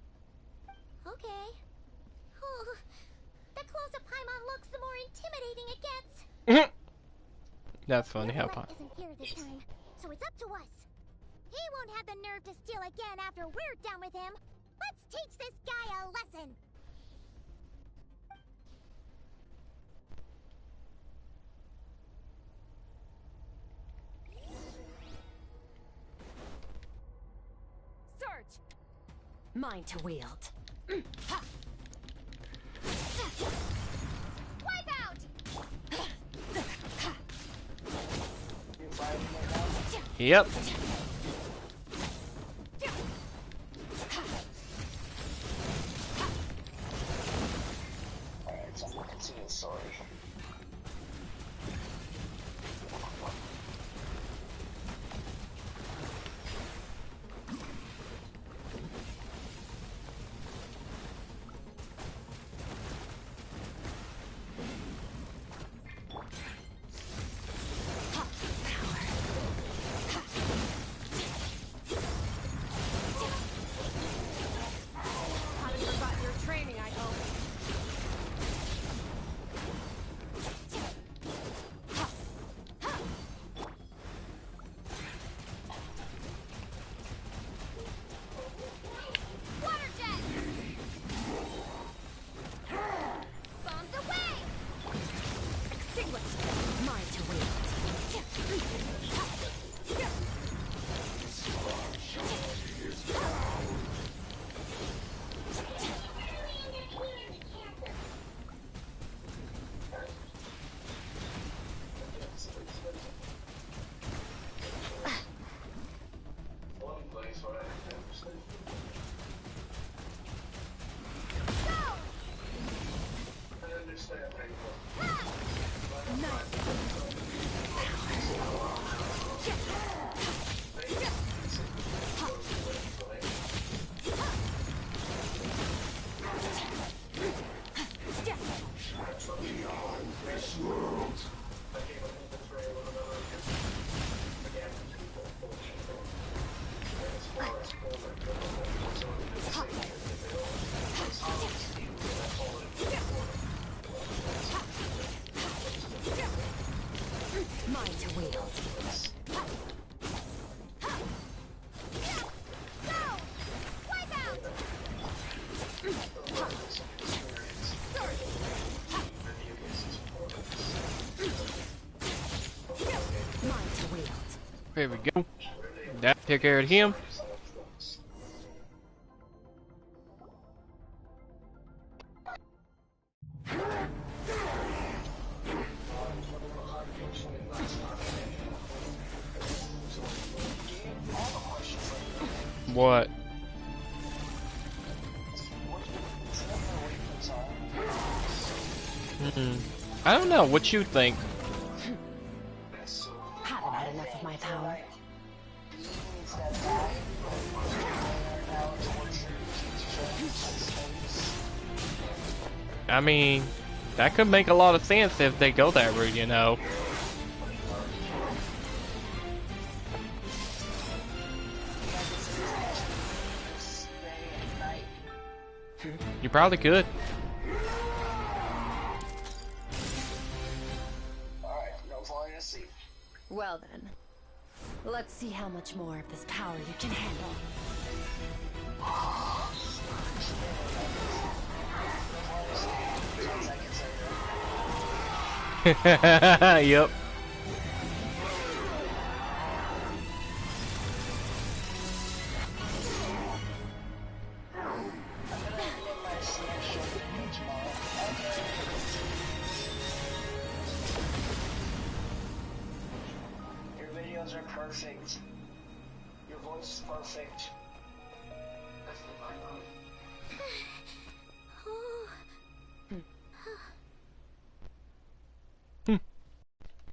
Okay. Oh, the closer Paimon looks, the more intimidating it gets. That's funny how fun. Isn't here this time, so it's up to us. He won't have the nerve to steal again after we're done with him. Let's teach this guy a lesson. Search! Mine to wield. Wipe out! Yep. Alright, so I'm gonna continue the story. There we go. That took care of him. What? I don't know. What you think? Haven't had enough of my power. I mean, that could make a lot of sense if they go that route, you know. You probably could. Well then, let's see how much more of this power you can handle. Yep. Your videos are perfect. Your voice is perfect.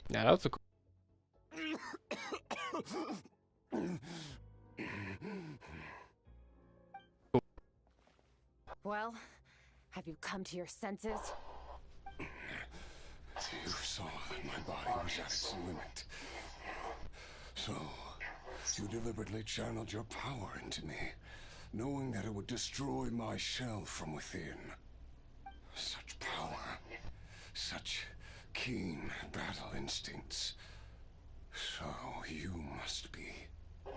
Now that's a cool. Well, have you come to your senses? You saw that my body was at its limit. So, you deliberately channeled your power into me, knowing that it would destroy my shell from within. Such power, such keen battle instincts. So, you must be...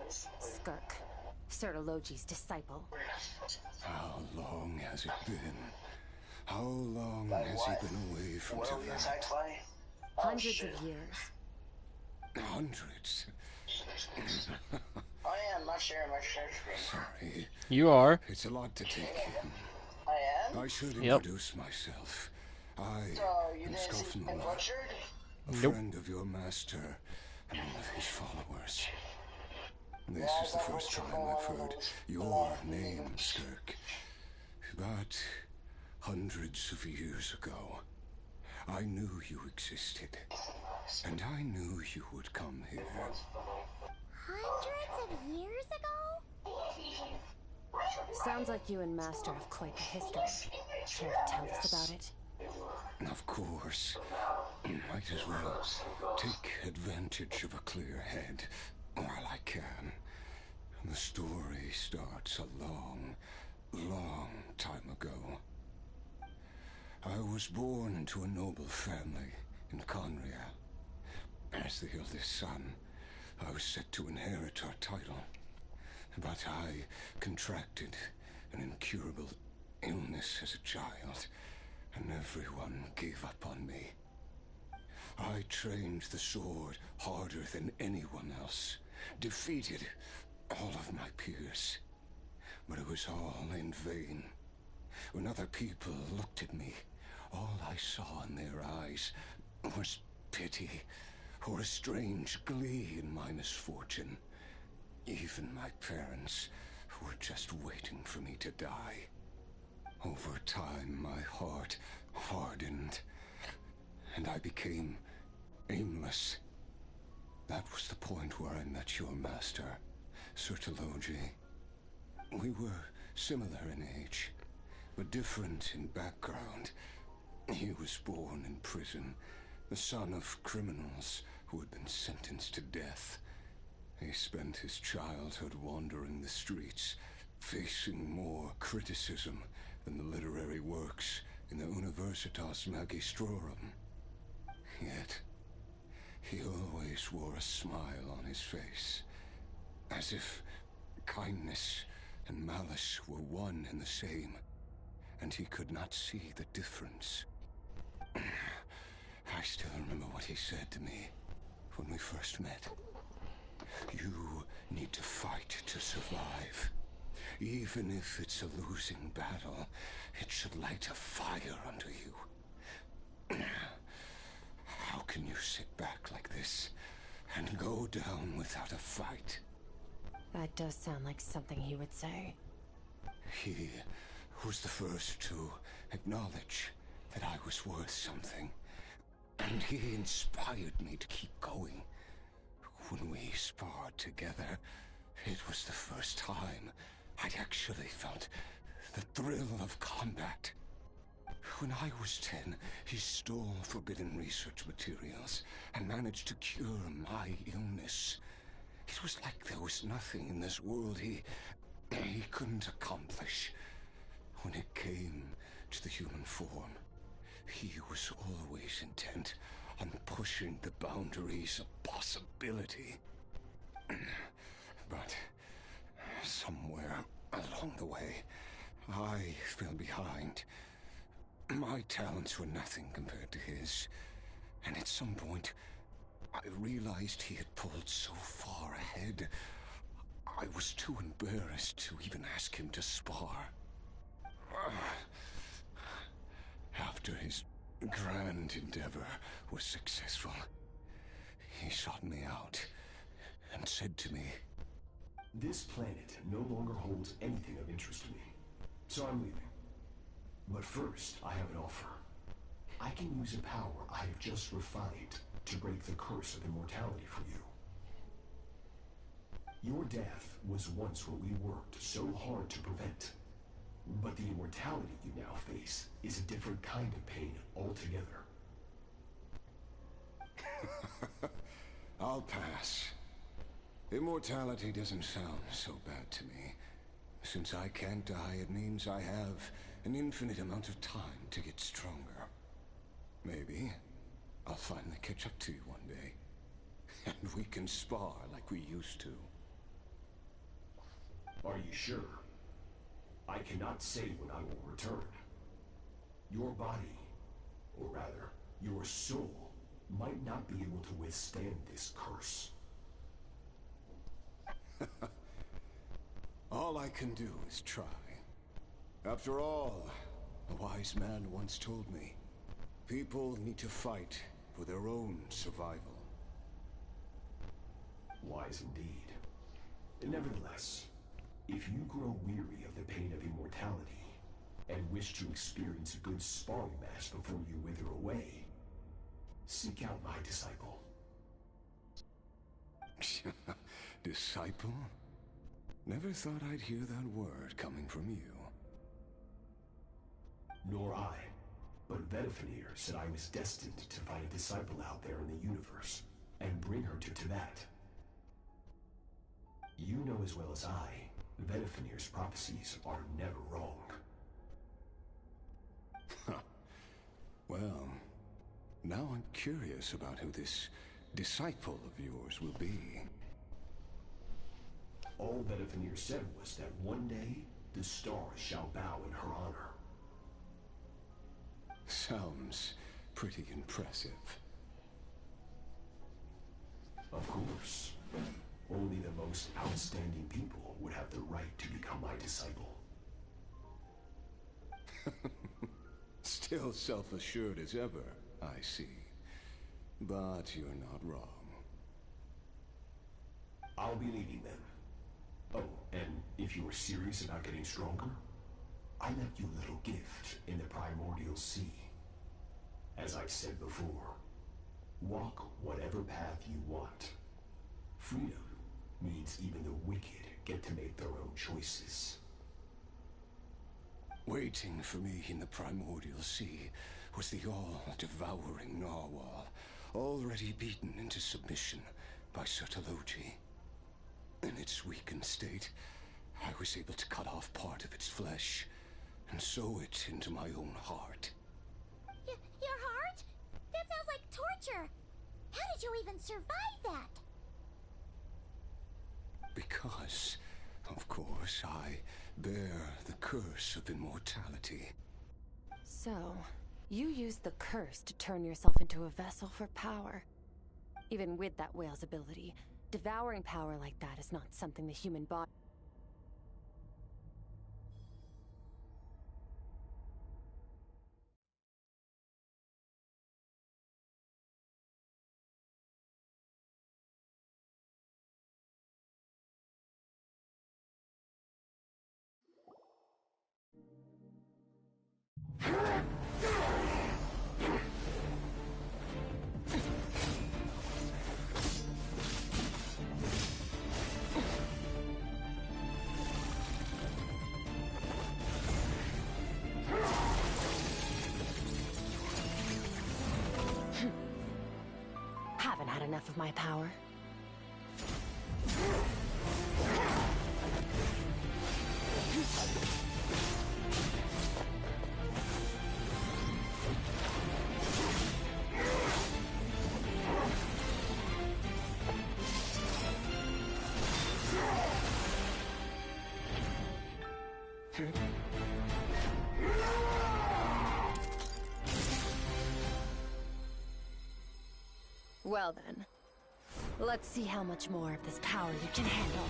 Skirk, Sertologi's disciple. How long has it been? How long has he been away from Teyvat? Hundreds of years. Hundreds? Oh yeah, I'm not sure. Sorry. You are. It's a lot to take in. I am? I should introduce myself. I am Scoffin, a friend of your master and one of his followers. This is the first time I've heard your name, Skirk. But hundreds of years ago, I knew you existed. And I knew you would come here. Hundreds of years ago? Sounds like you and Master have quite the history. Care to tell us about it? Of course. Might as well take advantage of a clear head while I can. The story starts a long, long time ago. I was born into a noble family in Conria. As the eldest son, I was set to inherit our title. But I contracted an incurable illness as a child, and everyone gave up on me. I trained the sword harder than anyone else, defeated all of my peers. But it was all in vain. When other people looked at me, all I saw in their eyes was pity, or a strange glee in my misfortune. Even my parents were just waiting for me to die. Over time, my heart hardened, and I became aimless. That was the point where I met your master, Sertologi. We were similar in age, but different in background. He was born in prison, the son of criminals who had been sentenced to death. He spent his childhood wandering the streets, facing more criticism than the literary works in the Universitas Magistrorum. Yet, he always wore a smile on his face, as if kindness and malice were one and the same, and he could not see the difference. I still remember what he said to me when we first met. Even if it's a losing battle, it should light a fire under you. How can you sit back like this and go down without a fight? That does sound like something he would say. He was the first to acknowledge that I was worth something. And he inspired me to keep going. When we sparred together, it was the first time I'd actually felt the thrill of combat. When I was 10, he stole forbidden research materials and managed to cure my illness. It was like there was nothing in this world he couldn't accomplish. When it came to the human form, he was always intent on pushing the boundaries of possibility. But somewhere along the way, I fell behind. My talents were nothing compared to his, and at some point, I realized he had pulled so far ahead, I was too embarrassed to even ask him to spar. After his grand endeavor was successful, he sought me out and said to me, "This planet no longer holds anything of interest to me, so I'm leaving. But first, I have an offer. I can use a power I have just refined to break the curse of immortality for you. Your death was once what we worked so hard to prevent. But the immortality you now face is a different kind of pain altogether." I'll pass. Immortality doesn't sound so bad to me. Since I can't die, it means I have an infinite amount of time to get stronger. Maybe I'll finally catch up to you one day, and we can spar like we used to. Are you sure? I cannot say when I will return. Your body, or rather, your soul, might not be able to withstand this curse. All I can do is try. After all, a wise man once told me, people need to fight for their own survival. Wise indeed. Nevertheless, if you grow weary of the pain of immortality, and wish to experience a good sparring match before you wither away, seek out my disciple. Disciple? Never thought I'd hear that word coming from you. Nor I. But Vedifenir said I was destined to find a disciple out there in the universe, and bring her to Tibet. You know as well as I, Vedifenir's prophecies are never wrong. Well, now I'm curious about who this disciple of yours will be. All Vedifenir said was that one day, the stars shall bow in her honor. Sounds pretty impressive. Of course. Only the most outstanding people would have the right to become my disciple. Still self-assured as ever, I see. But you're not wrong. I'll be leaving then. Oh, and if you were serious about getting stronger, I left you a little gift in the primordial sea. As I've said before, walk whatever path you want. Freedom means even the wicked get to make their own choices. Waiting for me in the primordial sea was the all-devouring narwhal, already beaten into submission by Sertologi. In its weakened state, I was able to cut off part of its flesh and sew it into my own heart. Your heart? That sounds like torture. How did you even survive that? Because, of course, I bear the curse of immortality. So, you used the curse to turn yourself into a vessel for power. Even with that whale's ability, devouring power like that is not something the human body... Haven't had enough of my power. Well then, let's see how much more of this power you can handle.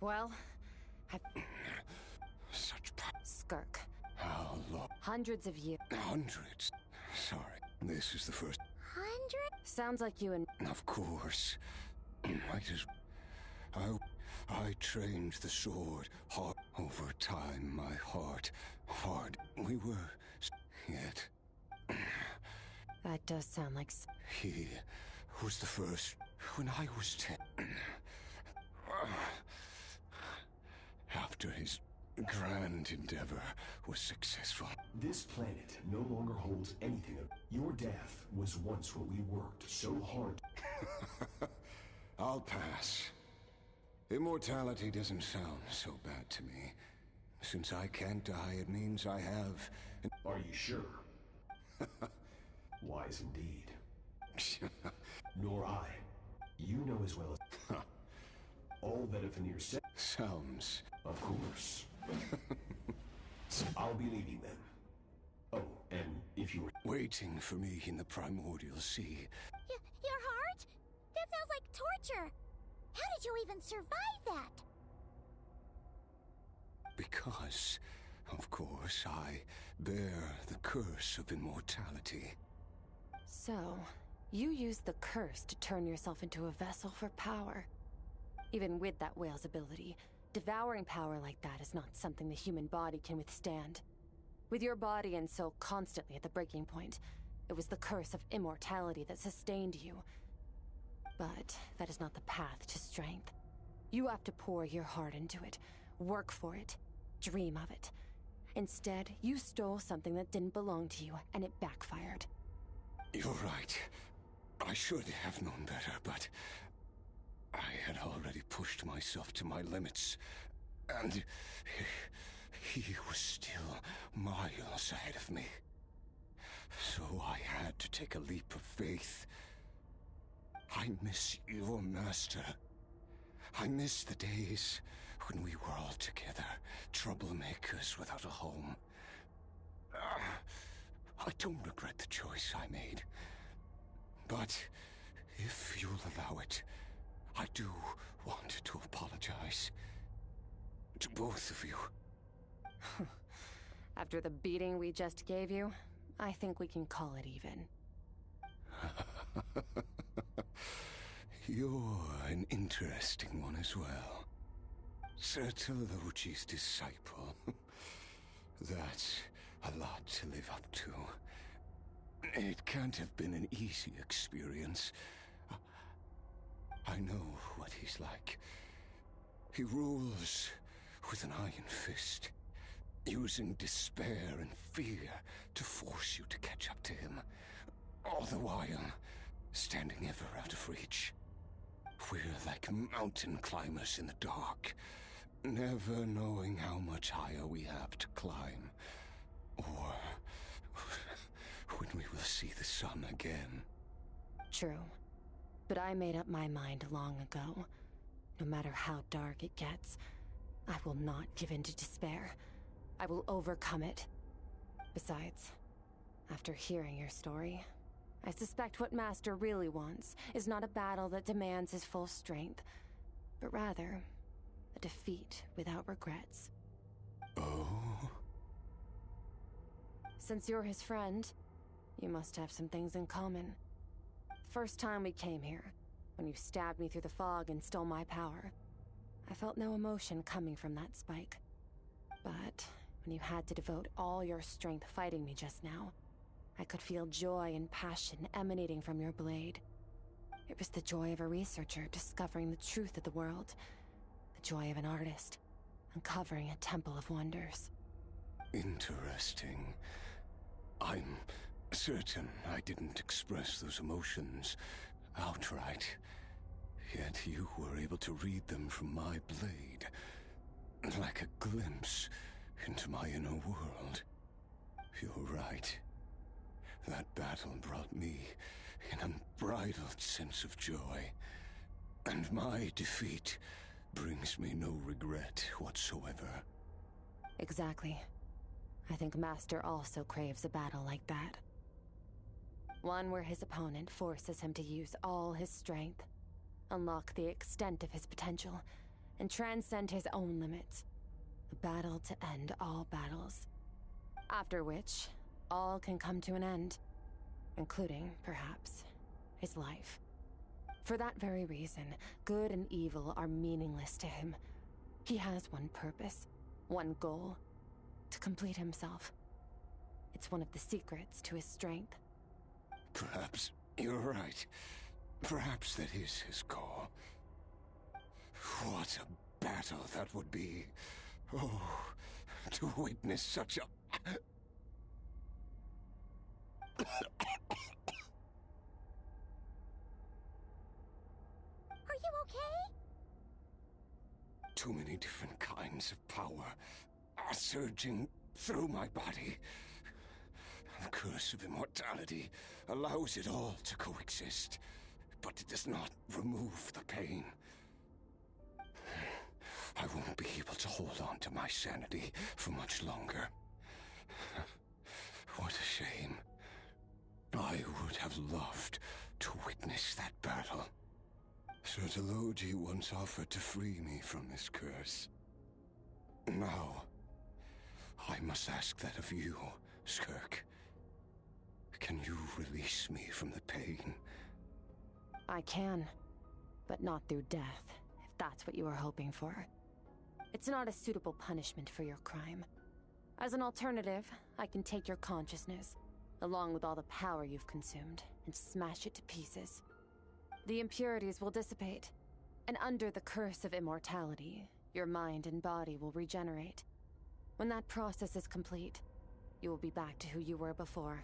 Well, Such Skirk. How long? Hundreds of years. Hundreds? Sorry, this is the first. 100? Sounds like you and... Of course. Might as... I trained the sword hard. Over time, my heart hard. We were... Yet... That does sound like... He was the first... When I was 10... After his grand endeavor was successful. This planet no longer holds anything of... Your death was once what we worked so hard... I'll pass. Immortality doesn't sound so bad to me. Since I can't die, it means I have... Are you sure? Wise indeed. Nor I. You know as well as... All that a veneer said... Sounds... Of course. I'll be leaving then. Oh, and if you were... Waiting for me in the primordial sea. Your heart? That sounds like torture. How did you even survive that? Because, of course, I bear the curse of immortality. So, you used the curse to turn yourself into a vessel for power. Even with that whale's ability, devouring power like that is not something the human body can withstand. With your body and soul constantly at the breaking point, it was the curse of immortality that sustained you. But that is not the path to strength. You have to pour your heart into it, work for it, dream of it. Instead, you stole something that didn't belong to you, and it backfired. You're right. I should have known better, but... I had already pushed myself to my limits, and he was still miles ahead of me. So I had to take a leap of faith. I miss your master. I miss the days when we were all together, troublemakers without a home. I don't regret the choice I made. But if you'll allow it, I do want to apologize. To both of you. After the beating we just gave you, I think we can call it even. You're an interesting one as well. Sertologi's disciple. That's a lot to live up to. It can't have been an easy experience. I know what he's like. He rules with an iron fist, using despair and fear to force you to catch up to him, all the while standing ever out of reach. We're like mountain climbers in the dark, never knowing how much higher we have to climb, or when we will see the sun again. True. But I made up my mind long ago. No matter how dark it gets, I will not give in to despair. I will overcome it. Besides, after hearing your story, I suspect what Master really wants is not a battle that demands his full strength, but rather a defeat without regrets. Oh? Since you're his friend, you must have some things in common. First time we came here, when you stabbed me through the fog and stole my power, I felt no emotion coming from that spike. But when you had to devote all your strength fighting me just now, I could feel joy and passion emanating from your blade. It was the joy of a researcher discovering the truth of the world, the joy of an artist uncovering a temple of wonders. Interesting. I'm certain I didn't express those emotions outright. Yet you were able to read them from my blade, like a glimpse into my inner world. You're right. That battle brought me an unbridled sense of joy, and my defeat brings me no regret whatsoever. Exactly. I think Master also craves a battle like that. One where his opponent forces him to use all his strength, unlock the extent of his potential, and transcend his own limits. A battle to end all battles. After which, all can come to an end, including, perhaps, his life. For that very reason, good and evil are meaningless to him. He has one purpose, one goal: to complete himself. It's one of the secrets to his strength. Perhaps you're right. Perhaps that is his goal. What a battle that would be. Oh, to witness such a... Are you okay? Too many different kinds of power are surging through my body. The curse of immortality allows it all to coexist, but it does not remove the pain. I won't be able to hold on to my sanity for much longer. What a shame. I would have loved to witness that battle. Sertologi once offered to free me from this curse. Now, I must ask that of you, Skirk. Can you release me from the pain? I can, but not through death, if that's what you were hoping for. It's not a suitable punishment for your crime. As an alternative, I can take your consciousness, along with all the power you've consumed, and smash it to pieces. The impurities will dissipate, and under the curse of immortality, your mind and body will regenerate. When that process is complete, you will be back to who you were before,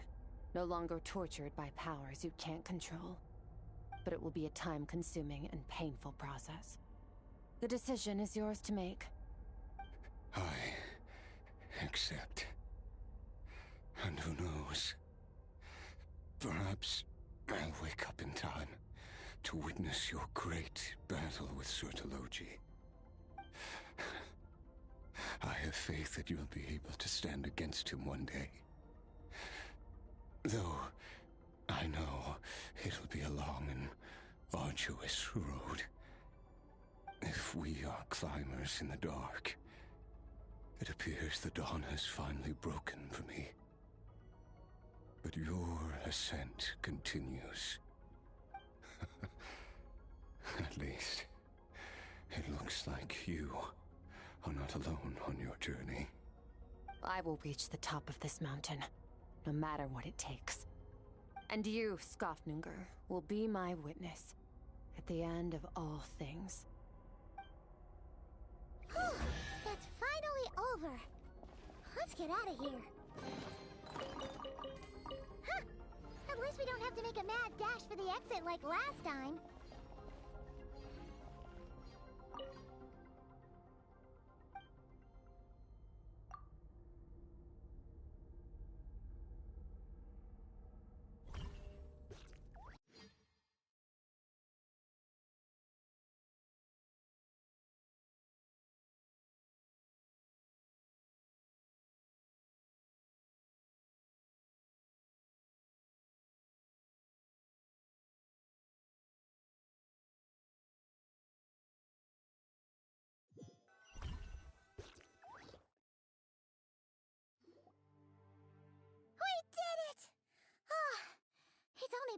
no longer tortured by powers you can't control. But it will be a time-consuming and painful process. The decision is yours to make. I accept. And who knows? Perhaps I'll wake up in time to witness your great battle with Sertologi. I have faith that you'll be able to stand against him one day. Though I know it'll be a long and arduous road. If we are climbers in the dark, it appears the dawn has finally broken for me. But your ascent continues. At least, it looks like you are not alone on your journey. I will reach the top of this mountain, no matter what it takes. And you, Skofnunger, will be my witness at the end of all things. It's finally over. Let's get out of here. Huh. At least we don't have to make a mad dash for the exit like last time.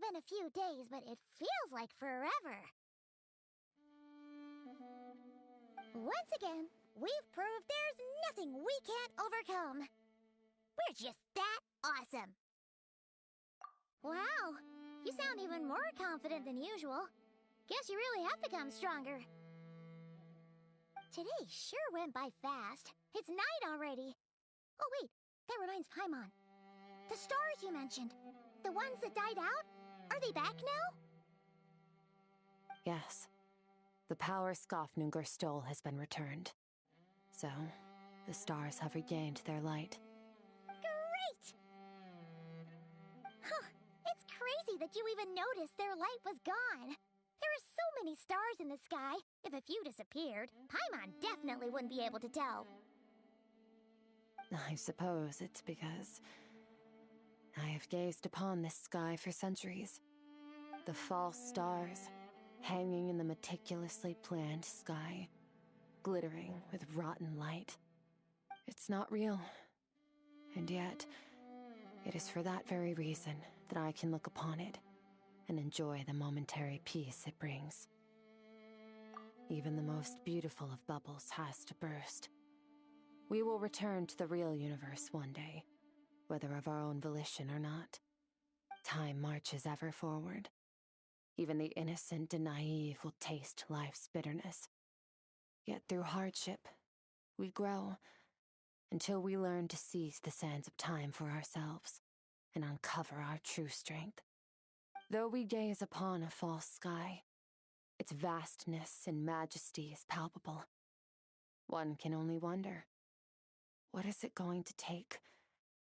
been a few days, but it feels like forever. Once again, we've proved there's nothing we can't overcome. We're just that awesome. Wow, you sound even more confident than usual. Guess you really have become stronger. Today sure went by fast. It's night already. Oh wait, that reminds Paimon. The stars you mentioned, the ones that died out, are they back now? Yes. The power Skofnungur stole has been returned. So, the stars have regained their light. Great! Huh, it's crazy that you even noticed their light was gone. There are so many stars in the sky. If a few disappeared, Paimon definitely wouldn't be able to tell. I suppose it's because I have gazed upon this sky for centuries. The false stars, hanging in the meticulously planned sky, glittering with rotten light. It's not real. And yet, it is for that very reason that I can look upon it and enjoy the momentary peace it brings. Even the most beautiful of bubbles has to burst. We will return to the real universe one day, whether of our own volition or not. Time marches ever forward. Even the innocent and naive will taste life's bitterness. Yet through hardship, we grow, until we learn to seize the sands of time for ourselves and uncover our true strength. Though we gaze upon a false sky, its vastness and majesty is palpable. One can only wonder, what is it going to take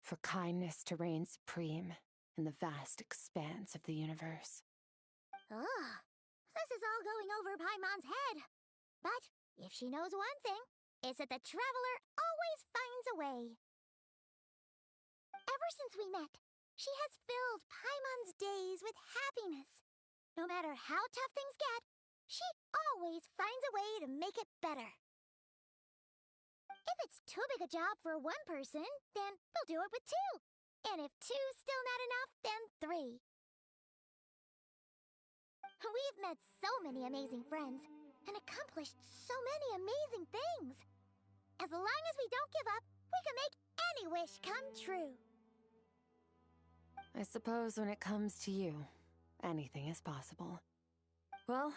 for kindness to reign supreme in the vast expanse of the universe? Ugh, this is all going over Paimon's head. But if she knows one thing, it's that the traveler always finds a way. Ever since we met, she has filled Paimon's days with happiness. No matter how tough things get, she always finds a way to make it better. If it's too big a job for one person, then we'll do it with two. And if two's still not enough, then three. We've met so many amazing friends and accomplished so many amazing things. As long as we don't give up, we can make any wish come true. I suppose when it comes to you, anything is possible. Well,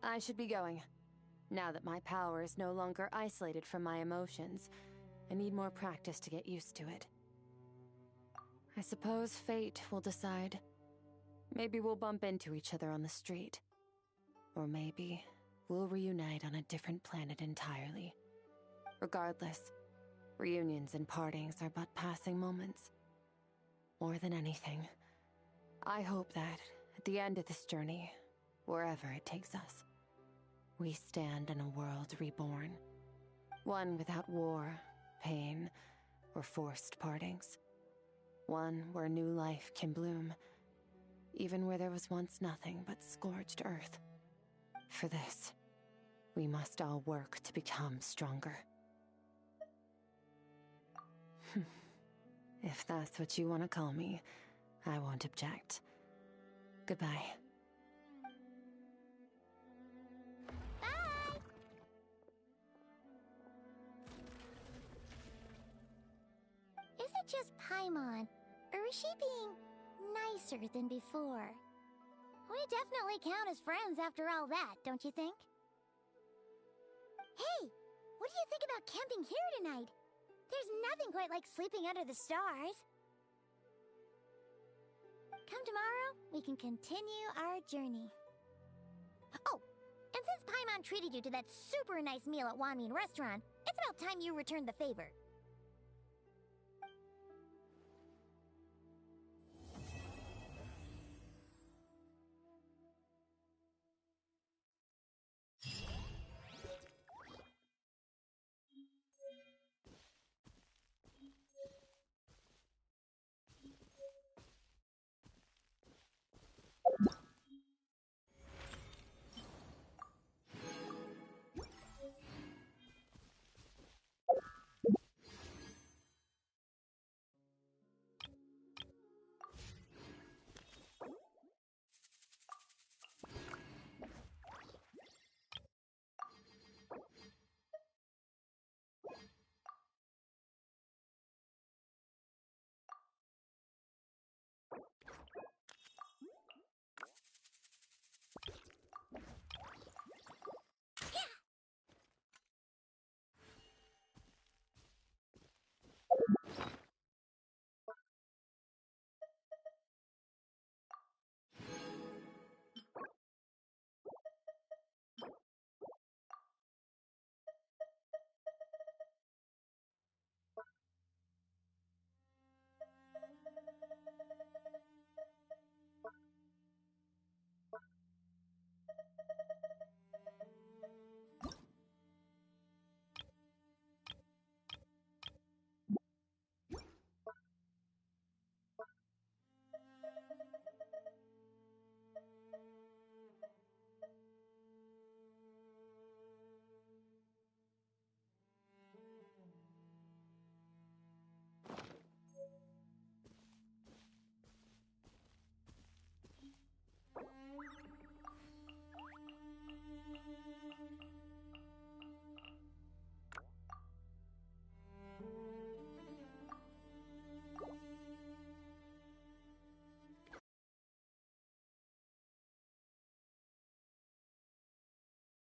I should be going. Now that my power is no longer isolated from my emotions, I need more practice to get used to it. I suppose fate will decide. Maybe we'll bump into each other on the street. Or maybe we'll reunite on a different planet entirely. Regardless, reunions and partings are but passing moments. More than anything, I hope that at the end of this journey, wherever it takes us, we stand in a world reborn. One without war, pain, or forced partings. One where new life can bloom, even where there was once nothing but scorched earth. For this, we must all work to become stronger. If that's what you want to call me, I won't object. Goodbye. Bye! Is it just Paimon, or is she being nicer than before? We definitely count as friends after all that, don't you think? Hey, what do you think about camping here tonight? There's nothing quite like sleeping under the stars. Come tomorrow, we can continue our journey. Oh, and since Paimon treated you to that super nice meal at Wanmin Restaurant, it's about time you returned the favor.